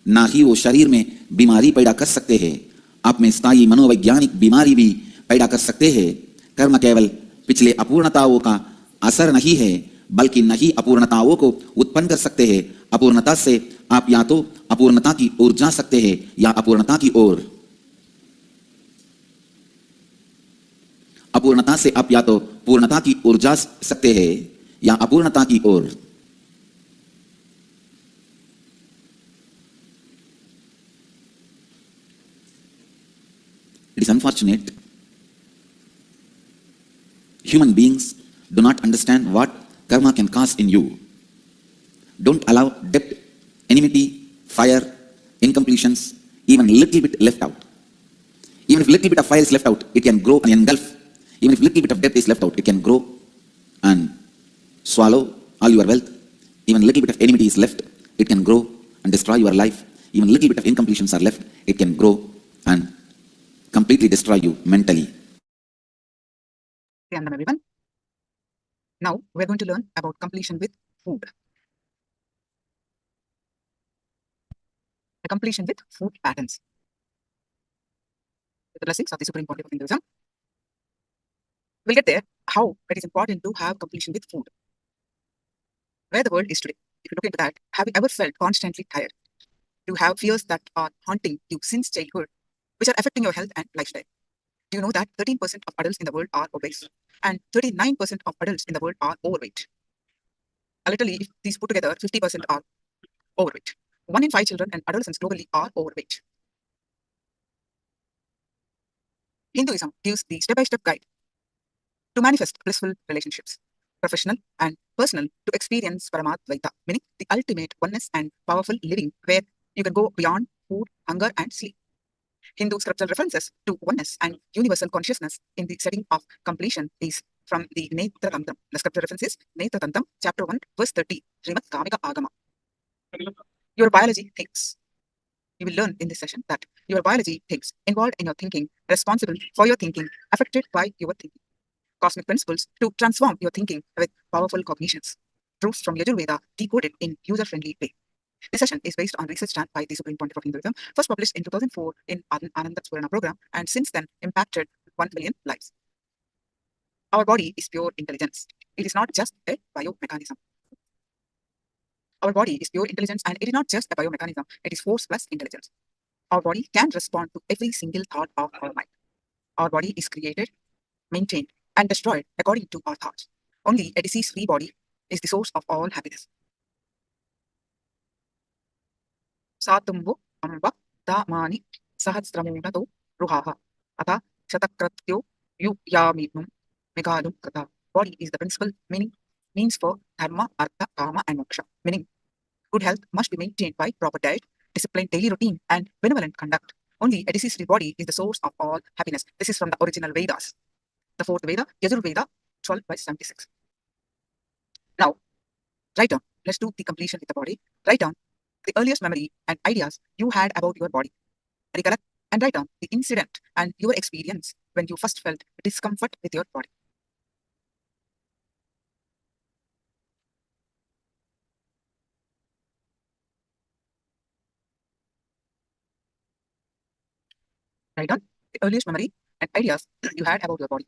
ना ही वो शरीर में बीमारी पैदा कर सकते हैं, आप में स्थायी मनोवैज्ञानिक बीमारी भी पैदा कर सकते हैं। कर्म केवल पिछले अपूर्णताओं का असर नहीं है, बल्कि नई अपूर्णताओं को उत्पन्न कर सकते हैं। अपूर्णता से आप या तो अपूर्णता की ओर जा सकते हैं या अपूर्णता की ओर। अपूर्णता से आप या तो पूर्णता की ओर जा सकते हैं या अपूर्णता की ओर। It is unfortunate human beings do not understand what karma can cause in you. Don't allow debt, enmity, fire, incompletions, even little bit left out. Even if little bit of fire is left out, it can grow and engulf. Even if little bit of debt is left out, it can grow and swallow all your wealth. Even little bit of enmity is left, it can grow and destroy your life. Even little bit of incompletions are left, it can grow and completely destroy you mentally. Nithyananda, everyone. Now we're going to learn about completion with food. The completion with food patterns. With the blessings of the Supreme Pontiff of Hinduism, we'll get there how it is important to have completion with food. Where the world is today, if you look into that, have you ever felt constantly tired? Do you have fears that are haunting you since childhood, which are affecting your health and lifestyle? Do you know that 13% of adults in the world are obese and 39% of adults in the world are overweight? Literally, if these put together, 50% are overweight. 1 in 5 children and adolescents globally are overweight. Hinduism gives the step-by-step guide to manifest blissful relationships, professional and personal, to experience Paramadvaita, meaning the ultimate oneness and powerful living where you can go beyond food, hunger, and sleep. Hindu scriptural references to oneness and universal consciousness in the setting of completion is from the Nithyananda. The scripture reference is Nithyananda, chapter 1, verse 30, Srimad Kamika Agama. Your biology thinks. You will learn in this session that your biology thinks, involved in your thinking, responsible for your thinking, affected by your thinking. Cosmic principles to transform your thinking with powerful cognitions. Truths from Yajurveda decoded in user-friendly way. This session is based on research done by the Supreme Pontiff of Hinduism, first published in 2004 in Ananda Purana program, and since then impacted 1 million lives. Our body is pure intelligence. It is not just a biomechanism. Our body is pure intelligence, and it is not just a biomechanism. It is force plus intelligence. Our body can respond to every single thought of our mind. Our body is created, maintained, and destroyed according to our thoughts. Only a disease-free body is the source of all happiness. Satumbu amba damani sahasramunato ruhaha ata shatakratyo yamidnum megalum kata. Body is the principal means for dharma, artha, kama, and moksha. Meaning, good health must be maintained by proper diet, disciplined daily routine, and benevolent conduct. Only a disease-free body is the source of all happiness. This is from the original Vedas. The fourth Veda, Yajurveda, 12 by 76. Now, write down. Let's do the completion with the body. Write down the earliest memory and ideas you had about your body. Recollect and write down the incident and your experience when you first felt discomfort with your body. Write down the earliest memory and ideas you had about your body.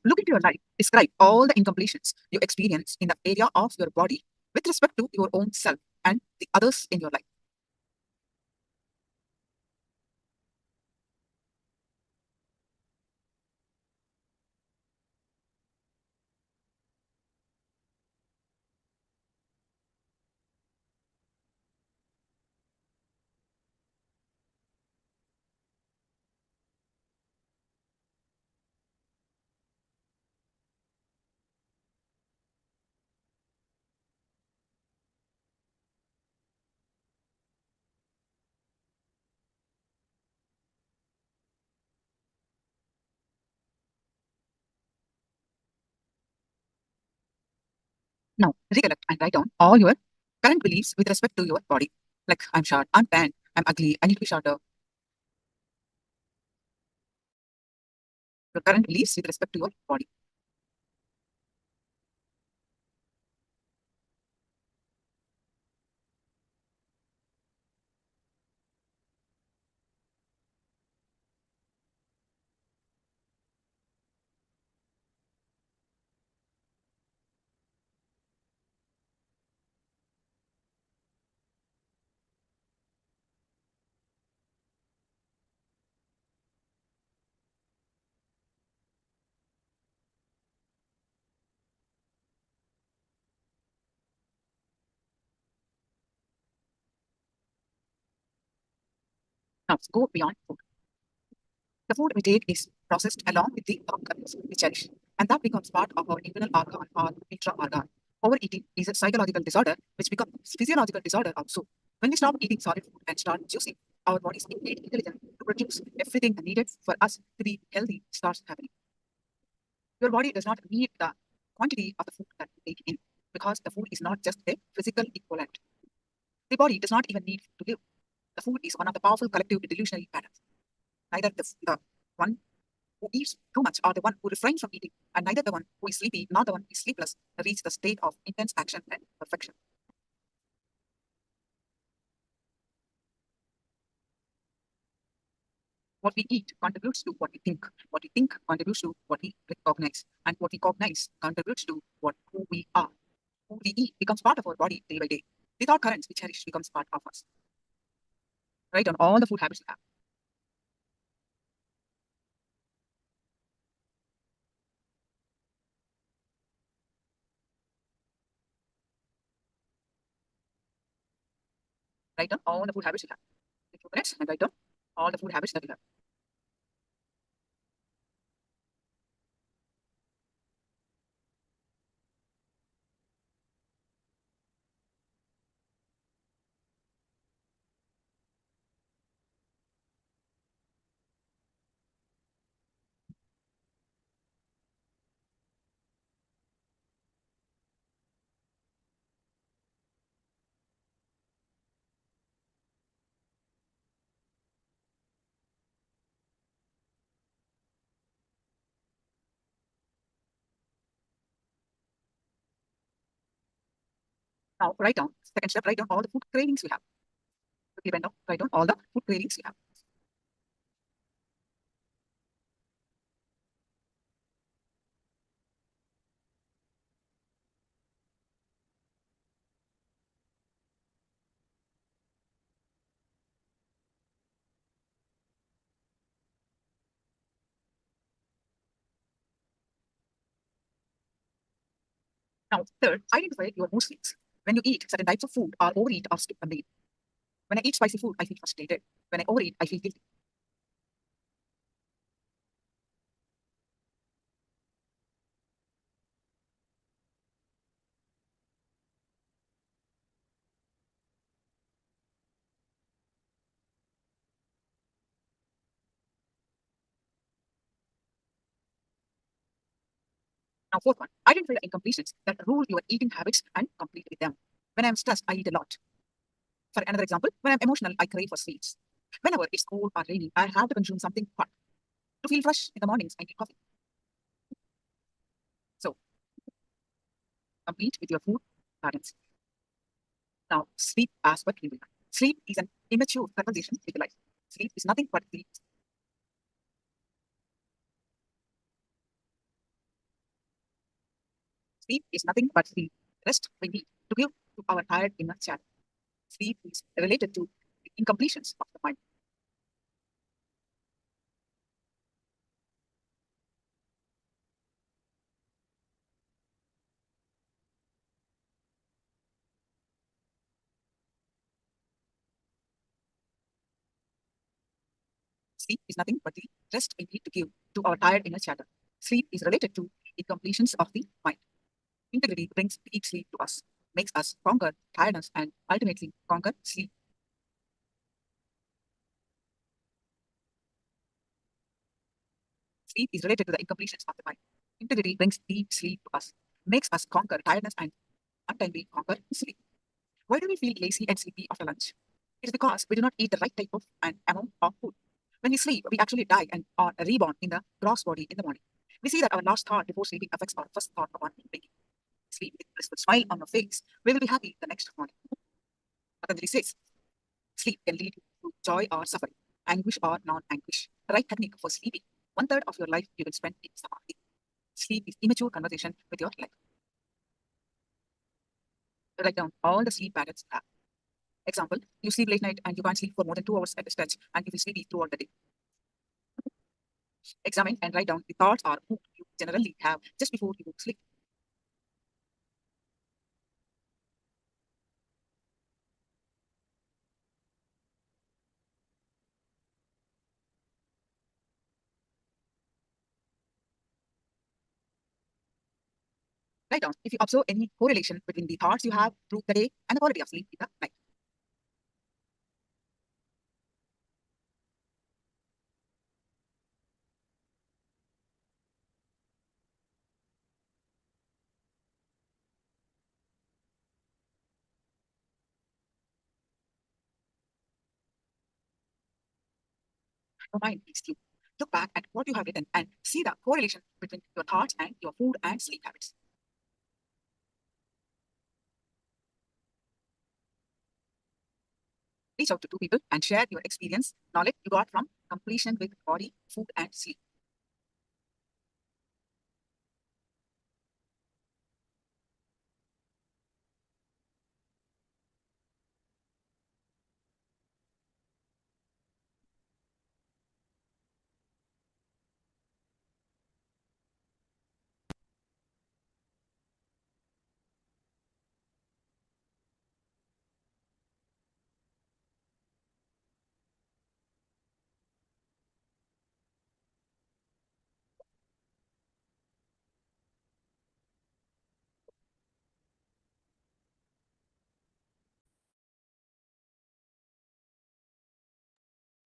look into your life. Describe all the incompletions you experience in the area of your body with respect to your own self and the others in your life. Now, recollect and write down all your current beliefs with respect to your body. Like, I'm short, I'm tan, I'm ugly, I need to be shorter. Your current beliefs with respect to your body. Now, go beyond food. The food we take is processed along with the organs we cherish, and that becomes part of our internal organ or intra organ. Overeating is a psychological disorder which becomes physiological disorder also. When we stop eating solid food and start juicing, our body's innate intelligence to produce everything needed for us to be healthy starts happening. Your body does not need the quantity of the food that you take in because the food is not just a physical equivalent. The body does not even need to live. The food is one of the powerful collective delusional patterns. Neither the one who eats too much or the one who refrains from eating, and neither the one who is sleepy nor the one who is sleepless reach the state of intense action and perfection. What we eat contributes to what we think. What we think contributes to what we recognize. And what we cognize contributes to who we are. Who we eat becomes part of our body day by day. The thought currents we cherish becomes part of us. Write on all the food habits you have. Write down all the food habits you have. Take 2 minutes and write down all the food habits that you have. Now write down, second step, write down all the food cravings you have. Quickly write down all the food cravings you have. Now, third, identify your mood swings. When you eat certain types of food or overeat or skip a meal. When I eat spicy food, I feel frustrated. When I overeat, I feel guilty. Now, fourth one, identify the incompletions that rule your eating habits and complete with them. When I'm stressed, I eat a lot. For another example, when I'm emotional, I crave for sweets. Whenever it's cold or raining, I have to consume something hot. To feel fresh in the mornings, I need coffee. So, complete with your food patterns. Now, sleep as what we will. Sleep is an immature conversation with life. Sleep is nothing but sleep. Sleep is nothing but the rest we need to give to our tired inner child. Sleep is related to the incompletions of the mind. Sleep is nothing but the rest we need to give to our tired inner chatter. Sleep is related to incompletions of the mind. Integrity brings deep sleep to us, makes us conquer tiredness and ultimately conquer sleep. Sleep is related to the incompletions of the mind. Integrity brings deep sleep to us, makes us conquer tiredness and untimely conquer sleep. Why do we feel lazy and sleepy after lunch? It is because we do not eat the right type of and amount of food. When we sleep, we actually die and are reborn in the gross body in the morning. We see that our last thought before sleeping affects our first thought upon waking. Sleep with a blissful smile on your face. We will be happy the next morning. Patanjali says, sleep can lead to joy or suffering, anguish or non-anguish. The right technique for sleeping. 1/3 of your life you will spend in samadhi. Sleep is immature conversation with your life. Write down all the sleep patterns you have. Example, you sleep late night and you can't sleep for more than 2 hours at a stretch and you feel sleepy throughout the day. Examine and write down the thoughts or mood you generally have just before you sleep. Write down if you observe any correlation between the thoughts you have through the day and the quality of sleep in the night. Your mind is you. Look back at what you have written and see the correlation between your thoughts and your food and sleep habits. Reach out to 2 people and share your experience, knowledge you got from completion with body, food, and sleep.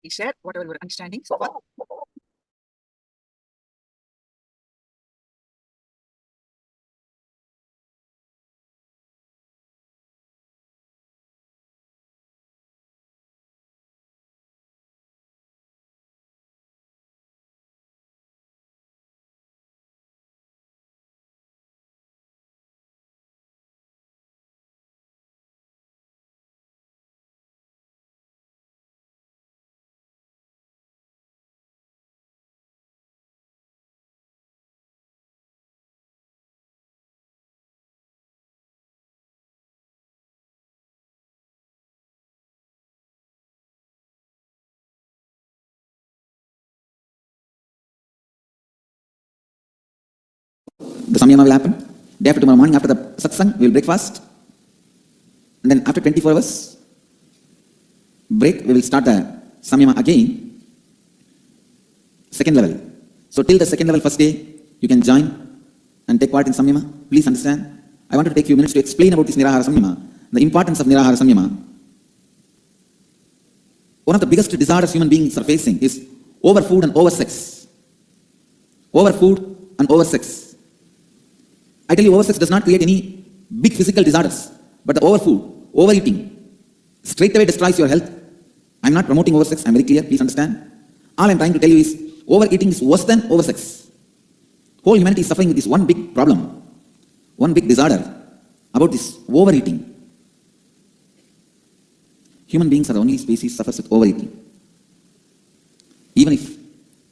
We share whatever your understanding so far. The samyama will happen. Day after tomorrow morning, after the satsang, we will break fast. And then after 24 hours break, we will start the samyama again. Second level. So till the second level, first day, you can join and take part in samyama. Please understand. I wanted to take a few minutes to explain about this nirahara samyama, the importance of nirahara samyama. One of the biggest disorders human beings are facing is overfood and oversex. Overfood and oversex. I tell you, oversex does not create any big physical disorders, but the overfood, overeating, straight away destroys your health. I'm not promoting oversex, I'm very clear, please understand. All I'm trying to tell you is, overeating is worse than oversex. Whole humanity is suffering with this one big problem, one big disorder about this overeating. Human beings are the only species suffers with overeating. Even if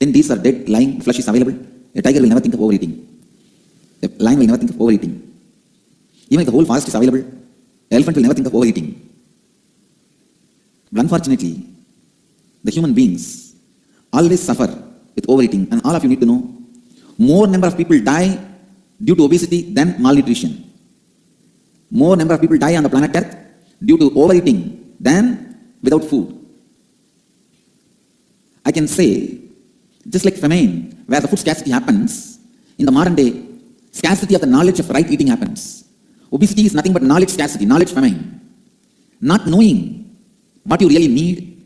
10 days are dead, lying, flesh is available, a tiger will never think of overeating. A lion will never think of overeating. Even if the whole forest is available, the elephant will never think of overeating. But unfortunately, the human beings always suffer with overeating, and all of you need to know, more number of people die due to obesity than malnutrition. More number of people die on the planet Earth due to overeating than without food. I can say, just like famine, where the food scarcity happens, in the modern day, scarcity of the knowledge of right eating happens. Obesity is nothing but knowledge scarcity, knowledge famine. Not knowing what you really need,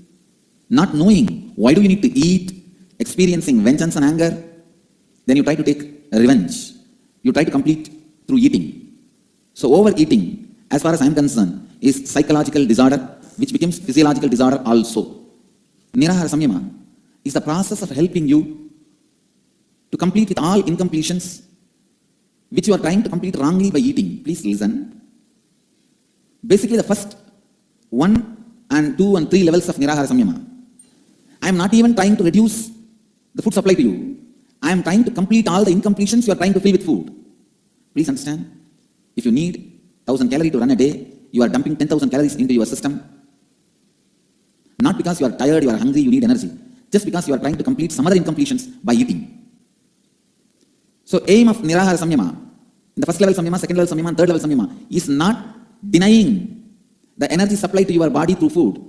not knowing why do you need to eat, experiencing vengeance and anger, then you try to take revenge. You try to complete through eating. So overeating, as far as I am concerned, is psychological disorder which becomes physiological disorder also. Nirahara Samyama is the process of helping you to complete with all incompletions which you are trying to complete wrongly by eating. Please listen. Basically the first 1 and 2 and 3 levels of Nirahara Samyama, I am not even trying to reduce the food supply to you. I am trying to complete all the incompletions you are trying to fill with food. Please understand. If you need 1000 calories to run a day, you are dumping 10,000 calories into your system. Not because you are tired, you are hungry, you need energy. Just because you are trying to complete some other incompletions by eating. So aim of Nirahara Samyama, in the first level Samyama, second level Samyama, third level Samyama, is not denying the energy supply to your body through food.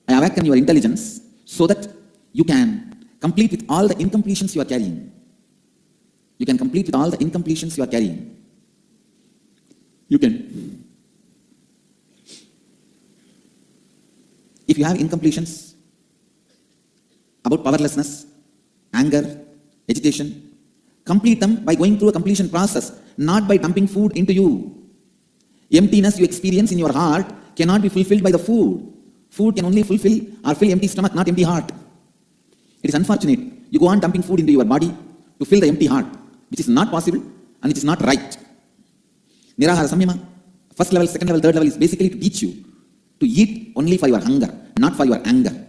I awaken your intelligence so that you can complete with all the incompletions you are carrying. You can complete with all the incompletions you are carrying. You can. If you have incompletions about powerlessness, anger, agitation, complete them by going through a completion process, not by dumping food into you. Emptiness you experience in your heart cannot be fulfilled by the food. Food can only fulfill or fill empty stomach, not empty heart. It is unfortunate. You go on dumping food into your body to fill the empty heart, which is not possible and which is not right. Nirahara Samyama, first level, second level, third level is basically to teach you to eat only for your hunger, not for your anger.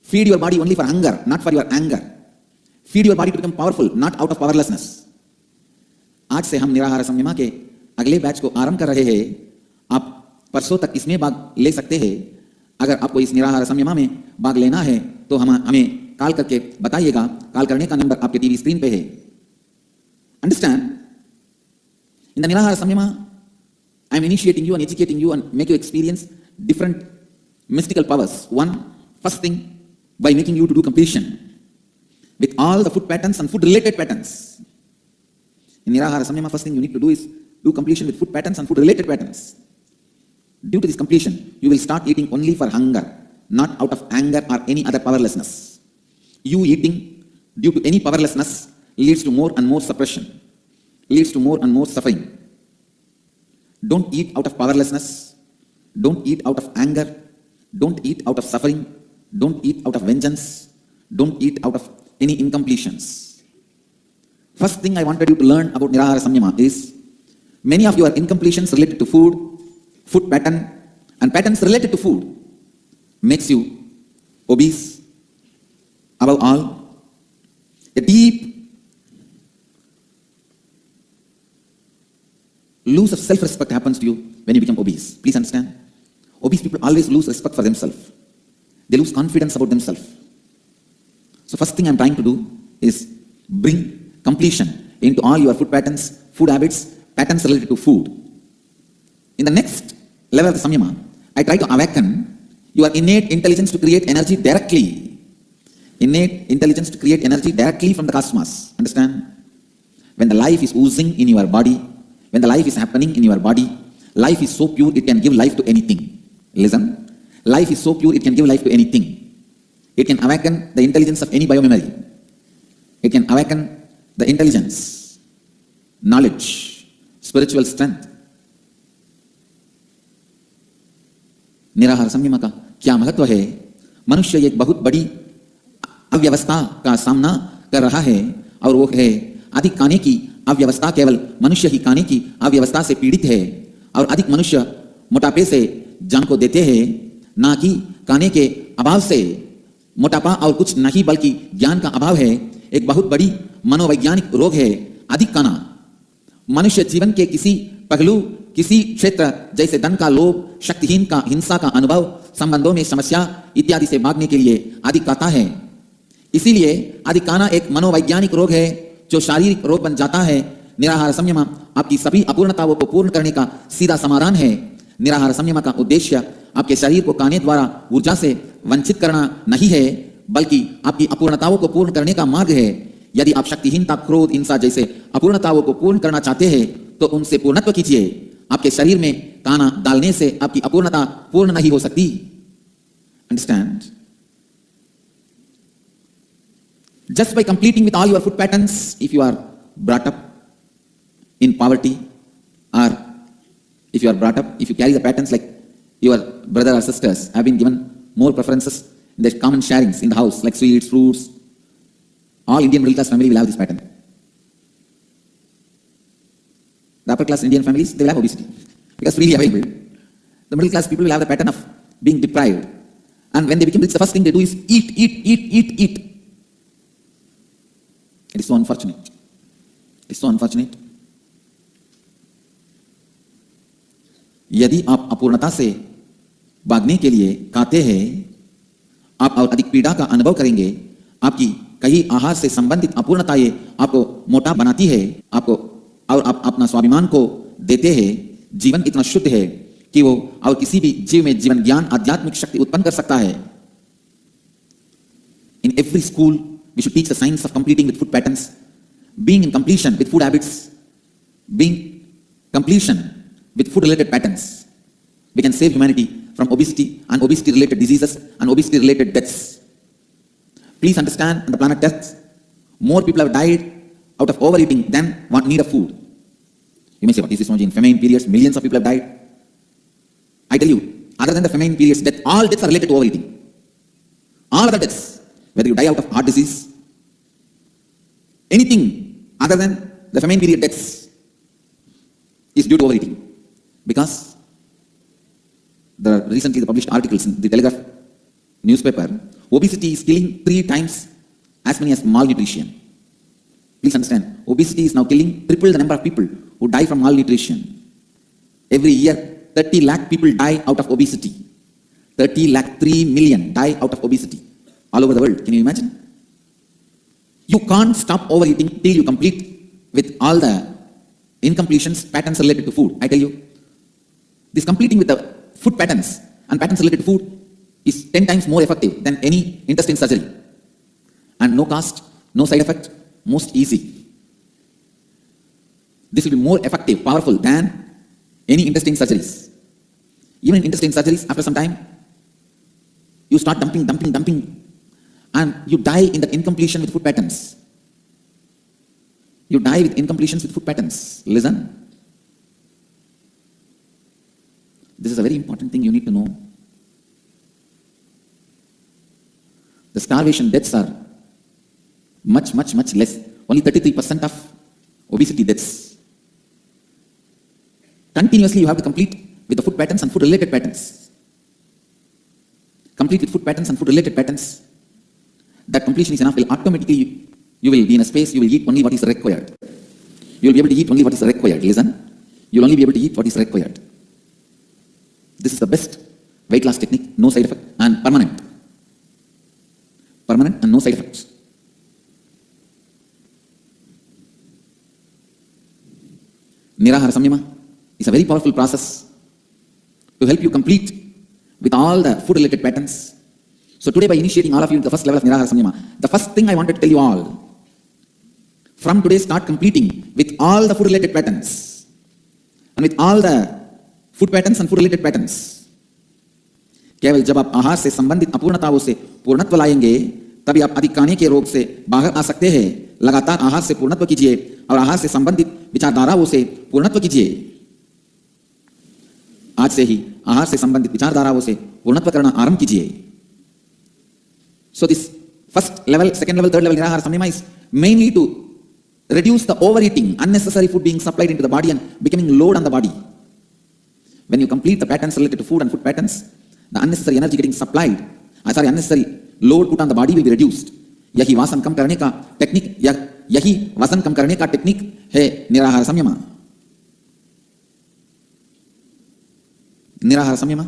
Feed your body only for hunger, not for your anger. Feed your body to become powerful, not out of powerlessness. आज से हम निराहार संयमा के अगले batch को आरंभ कर रहे हैं. आप परसों तक इसमें भाग ले सकते हैं. अगर आपको इस निराहार संयमा में भाग लेना है तो हमें कॉल करके बताइएगा. कॉल करने का नंबर आपके टीवी स्क्रीन पे है. Understand? In the Nirahara Samyama, I am initiating you and educating you and make you experience different mystical powers. First thing, by making you to do completion with all the food patterns and food related patterns. In Nirahara Samyama, first thing you need to do is do completion with food patterns and food related patterns. Due to this completion, you will start eating only for hunger, not out of anger or any other powerlessness. You eating due to any powerlessness leads to more and more suppression, leads to more and more suffering. Don't eat out of powerlessness. Don't eat out of anger. Don't eat out of suffering. Don't eat out of vengeance. Don't eat out of any incompletions. First thing I wanted you to learn about Nirahara Samyama is many of your incompletions related to food, food pattern, and patterns related to food makes you obese. Above all, a deep loss of self-respect happens to you when you become obese. Please understand. Obese people always lose respect for themselves. They lose confidence about themselves. So first thing I'm trying to do is bring completion into all your food patterns, food habits, patterns related to food. In the next level of the Samyama, I try to awaken your innate intelligence to create energy directly. Innate intelligence to create energy directly from the cosmos. Understand? When the life is oozing in your body, when the life is happening in your body, life is so pure it can give life to anything. Listen. Life is so pure it can give life to anything. It can awaken the intelligence of any biomemory. It can awaken the intelligence, knowledge, spiritual strength. निराहार संयम का क्या महत्व है? मनुष्य एक बहुत बड़ी अव्यवस्था का सामना कर रहा है और वो है अधिक खाने की अव्यवस्था. केवल मनुष्य ही खाने की अव्यवस्था से पीड़ित है और अधिक मनुष्य मोटापे से जान को देते हैं, ना कि खाने के अभाव से. मोटापा और कुछ नहीं बल्कि ज्ञान का अभाव है. एक बहुत बड़ी मनोवैज्ञानिक रोग है अधिक खाना। मनुष्य जीवन के किसी पहलू, किसी क्षेत्र जैसे धन का लोभ, शक्तिहीन का हिंसा का अनुभव, संबंधों में समस्या इत्यादि से भागने के लिए अधिक खाता है। इसीलिए अधिक खाना एक मनोवैज्ञानिक रोग है जो शारीरिक रोग बन जाता है। निराहार संयम आपकी सभी अपूर्णताओं को पूर्ण करने का सीधा समाधान है। निराहार संयम का उद्देश्य आपके शरीर को खाने द्वारा ऊर्जा से वंचित करना नहीं है, बल्कि आपकी अपूर्णताओं को पूर्ण करने का मार्ग है। यदि आप शक्तिहीनता, क्रोध, हिंसा जैसे अपूर्णताओं को पूर्ण करना चाहते हैं तो उनसे पूर्णत्व कीजिए। आपके शरीर में खाना डालने से आपकी अपूर्णता पूर्ण नहीं हो सकती। Understand? Just by completing with all your food patterns, if you are brought up in poverty, or if you are brought up, if you carry the patterns like your brother or sisters have been given more preferences in the common sharings in the house, like sweets, fruits, all Indian middle class family will have this pattern. The upper class Indian families, they will have obesity because freely available. The middle class people will have the pattern of being deprived, and when they become rich, the first thing they do is eat. It is so unfortunate. It is so unfortunate. यदि आप अपूर्णता से भागने के लिए खाते हैं, आप और अधिक पीड़ा का अनुभव करेंगे। आपकी कई आहार से संबंधित अपूर्णताएं आपको मोटा बनाती है, आपको और आप अपना स्वाभिमान को देते हैं। जीवन इतना शुद्ध है कि वो और किसी भी जीव में जीवन ज्ञान, आध्यात्मिक शक्ति उत्पन्न कर सकता है। In every school, we should teach the science of completing with food patterns, being in completion with food habits, being completion with food-related patterns. We can save humanity from obesity and obesity-related diseases and obesity-related deaths. Please understand, on the planet Earth, more people have died out of overeating than want need of food. You may say, what is this? In famine periods, millions of people have died. I tell you, other than the famine periods, all deaths are related to overeating. All other deaths, whether you die out of heart disease, anything other than the famine period deaths is due to overeating. Because the recently published articles in the Telegraph newspaper, obesity is killing 3 times as many as malnutrition. Please understand, obesity is now killing triple the number of people who die from malnutrition. Every year, 30 lakh people die out of obesity. 30 lakh, 3 million die out of obesity all over the world. Can you imagine? You can't stop overeating till you complete with all the incompletions, patterns related to food. I tell you, this completing with the food patterns and patterns related to food is 10 times more effective than any intestine surgery. And no cost, no side effect, most easy. This will be more effective, powerful than any intestine surgeries. Even in intestine surgeries, after some time, you start dumping, and you die in the incompletion with food patterns. You die with incompletions with food patterns. Listen. This is a very important thing you need to know. The starvation deaths are much less. Only 33% of obesity deaths. Continuously you have to complete with the food patterns and food related patterns. Complete with food patterns and food related patterns. That completion is enough. Will automatically you will be in a space, you will eat only what is required. You will be able to eat only what is required. Listen. You will only be able to eat what is required. This is the best weight loss technique, no side effect and permanent. Permanent and no side effects. Nirahara Samyama is a very powerful process to help you complete with all the food related patterns. So today, by initiating all of you in the first level of Nirahara Samyama, the first thing I wanted to tell you all, from today start completing with all the food related patterns and with all the food patterns and food related patterns. केवल जब आप आहार से संबंधित अपूर्णताओं से पूर्णत्व लाएंगे, तभी आप अधिक खाने के रोग से बाहर आ सकते हैं। लगातार आहार से पूर्णत्व कीजिए और आहार से संबंधित विचारधाराओं से पूर्णत्व कीजिए। आज से ही आहार से संबंधित विचारधाराओं से पूर्णत्व करना आरंभ कीजिए। So this first level, second level, third level Nirahara Samyama is mainly to reduce the overeating, unnecessary food being supplied into the body and becoming load on the body. When you complete the patterns related to food and food patterns, the unnecessary energy getting supplied, unnecessary load put on the body will be reduced. यही वासन कम करने का technique या यही वसन कम करने का technique है निराहार संयम. Nirahara Samyama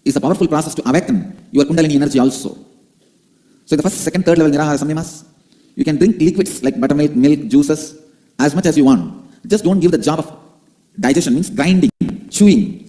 is a powerful process to awaken your Kundalini energy also. So, the first, second, third level Nirahara Samyamas, you can drink liquids like buttermilk, milk, juices as much as you want. Just don't give the job of digestion, means grinding, chewing.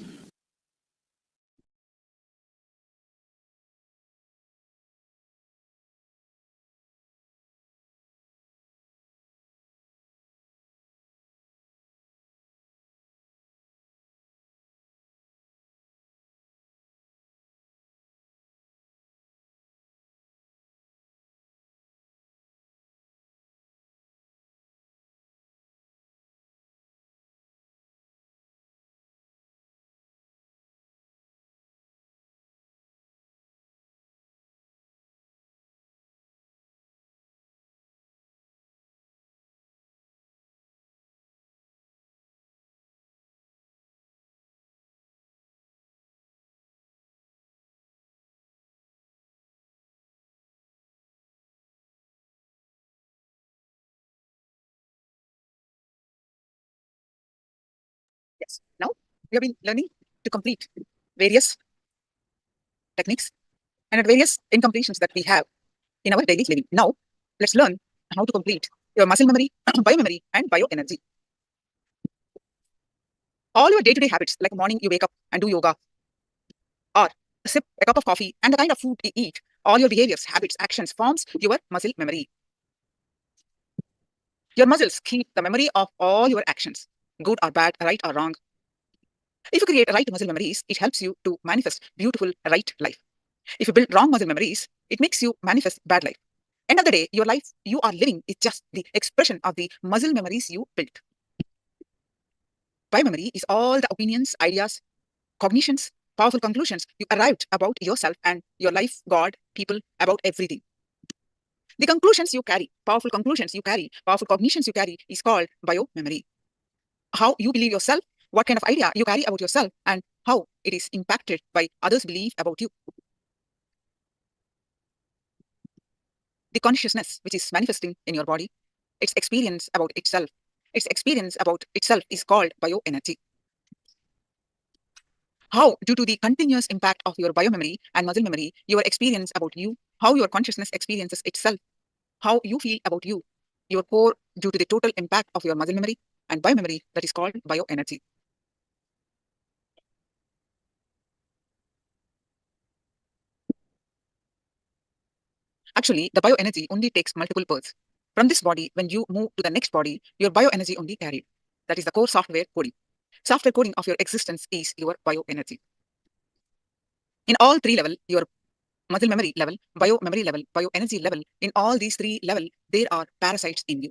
Yes. Now we have been learning to complete various techniques and various incompletions that we have in our daily living. Now let's learn how to complete your muscle memory, biomemory, and bioenergy. All your day-to-day habits, like morning you wake up and do yoga, or sip a cup of coffee, and the kind of food you eat, all your behaviors, habits, actions forms your muscle memory. Your muscles keep the memory of all your actions, good or bad, right or wrong. If you create right muscle memories, it helps you to manifest beautiful right life. If you build wrong muscle memories, it makes you manifest bad life. End of the day, your life you are living is just the expression of the muscle memories you built. Biomemory is all the opinions, ideas, cognitions, powerful conclusions you arrived about yourself and your life, God, people, about everything. The conclusions you carry, powerful conclusions you carry, powerful cognitions you carry is called biomemory. How you believe yourself, what kind of idea you carry about yourself, and how it is impacted by others' belief about you. The consciousness which is manifesting in your body, its experience about itself is called bioenergy. How, due to the continuous impact of your biomemory and muscle memory, your experience about you, how your consciousness experiences itself, how you feel about you, your core, due to the total impact of your muscle memory and biomemory, that is called bioenergy. Actually, the bioenergy only takes multiple births. From this body, when you move to the next body, your bioenergy only carried. That is the core software coding. Software coding of your existence is your bioenergy. In all three levels, your muscle memory level, biomemory level, bioenergy level, in all these three levels, there are parasites in you.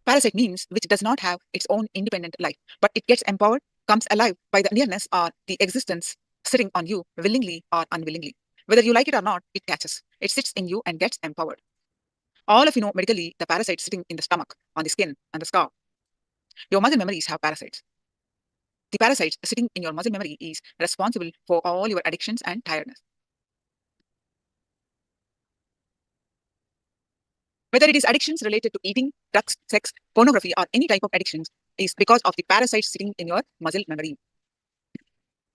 Parasite means which does not have its own independent life, but it gets empowered, comes alive by the nearness or the existence sitting on you willingly or unwillingly. Whether you like it or not, it catches. It sits in you and gets empowered. All of you know medically the parasite sitting in the stomach, on the skin, and the scalp. Your muscle memories have parasites. The parasite sitting in your muscle memory is responsible for all your addictions and tiredness. Whether it is addictions related to eating, drugs, sex, pornography, or any type of addictions, is because of the parasite sitting in your muscle memory.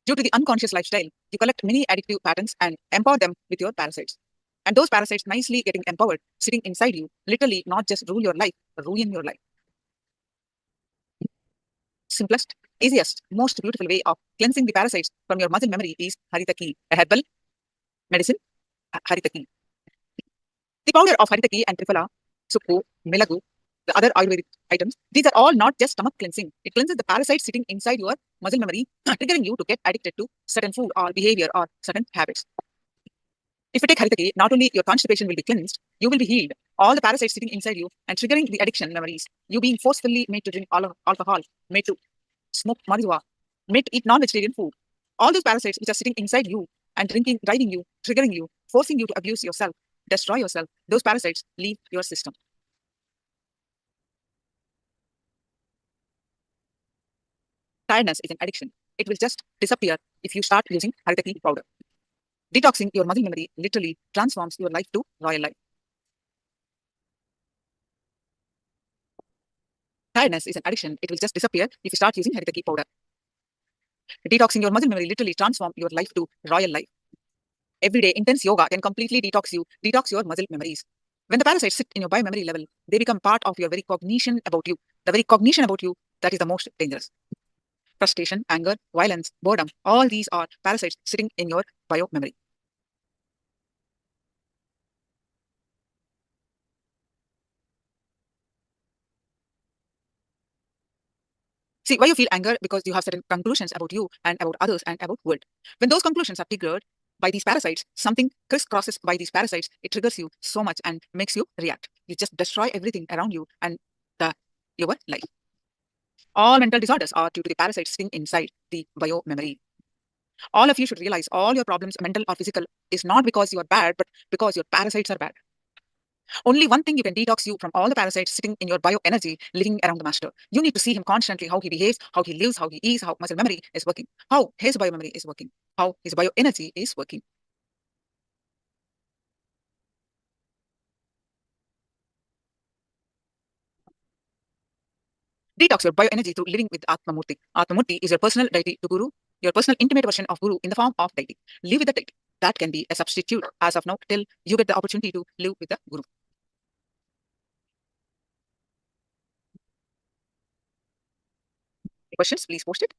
Due to the unconscious lifestyle, you collect many addictive patterns and empower them with your parasites. And those parasites nicely getting empowered, sitting inside you, literally not just rule your life, ruin your life. Simplest, easiest, most beautiful way of cleansing the parasites from your muscle memory is Haritaki, a herbal medicine, Haritaki. The powder of Haritaki and Triphala, Sukku, Melagu, the other Ayurvedic items, these are all not just stomach cleansing. It cleanses the parasites sitting inside your muscle memory, triggering you to get addicted to certain food or behavior or certain habits. If you take Haritaki, not only your constipation will be cleansed, you will be healed. All the parasites sitting inside you and triggering the addiction memories, you being forcefully made to drink alcohol, made to smoke marijuana, made to eat non-vegetarian food. All those parasites which are sitting inside you and drinking, driving you, triggering you, forcing you to abuse yourself, destroy yourself, those parasites leave your system. Tiredness is an addiction. It will just disappear if you start using Haritaki powder. Detoxing your muscle memory literally transforms your life to royal life. Tiredness is an addiction. It will just disappear if you start using Haritaki powder. Detoxing your muscle memory literally transforms your life to royal life. Everyday intense yoga can completely detox your muscle memories. When the parasites sit in your biomemory level, they become part of your very cognition about you. The very cognition about you that is the most dangerous. Frustration, anger, violence, boredom, all these are parasites sitting in your biomemory. See, why you feel anger? Because you have certain conclusions about you and about others and about world. When those conclusions are triggered by these parasites, something crisscrosses by these parasites, it triggers you so much and makes you react. You just destroy everything around you and your life. All mental disorders are due to the parasites sitting inside the biomemory. All of you should realize all your problems, mental or physical, is not because you are bad, but because your parasites are bad. Only one thing you can detox you from all the parasites sitting in your bioenergy living around the master. You need to see him constantly, how he behaves, how he lives, how he is, how muscle memory is working, how his biomemory is working, how his bioenergy is working. Detox your bioenergy through living with Atmamurti. Atmamurti is your personal deity to Guru, your personal intimate version of Guru in the form of deity. Live with the deity. That can be a substitute as of now till you get the opportunity to live with the Guru. Questions, please post it.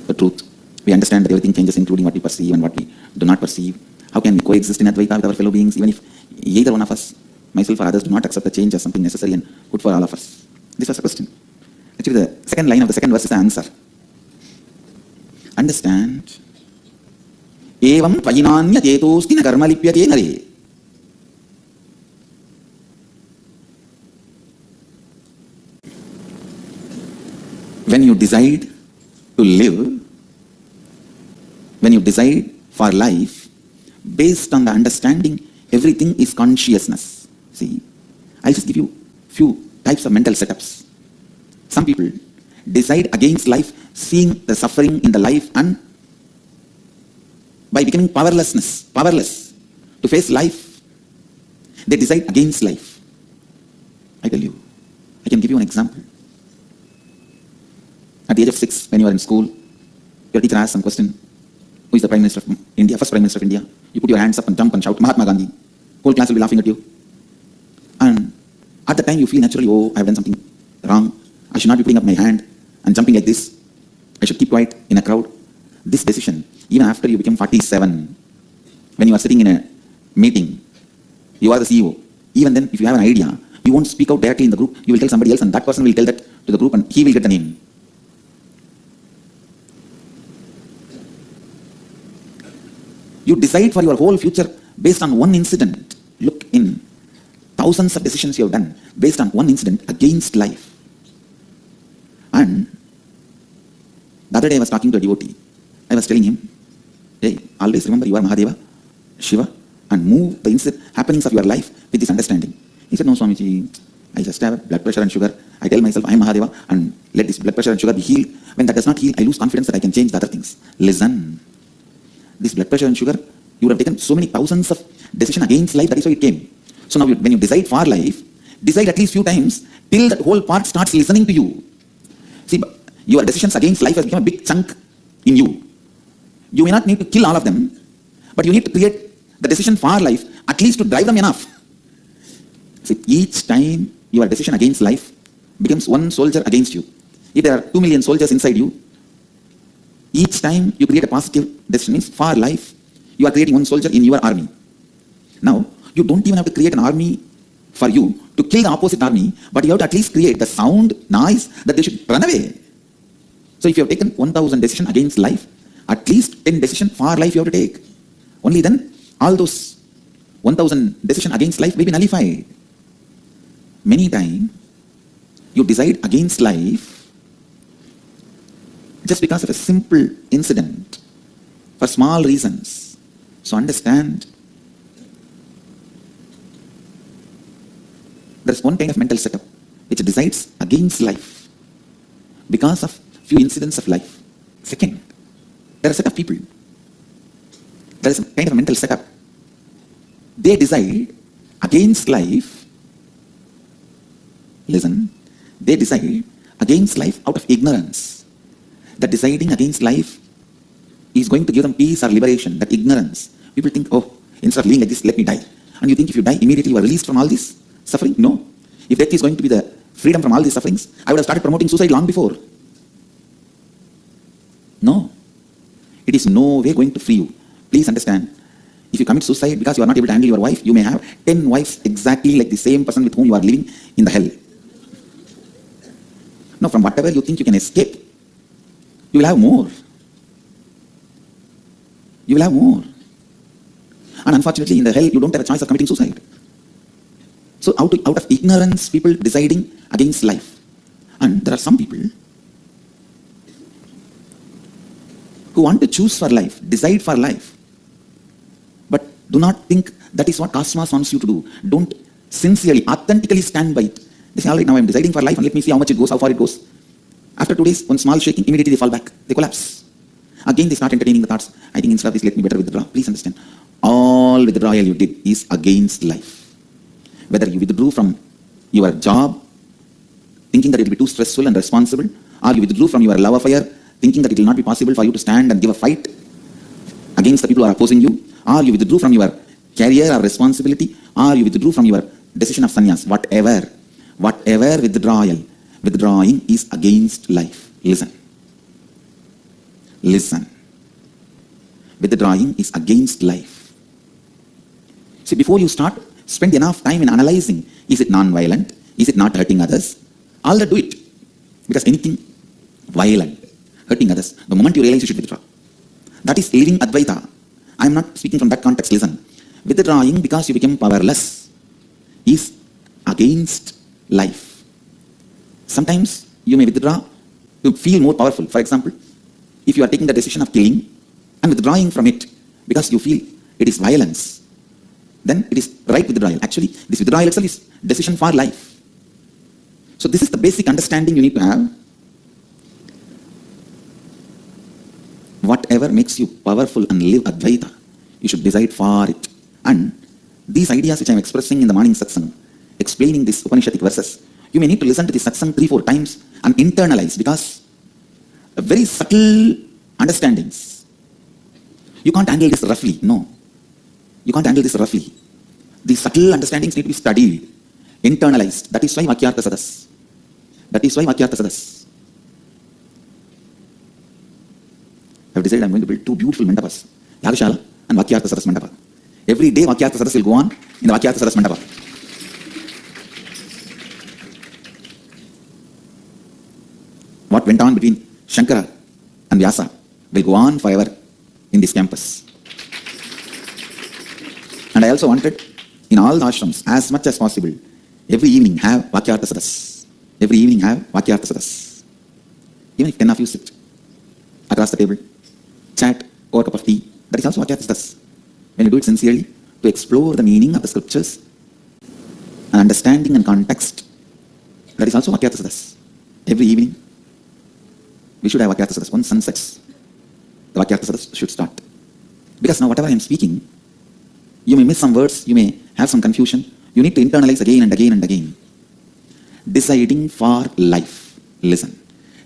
The truth. We understand that everything changes, including what we perceive and what we do not perceive. How can we coexist in Advaita with our fellow beings, even if either one of us, myself or others, do not accept the change as something necessary and good for all of us? This was a question. Actually, the second line of the second verse is the answer. Understand. Evam vajinanya chetosti na karma lipyate nare. When you decide to live, when you decide for life, based on the understanding, everything is consciousness. See, I'll just give you few types of mental setups. Some people decide against life, seeing the suffering in the life, and by becoming powerless to face life, they decide against life. I tell you, I can give you an example. At the age of 6, when you are in school, your teacher asks some question. Who is the Prime Minister of India, first Prime Minister of India? You put your hands up and jump and shout, Mahatma Gandhi. Whole class will be laughing at you. And at the time you feel naturally, oh, I have done something wrong. I should not be putting up my hand and jumping like this. I should keep quiet in a crowd. This decision, even after you become 47, when you are sitting in a meeting, you are the CEO. Even then, if you have an idea, you won't speak out directly in the group. You will tell somebody else, and that person will tell that to the group, and he will get the name. You decide for your whole future based on one incident. Look, in thousands of decisions you have done based on one incident against life. And the other day I was talking to a devotee. I was telling him, hey, always remember you are Mahadeva, Shiva, and move the happenings of your life with this understanding. He said, no, Swamiji, I just have blood pressure and sugar. I tell myself I am Mahadeva and let this blood pressure and sugar be healed. When that does not heal, I lose confidence that I can change the other things. Listen. This blood pressure and sugar, you would have taken so many thousands of decisions against life, that is why it came. So now when you decide for life, decide at least few times till that whole part starts listening to you. See, your decisions against life has become a big chunk in you. You may not need to kill all of them, but you need to create the decision for life, at least to drive them enough. See, each time your decision against life becomes one soldier against you. If there are 2 million soldiers inside you, each time you create a positive decision means for life, you are creating one soldier in your army. Now, you don't even have to create an army for you to to kill the opposite army, but you have to at least create the sound, noise that they should run away. So if you have taken 1,000 decisions against life, at least 10 decisions for life you have to take. Only then all those 1,000 decisions against life will be nullified. Many times you decide against life just because of a simple incident, for small reasons. So understand, there is one kind of mental setup which decides against life because of few incidents of life. Second, there are a set of people, there is a kind of a mental setup, they decide against life. Listen, they decide against life out of ignorance. That deciding against life is going to give them peace or liberation. That ignorance. People think, oh, instead of living like this, let me die. And you think if you die, immediately you are released from all this suffering? No. If death is going to be the freedom from all these sufferings, I would have started promoting suicide long before. No. It is no way going to free you. Please understand. If you commit suicide because you are not able to handle your wife, you may have 10 wives exactly like the same person with whom you are living in the hell. No, from whatever you think you can escape, you will have more. You will have more. And unfortunately, in the hell, you don't have a choice of committing suicide. So out of ignorance, people deciding against life. And there are some people who want to choose for life, decide for life, but do not think that is what cosmos wants you to do. Don't sincerely, authentically stand by it. They say, all right, now I'm deciding for life and let me see how much it goes, how far it goes. After 2 days, one small shaking, immediately they fall back, they collapse. Again, they start entertaining the thoughts, I think instead of this, let me better withdraw. Please understand, all withdrawal you did is against life. Whether you withdrew from your job, thinking that it will be too stressful and responsible, or you withdrew from your love affair, thinking that it will not be possible for you to stand and give a fight against the people who are opposing you, or you withdrew from your career or responsibility, or you withdrew from your decision of sannyas, whatever withdrawing is against life. Listen. Withdrawing is against life. See, before you start, spend enough time in analyzing, is it non-violent? Is it not hurting others? All that do it. Because anything violent, hurting others, the moment you realize you should withdraw. That is leaving Advaita. I am not speaking from that context. Listen. Withdrawing because you become powerless is against life. Sometimes you may withdraw to feel more powerful. For example, if you are taking the decision of killing and withdrawing from it because you feel it is violence, then it is right withdrawal. Actually, this withdrawal itself is decision for life. So this is the basic understanding you need to have. Whatever makes you powerful and live Advaita, you should decide for it. And these ideas which I am expressing in the morning satsang, explaining these Upanishadic verses, you may need to listen to the satsang 3-4 times and internalize, because very subtle understandings. You can't handle this roughly. No. You can't handle this roughly. These subtle understandings need to be studied, internalized. That is why Vakyartha Sadas. I've decided I'm going to build 2 beautiful mandapas, Yagashala and Vakyartha Sadas Mandapa. Every day Vakyartha Sadas will go on in the Vakyartha Sadas Mandapa. What went on between Shankara and Vyasa will go on forever in this campus. And I also wanted, in all the ashrams, as much as possible, every evening have Vakyartha Sadas. Even if 10 of you sit across the table, chat over a cup of tea, that is also Vakyartha Sadas. When you do it sincerely, to explore the meaning of the scriptures and understanding and context, that is also Vakyartha Sadas. Every evening, we should have Vakyartha Sadas. Once sun sets, the Vakyartha Sadas should start. Because now whatever I am speaking, you may miss some words, you may have some confusion. You need to internalize again and again and again. Deciding for life. Listen.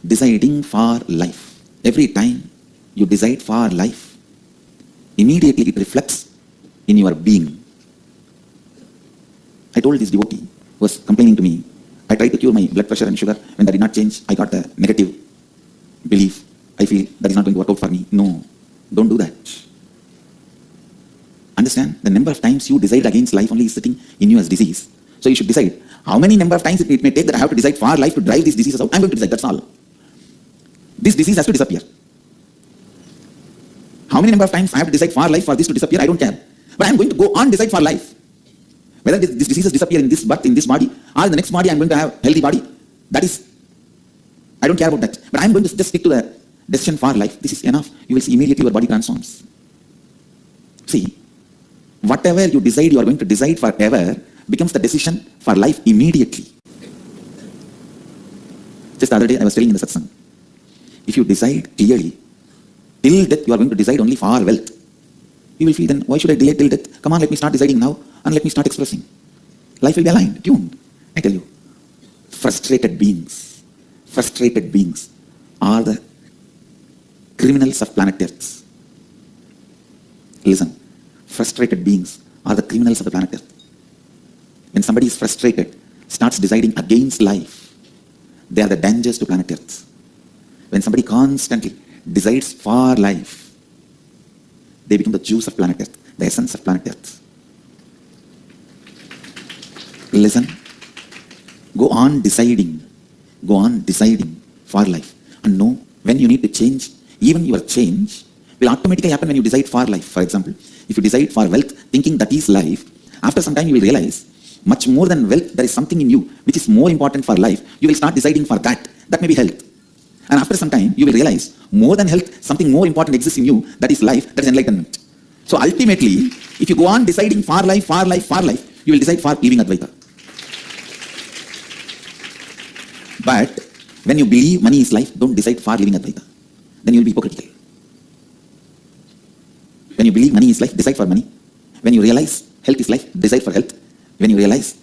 Deciding for life. Every time you decide for life, immediately it reflects in your being. I told this devotee who was complaining to me, I tried to cure my blood pressure and sugar. When that did not change, I got the negative belief. I feel that is not going to work out for me. No, don't do that. Understand, the number of times you decide against life only is sitting in you as disease. So you should decide, How many number of times it may take that I have to decide for life to drive these diseases out? I'm going to decide, that's all. This disease has to disappear. How many number of times I have to decide for life for this to disappear? I don't care. But I'm going to go on decide for life. Whether this diseases disappear in this birth, in this body, or in the next body I'm going to have healthy body, that is, I don't care about that. But I'm going to just stick to the decision for life. This is enough. You will see immediately your body transforms. See, whatever you decide you are going to decide forever becomes the decision for life immediately. Just the other day I was telling in the satsang, if you decide clearly, till death you are going to decide only for wealth, you will feel then, why should I delay till death? Come on, let me start deciding now and let me start expressing. Life will be aligned, tuned. I tell you, frustrated beings are the criminals of planet Earth. Listen, frustrated beings are the criminals of the planet Earth. When somebody is frustrated, starts deciding against life, they are the dangers to planet Earth. When somebody constantly decides for life, they become the juice of planet Earth, the essence of planet Earth. Listen, go on deciding for life, and know when you need to change. Even your change will automatically happen when you decide for life. For example, if you decide for wealth, thinking that is life, after some time you will realize much more than wealth, there is something in you which is more important for life. You will start deciding for that. That may be health. And after some time, you will realize more than health, something more important exists in you, that is life, that is enlightenment. So ultimately, if you go on deciding for life, you will decide for leaving Advaita. But when you believe money is life, don't decide for leaving Advaita. Then you will be hypocritical. When you believe money is life, decide for money. When you realize health is life, decide for health. When you realize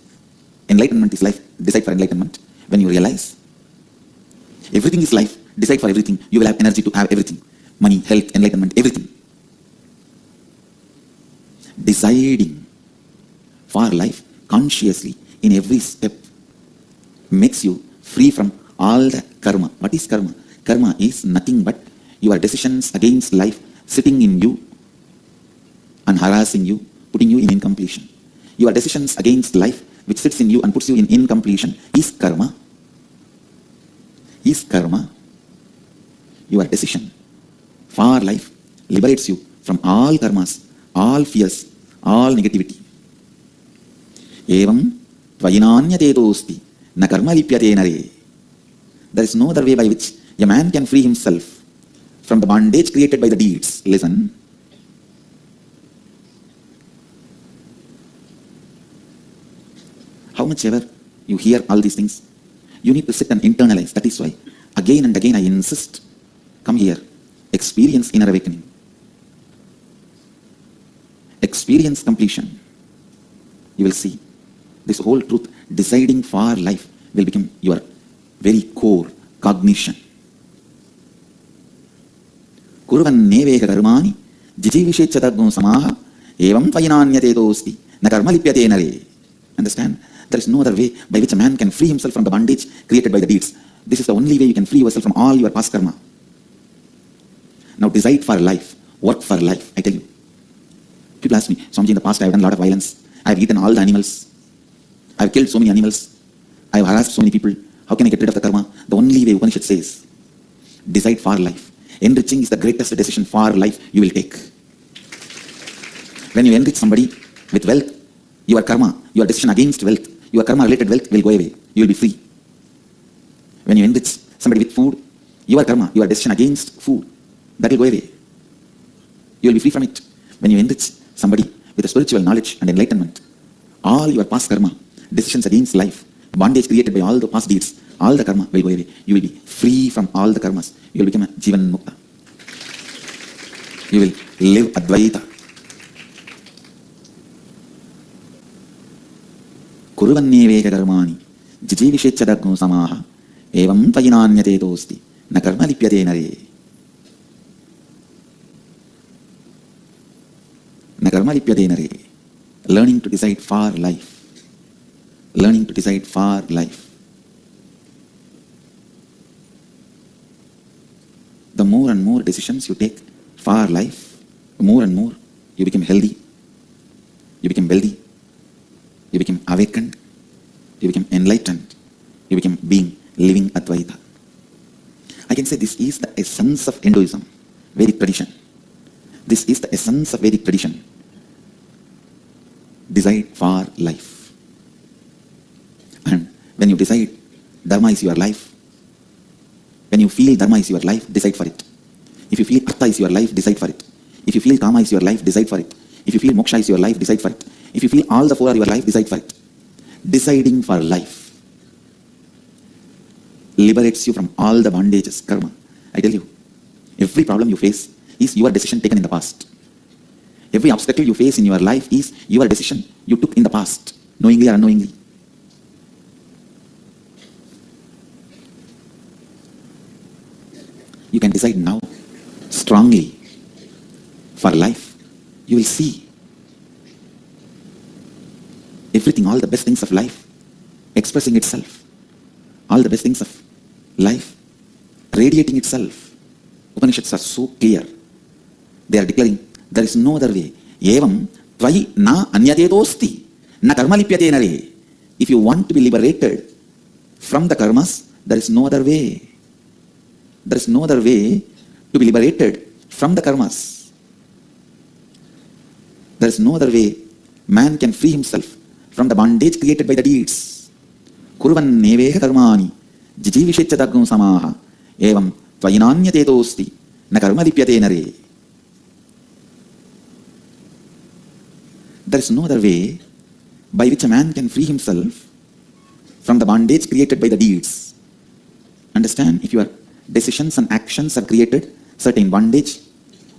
enlightenment is life, decide for enlightenment. When you realize everything is life, decide for everything. You will have energy to have everything. Money, health, enlightenment, everything. Deciding for life consciously in every step makes you free from all the karma. What is karma? Karma is nothing but your decisions against life sitting in you and harassing you, putting you in incompletion. Your decisions against life which sits in you and puts you in incompletion is karma. Is karma. Your decision for life liberates you from all karmas, all fears, all negativity. Evam tvayinanyatetosti na karma lipyate nare. There is no other way by which a man can free himself from the bondage created by the deeds. Listen. How much ever you hear all these things, you need to sit and internalize. That is why again and again I insist, come here, experience inner awakening, experience completion. You will see this whole truth. Deciding for life will become your very core cognition. Kurvanneveka karmani jijivishechadagno samaha evam tvayinanyatetosti na karma lipyate nare. Understand? There is no other way by which a man can free himself from the bondage created by the deeds. This is the only way you can free yourself from all your past karma. Now decide for life, work for life. I tell you. People ask me, Swamiji, in the past I have done a lot of violence. I have eaten all the animals. I have killed so many animals. I have harassed so many people. How can I get rid of the karma? The only way Upanishad says, decide for life. Enriching is the greatest decision for life you will take. When you enrich somebody with wealth, your karma, your decision against wealth, your karma related wealth will go away. You will be free. When you enrich somebody with food, your karma, your decision against food, that will go away. You will be free from it. When you enrich somebody with a spiritual knowledge and enlightenment, all your past karma, decisions against life, bondage created by all the past deeds, all the karma will go away. You will be free from all the karmas. You will become a Jivan Mukta. You will live Advaita. Kurvanneveka karmani jijivishechadagno samaha evam tvayinanyatetosti na karma lipyate nare. Na karma lipyate nare. Learning to decide for life. Learning to decide for life. The more and more decisions you take for life, more and more you become healthy, you become wealthy, you become awakened, you become enlightened, you become being living Advaita. I can say this is the essence of Hinduism, Vedic tradition. This is the essence of Vedic tradition. Decide for life. And when you decide Dharma is your life, when you feel Dharma is your life, decide for it. If you feel Artha is your life, decide for it. If you feel Kama is your life, decide for it. If you feel Moksha is your life, decide for it. If you feel all the four are your life, decide for it. Deciding for life liberates you from all the bondages, karma. I tell you, every problem you face is your decision taken in the past. Every obstacle you face in your life is your decision you took in the past, knowingly or unknowingly. You can decide now, strongly, for life. You will see everything, all the best things of life expressing itself. All the best things of life radiating itself. Upanishads are so clear. They are declaring, there is no other way. Evam tvai na anyatedosti na karma lipyate nare. If you want to be liberated from the karmas, there is no other way. There is no other way to be liberated from the karmas. There is no other way man can free himself from the bondage created by the deeds. Kurvan neveha karmani jijivishecha samaha evam tvayinanyatetosti na karma lipyate nare. There is no other way by which a man can free himself from the bondage created by the deeds. Understand, if your decisions and actions have created certain bondage,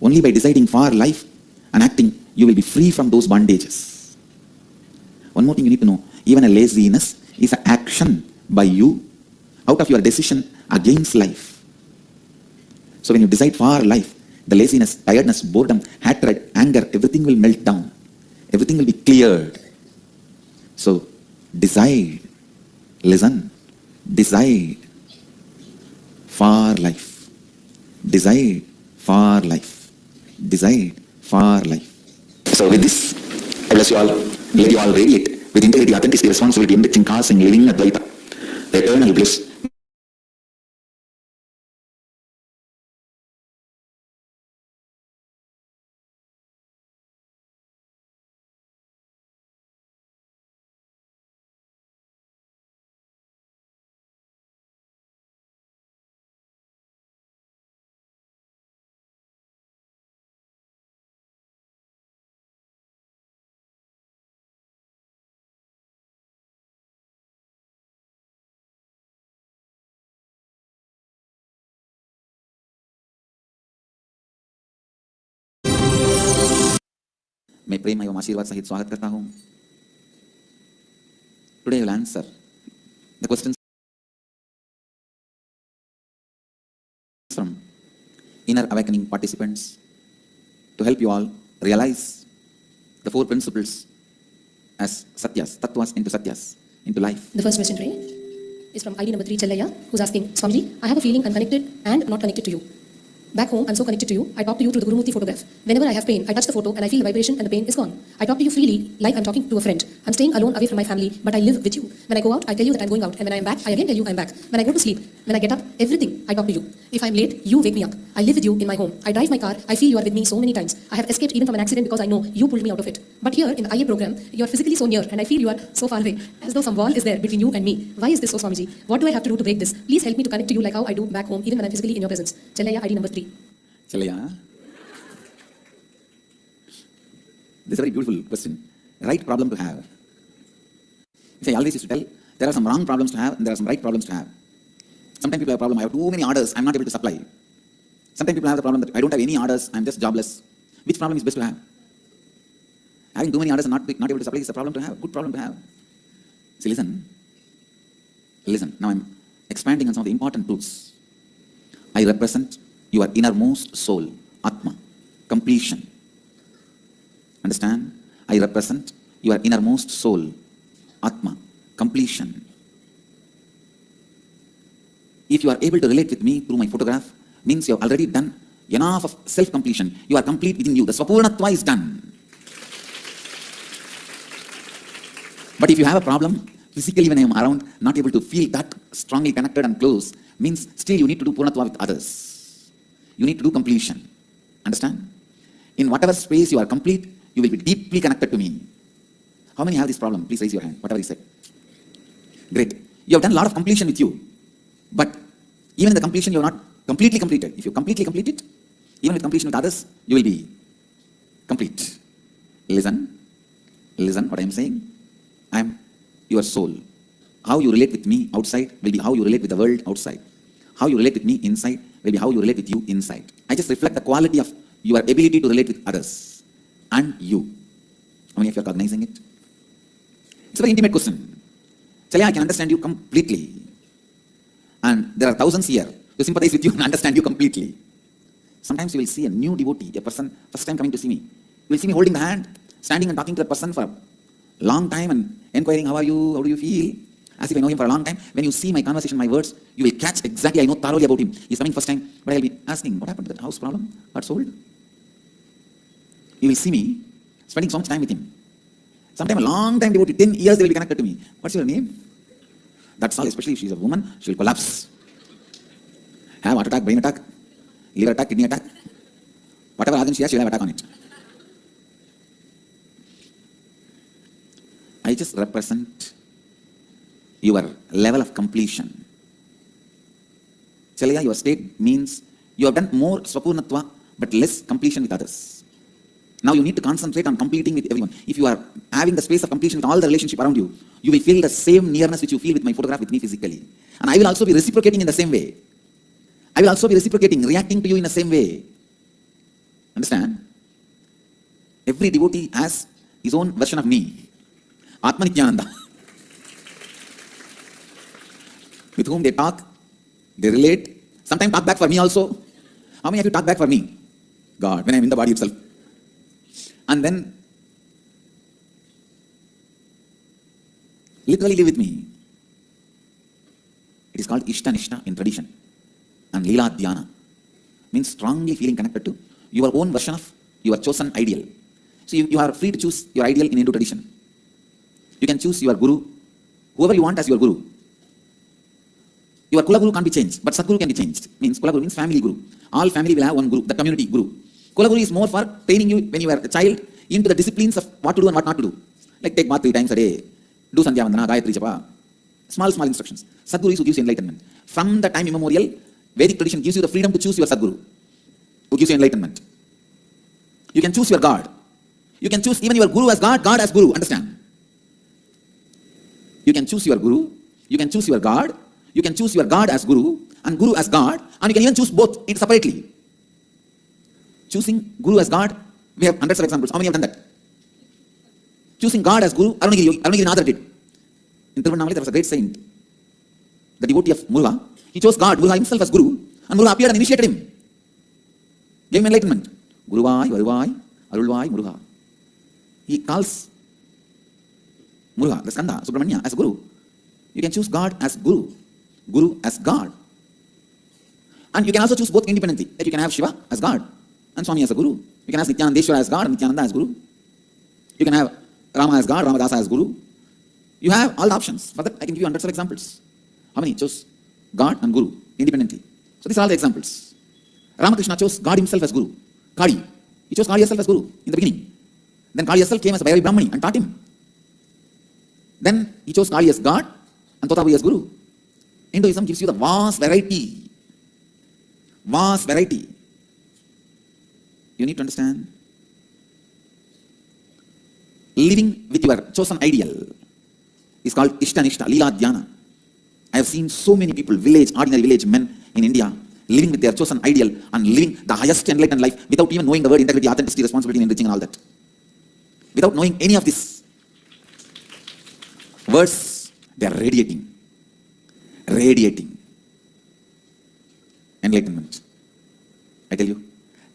only by deciding for life and acting, you will be free from those bondages. One more thing you need to know, even a laziness is an action by you out of your decision against life. So when you decide for life, the laziness, tiredness, boredom, hatred, anger, everything will melt down. Everything will be cleared. So decide, listen, decide for life. Decide for life. Decide for life. So with this, I bless you all. Let you all radiate with integrity, authenticity, responsibility, enriching cause and living Advaita. The eternal bliss. मैं प्रेम एवं आशीर्वाद सहित स्वागत करता हूं. Today I will answer the questions from inner awakening participants to help you all realize the four principles as satyas, tattvas into satyas, into life. The first question today is from ID number 3 Chellaya, who's asking, Swamiji, I have a feeling I'm connected and not connected to you. Back home, I'm so connected to you. I talk to you through the Gurumurti photograph. Whenever I have pain, I touch the photo and I feel the vibration and the pain is gone. I talk to you freely like I'm talking to a friend. I'm staying alone away from my family, but I live with you. When I go out, I tell you that I'm going out, and when I'm back, I again tell you I'm back. When I go to sleep, when I get up, everything, I talk to you. If I'm late, you wake me up. I live with you in my home. I drive my car. I feel you are with me so many times. I have escaped even from an accident because I know you pulled me out of it. But here in the IA program, you are physically so near, and I feel you are so far away, as though some wall is there between you and me. Why is this so, Swamiji? What do I have to do to break this? Please help me to connect to you like how I do back home, even when I'm physically in your presence. Chellaya, ID number 3. Chellaya, this is a very beautiful question. Right problem to have. I always used to tell, there are some wrong problems to have and there are some right problems to have. Sometimes people have a problem, I have too many orders, I'm not able to supply. Sometimes people have the problem that I don't have any orders, I'm just jobless. Which problem is best to have? Having too many orders and not able to supply is a problem to have, good problem to have. See, listen. Now I'm expanding on some of the important truths. I represent your innermost soul, Atma, completion. Understand? I represent your innermost soul, Atma, completion. If you are able to relate with me through my photograph, means you have already done enough of self-completion. You are complete within you. The Svapurnatva is done. But if you have a problem physically when I am around, not able to feel that strongly connected and close, means still you need to do Purnatva with others. You need to do completion. Understand? In whatever space you are complete, you will be deeply connected to me. How many have this problem? Please raise your hand, whatever you say. Great. You have done a lot of completion with you. But even in the completion, you are not completely completed. If you completely complete it, even with completion with others, you will be complete. Listen what I am saying. I am your soul. How you relate with me outside will be how you relate with the world outside. How you relate with me inside will be how you relate with you inside. I just reflect the quality of your ability to relate with others and you. How many of you are cognizing it? It's a very intimate question. Chalya, I can understand you completely. And there are thousands here to sympathize with you and understand you completely. Sometimes you will see a new devotee, a person first time coming to see me. You will see me holding the hand, standing and talking to the person for a long time and inquiring, how are you, how do you feel? As if I know him for a long time. When you see my conversation, my words, you will catch exactly, I know thoroughly about him. He's coming first time, but I'll be asking, what happened to that house problem? Got sold? You will see me spending so much time with him. Sometime a long time devotee, 10 years they will be connected to me. What's your name? That's all, especially if she's a woman, she will collapse. Have heart attack, brain attack, liver attack, kidney attack. Whatever organ she has, she'll have attack on it. I just represent your level of completion. Chalya, your state means you have done more Swapurnatva but less completion with others. Now you need to concentrate on completing with everyone. If you are having the space of completion with all the relationship around you, you will feel the same nearness which you feel with my photograph with me physically. And I will also be reciprocating in the same way. I will also be reciprocating, reacting to you in the same way. Understand? Every devotee has his own version of me. Atma Nithyananda. With whom they talk, they relate. Sometimes talk back for me also. How many of you talk back for me? God, when I am in the body itself. And then literally live with me. It is called Ishta-Nishta in tradition. And Leela Dhyana means strongly feeling connected to your own version of your chosen ideal. So you are free to choose your ideal in Hindu tradition. You can choose your guru, whoever you want as your guru. Your Kula Guru can't be changed, but Sadguru can be changed. Means Kula Guru means family guru. All family will have one guru, the community guru. Kula Guru is more for training you when you are a child into the disciplines of what to do and what not to do. Like take bath 3 times a day, do Sandhya Vandana, Gayatri Japa. Small instructions. Sadguru is who gives you enlightenment. From the time immemorial, Vedic tradition gives you the freedom to choose your Sadguru, who gives you enlightenment. You can choose your God. You can choose even your Guru as God, God as Guru. Understand? You can choose your Guru, you can choose your God, you can choose your God as Guru and Guru as God, and you can even choose both separately. Choosing Guru as God, we have hundreds of examples. How many have done that? Choosing God as Guru, Arunagiri Nathar did. In Tiruvannamala there was a great saint, the devotee of Muruga. He chose God, Muruga himself as Guru, and Muruga appeared and initiated him. Gave him enlightenment. Guruvai, Varuvai, Arulvai, Muruga. He calls Muruga, the Skanda, Subramanya as Guru. You can choose God as Guru, Guru as God. And you can also choose both independently. That you can have Shiva as God and Swami as a Guru. You can have Nithyanandeshwara as God and Nithyananda as Guru. You can have Rama as God, Ramadasa as Guru. You have all the options. For that, I can give you hundreds of examples. How many chose God and Guru independently? So these are all the examples. Ramakrishna chose God himself as Guru. Kali. He chose Kali herself as Guru in the beginning. Then Kali herself came as a Bhairavi Brahmani and taught him. Then he chose Kali as God and Totabui as Guru. Hinduism gives you the vast variety. Vast variety. You need to understand. Living with your chosen ideal is called Ishta-Nishta, Leela Dhyana. I have seen so many people, ordinary village men in India, living with their chosen ideal and living the highest enlightened life without even knowing the word integrity, authenticity, responsibility, enriching and all that. Without knowing any of this words, they are radiating enlightenment. I tell you,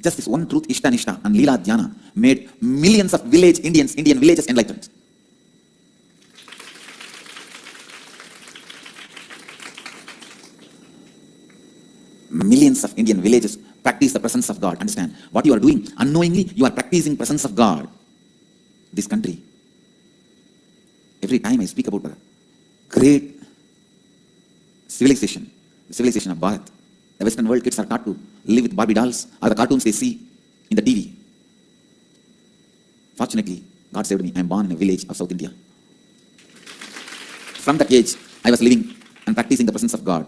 just this one truth, Ishta-Nishta and Leela Dhyana, made millions of Indian villages enlightened. Millions of Indian villages practice the presence of God. Understand? What you are doing, unknowingly, you are practicing presence of God. This country, every time I speak about great civilization, the civilization of Bharat. The Western world kids are taught to live with Barbie dolls or the cartoons they see in the TV. Fortunately, God saved me. I am born in a village of South India. From that age, I was living and practicing the presence of God.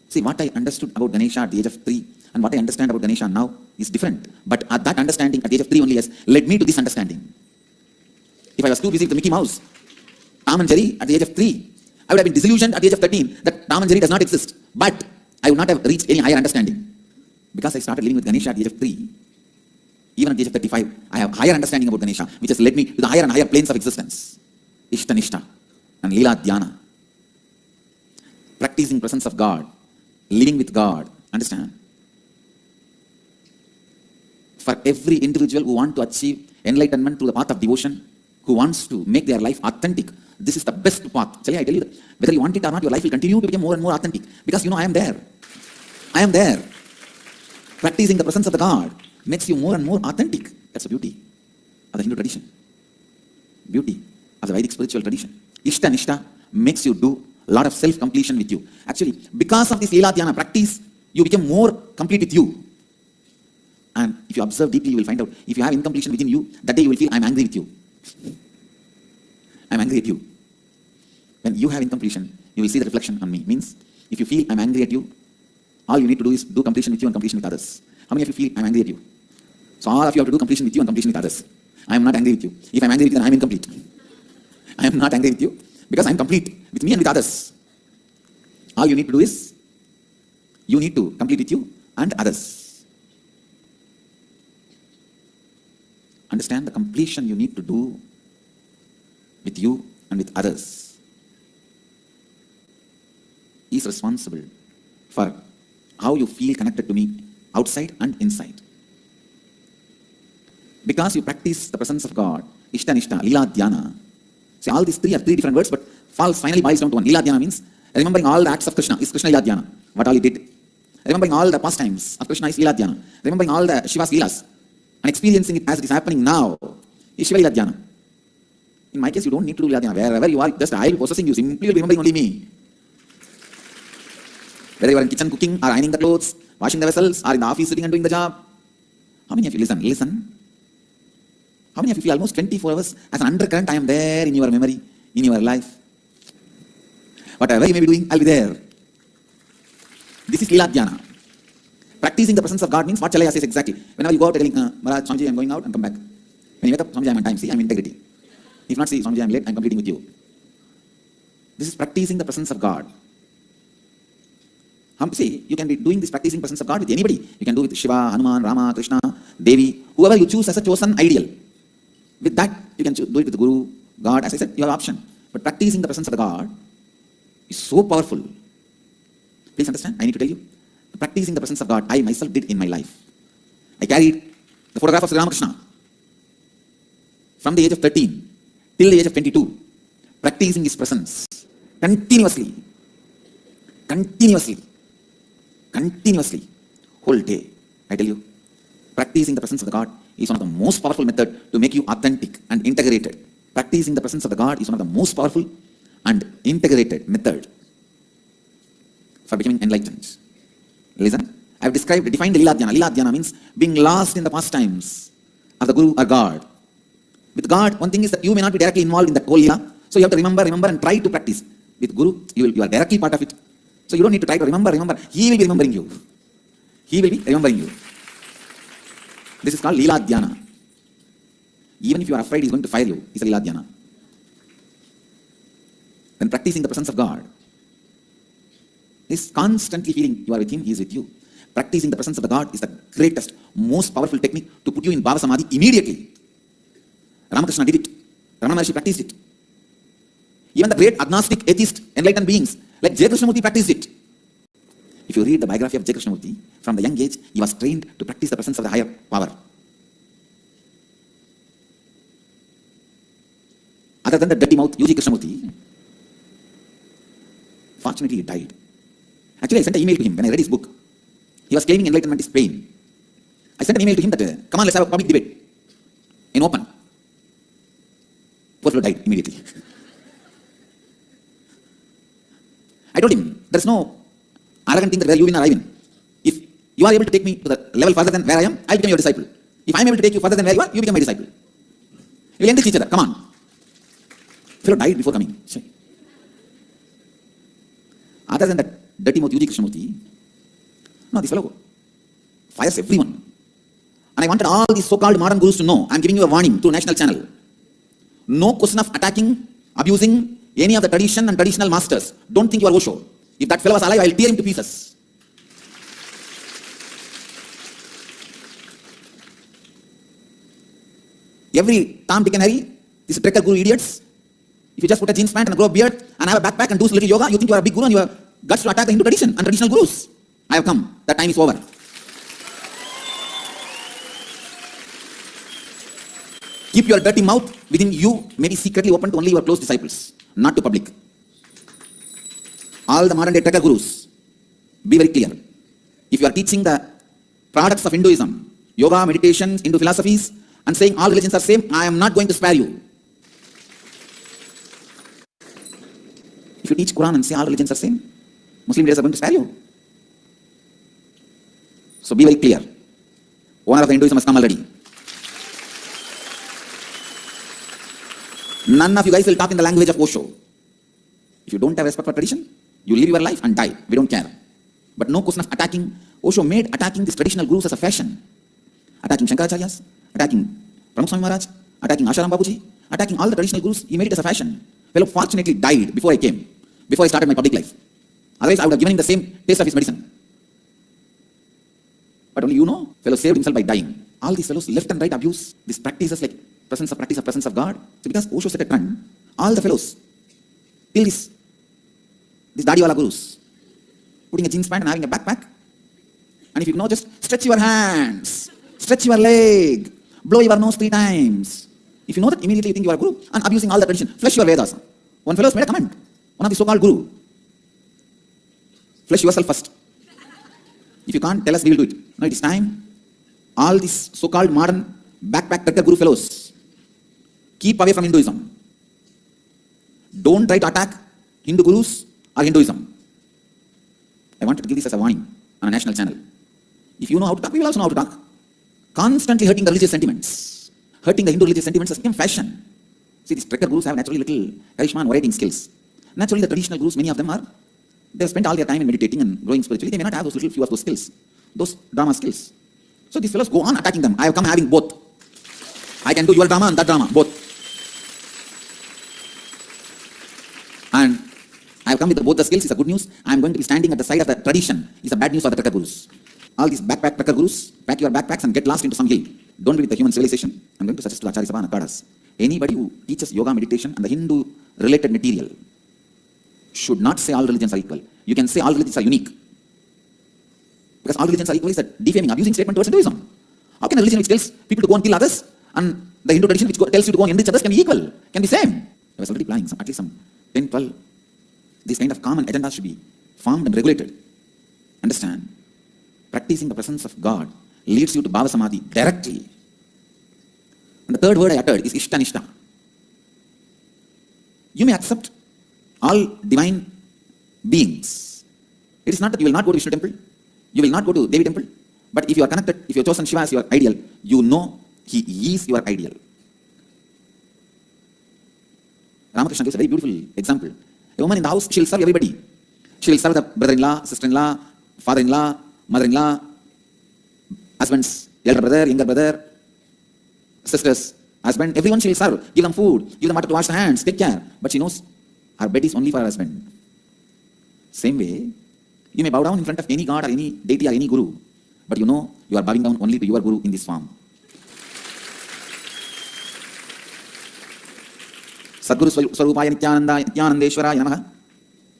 See, what I understood about Ganesha at the age of 3 and what I understand about Ganesha now is different. But that understanding at the age of 3 only has led me to this understanding. If I was too busy with the Mickey Mouse, Tom and Jerry at the age of 3, I would have been disillusioned at the age of 13 that Tom and Jerry does not exist. But I would not have reached any higher understanding. Because I started living with Ganesha at the age of 3, even at the age of 35, I have higher understanding about Ganesha, which has led me to the higher and higher planes of existence. Ishta Nishta and Leela Dhyana. Practicing presence of God, living with God. Understand? For every individual who wants to achieve enlightenment through the path of devotion, who wants to make their life authentic, this is the best path. I tell you that whether you want it or not, your life will continue to become more and more authentic. Because I am there. I am there. Practicing the presence of the God makes you more and more authentic. That's the beauty of the Hindu tradition. Beauty of the Vedic spiritual tradition. Ishta Nishta makes you do a lot of self-completion with you. Actually, because of this Leela Dhyana practice, you become more complete with you. And if you observe deeply, you will find out, if you have incompletion within you, that day you will feel, I am angry with you. I am angry at you. When you have incompletion, you will see the reflection on me. Means, if you feel I am angry at you, all you need to do is do completion with you and completion with others. How many of you feel I am angry at you? So all of you have to do completion with you and completion with others. I am not angry with you. If I am angry with you, then I am incomplete. I am not angry with you because I am complete with me and with others. All you need to do is, you need to complete with you and others. Understand the completion you need to do with you and with others is responsible for how you feel connected to me outside and inside. Because you practice the presence of God, Ishta Nishta, Leela Dhyana. See, all these three are three different words, but finally boils down to one. Leela Dhyana means remembering all the acts of Krishna is Krishna Leela Dhyana, what all he did. Remembering all the pastimes of Krishna is Leela Dhyana. Remembering all the Shiva's Leelas and experiencing it as it is happening now is Shiva Leela Dhyana. In my case, you don't need to do Leela Dhyana. Wherever you are, just I will be possessing you. Simply you will be remembering only me. Whether you are in kitchen cooking or ironing the clothes, washing the vessels, or in the office sitting and doing the job. How many of you listen? How many of you feel almost 24 hours as an undercurrent I am there in your memory, in your life? Whatever you may be doing, I'll be there. This is Leela Dhyana. Practicing the presence of God means what Chalaya says exactly. Whenever you go out telling, Maharaj, Swamiji, I am going out and come back. When you wake up, Swamiji, I am on time. See, I am integrity. If not, see, Swamiji, I am late, I am completing with you. This is practicing the presence of God. See, you can be doing this practicing presence of God with anybody. You can do it with Shiva, Hanuman, Rama, Krishna, Devi, whoever you choose as a chosen ideal. With that, you can do it with the Guru, God. As I said, you have option. But practicing the presence of the God is so powerful. Please understand, I need to tell you. Practicing the presence of God, I myself did in my life. I carried the photograph of Sri Ramakrishna from the age of 13 till the age of 22, practicing his presence continuously, whole day. I tell you, practicing the presence of the God is one of the most powerful methods to make you authentic and integrated. Practicing the presence of the God is one of the most powerful and integrated method for becoming enlightened. Listen, I have defined Leela Dhyana. Leela Dhyana means being lost in the pastimes of the Guru or God. With God, one thing is that you may not be directly involved in that whole Leela, so you have to remember and try to practice. With Guru, you are directly part of it. So you don't need to try to remember. He will be remembering you. This is called Leela Dhyana. Even if you are afraid he's going to fire you, it's a Leela Dhyana. When practicing the presence of God is constantly feeling you are with him, he is with you. Practicing the presence of the God is the greatest, most powerful technique to put you in Bhava Samadhi immediately. Ramakrishna did it. Ramana Maharshi practiced it. Even the great agnostic, atheist, enlightened beings like J. Krishnamurti practiced it. If you read the biography of J. Krishnamurti, from the young age, he was trained to practice the presence of the higher power. Other than the dirty mouth, U.G. Krishnamurti, fortunately he died. Actually, I sent an email to him when I read his book. He was claiming enlightenment is pain. I sent an email to him that, come on, let's have a public debate in open. Poor fellow died immediately. I told him, there's no arrogant thing that where you win or I win. If you are able to take me to the level further than where I am, I'll become your disciple. If I'm able to take you further than where you are, you become my disciple. We'll enrich each other. Come on. Fellow died before coming. Other than that dirty mouth UG Krishnamurti, no, this fellow fires everyone. And I wanted all these so-called modern gurus to know, I'm giving you a warning through national channel. No question of attacking, abusing any of the tradition and traditional masters. Don't think you are Osho. If that fellow was alive, I'll tear him to pieces. Every Tom, Dick and Harry, these trekker guru idiots, if you just put a jeans pant and grow a beard and have a backpack and do little yoga, you think you are a big guru and you have guts to attack the Hindu tradition and traditional gurus. I have come. That time is over. Keep your dirty mouth within you, maybe secretly open to only your close disciples, not to public. All the modern day trekker gurus, be very clear. If you are teaching the products of Hinduism, yoga, meditation, Hindu philosophies, and saying all religions are same, I am not going to spare you. If you teach Quran and say all religions are same, Muslim leaders are going to spare you. So be very clear. Owner of the Hinduism has come already. None of you guys will talk in the language of Osho. If you don't have respect for tradition, you live your life and die. We don't care. But no question of attacking. Osho made attacking these traditional gurus as a fashion. Attacking Shankaracharyas, attacking Pramukh Swami Maharaj, attacking Asharam Babuji, attacking all the traditional gurus, he made it as a fashion. Fellow fortunately died before I came, before I started my public life. Otherwise I would have given him the same taste of his medicine. But only you know, fellow saved himself by dying. All these fellows left and right abuse these practices like presence of God. So because Osho set a trend, all the fellows, till these Dadiwala gurus, putting a jeans pant and having a backpack, and if you know, just stretch your hands, stretch your leg, blow your nose 3 times. If you know that, immediately you think you are a guru and abusing all the tradition. Flesh your Vedas. One fellow made a comment, one of the so-called guru. Flesh yourself first. If you can't tell us, we will do it. No, it is time. All these so-called modern backpack trekker guru fellows, keep away from Hinduism. Don't try to attack Hindu gurus or Hinduism. I wanted to give this as a warning on a national channel. If you know how to talk, we will also know how to talk. Constantly hurting the religious sentiments, hurting the Hindu religious sentiments has become fashion. See, these trekker gurus have naturally little charisma and orating skills. Naturally, the traditional gurus, many of them they have spent all their time in meditating and growing spiritually. They may not have those little few of those skills, those drama skills. So these fellows go on attacking them. I have come having both. I can do your drama and that drama, both. And I have come with both the skills. It's a good news. I am going to be standing at the side of the tradition. It's a bad news for the trekker gurus. All these backpack trekker gurus, pack your backpacks and get lost into some hill. Don't be with the human civilization. I'm going to suggest to Acharya Sabha and Akadas, anybody who teaches yoga, meditation and the Hindu related material should not say all religions are equal. You can say all religions are unique. Because all religions are equal is a defaming, abusing statement towards Hinduism. How can a religion which tells people to go and kill others and the Hindu tradition which tells you to go and enrich others can be equal, can be same? I was already planning at least some 10, 12. These kind of common agendas should be formed and regulated. Understand? Practicing the presence of God leads you to Bhava Samadhi directly. And the third word I uttered is Ishtanishta. You may accept all divine beings. It is not that you will not go to Vishnu temple, you will not go to Devi temple, but if you are connected, if you have chosen Shiva as your ideal, you know he is your ideal. Ramakrishna gives a very beautiful example. A woman in the house, she will serve everybody. She will serve the brother-in-law, sister-in-law, father-in-law, mother-in-law, husband's elder brother, younger brother, sisters, husband, everyone she will serve. Give them food, give them water to wash their hands, take care. But she knows her bed is only for her husband. Same way, you may bow down in front of any god or any deity or any guru, but you know you are bowing down only to your guru in this form. Sadguru Swarupaya Nithyananda Nithyanandeshwaraya Namaha.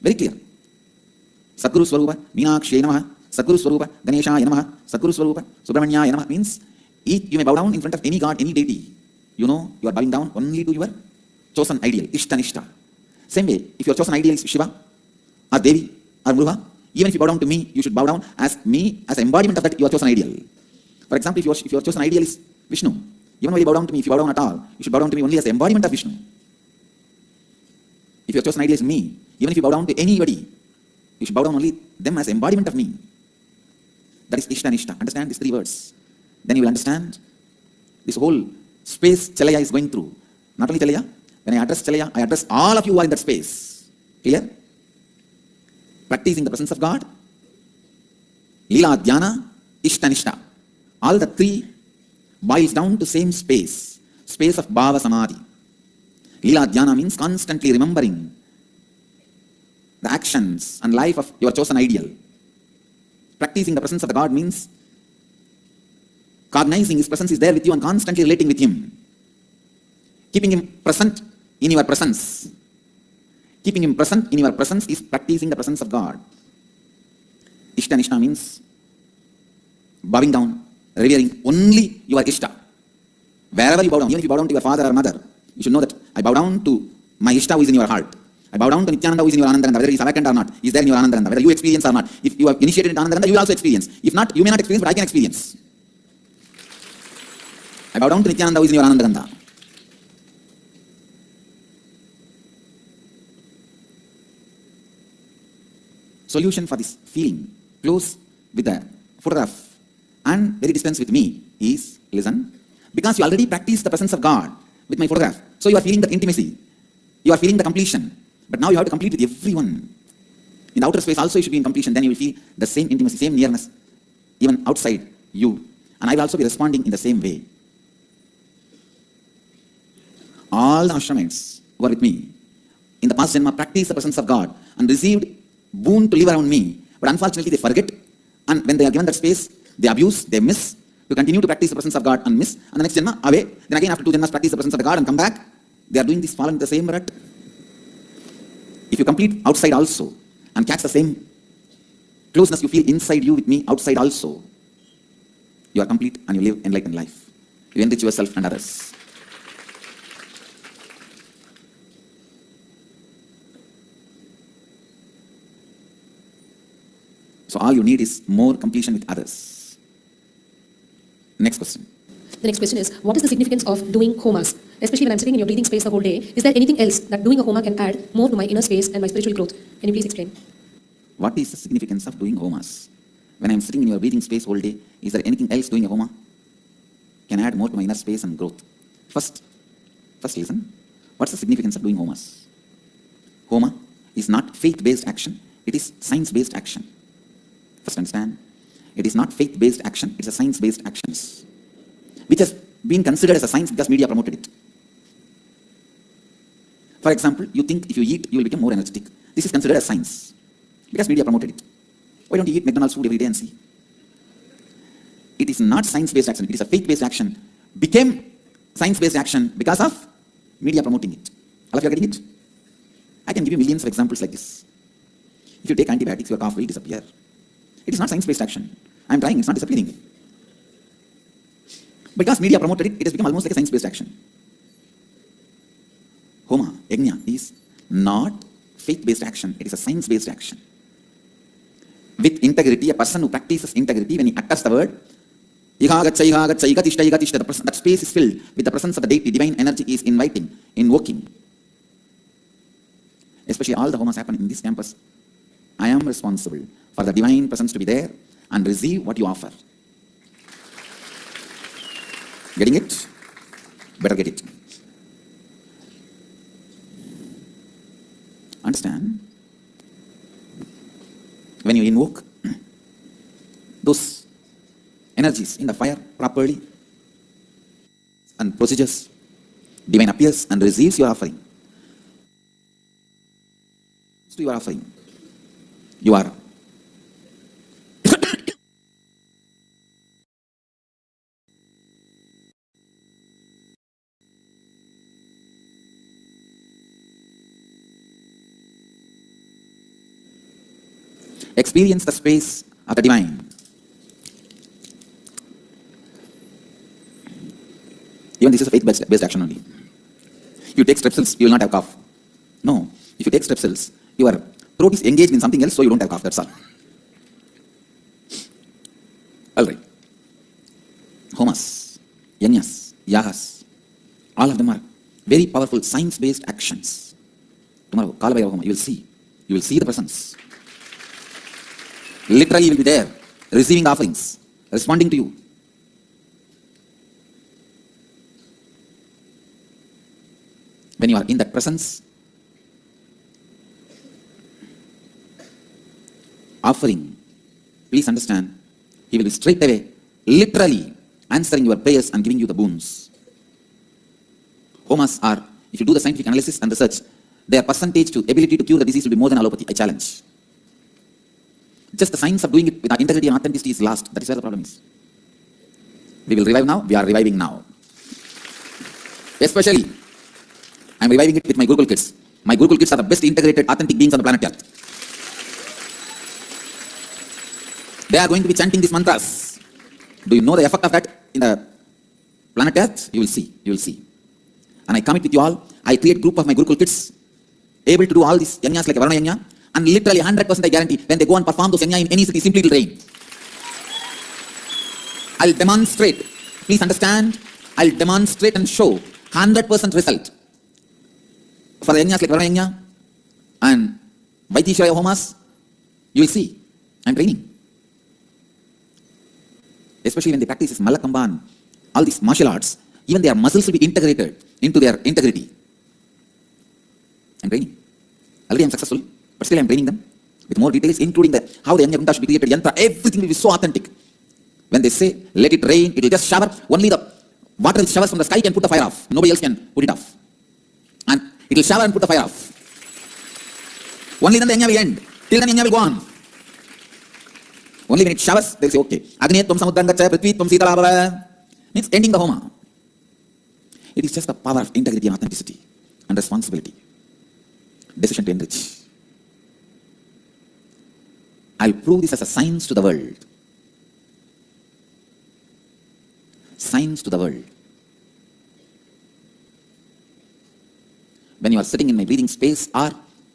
Very clear. Sadguru Swarupa Meenakshi Namaha. Sadguru Swarupa Ganeshaya Namaha. Sadguru Swarupa Subramanyaya Namaha means you may bow down in front of any god, any deity. You know you are bowing down only to your chosen ideal, Ishtanishta. Same way, if your chosen ideal is Shiva or Devi or Muruga, even if you bow down to me, you should bow down as me, as an embodiment of that your chosen ideal. For example, if your chosen ideal is Vishnu, even when you bow down to me, if you bow down at all, you should bow down to me only as the embodiment of Vishnu. If your chosen ideal is me, even if you bow down to anybody, You should bow down only them as embodiment of me. That is Ishta Nishta. Understand these three words. Then you will understand this whole space Chalaya is going through. Not only Chalaya, when I address Chalaya, I address all of you who are in that space. Clear? Practicing the presence of God, Lila Dhyana, Ishta Nishta. All the three boils down to same space. Space of Bhava Samadhi. Lila Dhyana means constantly remembering the actions and life of your chosen ideal. Practicing the presence of the God means cognizing His presence is there with you and constantly relating with Him. Keeping Him present in your presence. Keeping Him present in your presence is practicing the presence of God. Ishta Nishta means bowing down, revering only your Ishta. Wherever you bow down, even if you bow down to your father or mother, you should know that I bow down to my Ishta who is in your heart. I bow down to Nithyananda who is in your Anandaranda, whether he is awakened or not, he is there in your Anandaranda, whether you experience or not. If you have initiated into Anandaranda, you will also experience. If not, you may not experience, but I can experience. I bow down to Nithyananda who is in your Anandaranda. Solution for this feeling, close with the photograph and very distance with me, is listen. Because you already practiced the presence of God with my photograph, so you are feeling that intimacy, you are feeling the completion. But now you have to complete with everyone. In the outer space also you should be in completion, then you will feel the same intimacy, same nearness, even outside you. And I will also be responding in the same way. All the ashramites who are with me in the past Janma practiced the presence of God and received boon to live around me. But unfortunately they forget, and when they are given that space, they abuse, they miss to continue to practice the presence of God and miss. And the next Janma, away. Then again after 2 Janmas practice the presence of the God and come back. They are doing this, following the same rut. If you complete outside also and catch the same closeness you feel inside you with me outside also, you are complete and you live enlightened life. You enrich yourself and others. So all you need is more completion with others. Next question. The next question is, what is the significance of doing homas? Especially when I'm sitting in your breathing space the whole day, is there anything else that doing a homa can add more to my inner space and my spiritual growth? Can you please explain? What is the significance of doing homas? When I'm sitting in your breathing space whole day, is there anything else doing a homa can add more to my inner space and growth? First listen. What's the significance of doing homas? Homa is not faith-based action. It is science-based action. First understand. It is not faith-based action. It's a science-based actions, which has been considered as a science because media promoted it. For example, you think if you eat, you will become more energetic. This is considered as science because media promoted it. Why don't you eat McDonald's food every day and see? It is not science-based action. It is a faith-based action. Became science-based action because of media promoting it. All of you are getting it? I can give you millions of examples like this. If you take antibiotics, your cough will disappear. It is not science-based action. I am trying, it's not disappearing. Because media promoted it, it has become almost like a science-based action. Homa, yajna, is not faith-based action. It is a science-based action. With integrity, a person who practices integrity, when he utters the word, that space is filled with the presence of the deity. Divine energy is inviting, invoking. Especially all the homas happen in this campus. I am responsible for the divine presence to be there and receive what you offer. Getting it? Better get it. Understand? When you invoke those energies in the fire properly and procedures, divine appears and receives your offering. To your offering, you are experience the space of the divine. Even this is a faith-based action only. If you take strepsils, you will not have cough. No. If you take strepsils, your throat is engaged in something else, so you don't have cough. That's all. All right. Homas, yajnas, yagas, all of them are very powerful science-based actions. Tomorrow, Kalabhairava Homa, you will see the presence. literally will be there, receiving offerings, responding to you. When you are in that presence, offering, please understand, he will be straight away, literally answering your prayers and giving you the boons. Homas are, if you do the scientific analysis and research, their percentage to ability to cure the disease will be more than allopathy. I challenge. Just the science of doing it with integrity and authenticity is lost. That is where the problem is. We will revive now. We are reviving now. Especially, I am reviving it with my Gurukul kids. My Gurukul kids are the best integrated, authentic beings on the planet Earth. They are going to be chanting these mantras. Do you know the effect of that in the planet Earth? You will see. You will see. And I commit with you all. I create group of my Gurukul kids able to do all these yajnas like Varana Yajna, and literally 100% I guarantee when they go and perform those yajna in any city, simply it will rain. I'll demonstrate. Please understand. I'll demonstrate and show 100% result for the yajnas like Varana Yajna and Vaitishwarya Homas. You will see. I'm training. Especially when they practice this Malakamba and all these martial arts, even their muscles will be integrated into their integrity. I'm training. Already I'm successful, but still I'm training them with more details, including how the Yajna should be created, yantra, everything will be so authentic. When they say, let it rain, it will just shower, only the water will shower from the sky can put the fire off. Nobody else can put it off. And it will shower and put the fire off. Only then the Yajna will end. Till then Yajna will go on. Only when it showers, they will say, okay, Agni Tvam Samudrangacha Prithvi Tvam Sitalabhava. Means ending the Homa. It is just the power of integrity and authenticity and responsibility. Decision to enrich. I'll prove this as a science to the world. Science to the world. When you are sitting in my breathing space or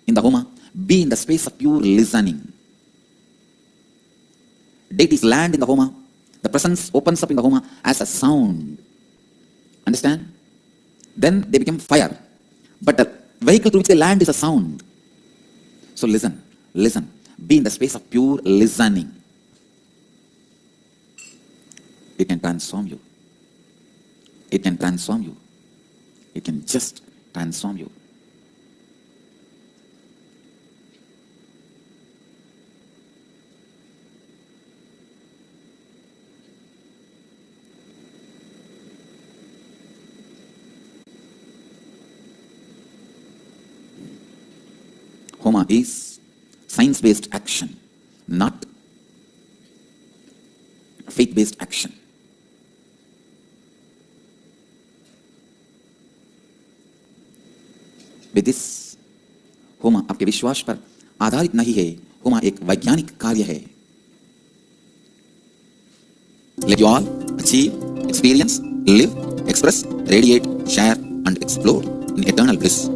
in the Homa, be in the space of pure listening. Deities land in the Homa. The presence opens up in the Homa as a sound. Understand? Then they become fire. But the vehicle through which they land is a sound. So listen, listen. Be in the space of pure listening. It can transform you. It can transform you. It can just transform you. Homa is science-based action, not faith-based action. With this, होमा आपके विश्वास पर आधारित नहीं है, होमा एक वैज्ञानिक कार्य है. Let you all achieve, experience, live, express, radiate, share and explore in eternal bliss.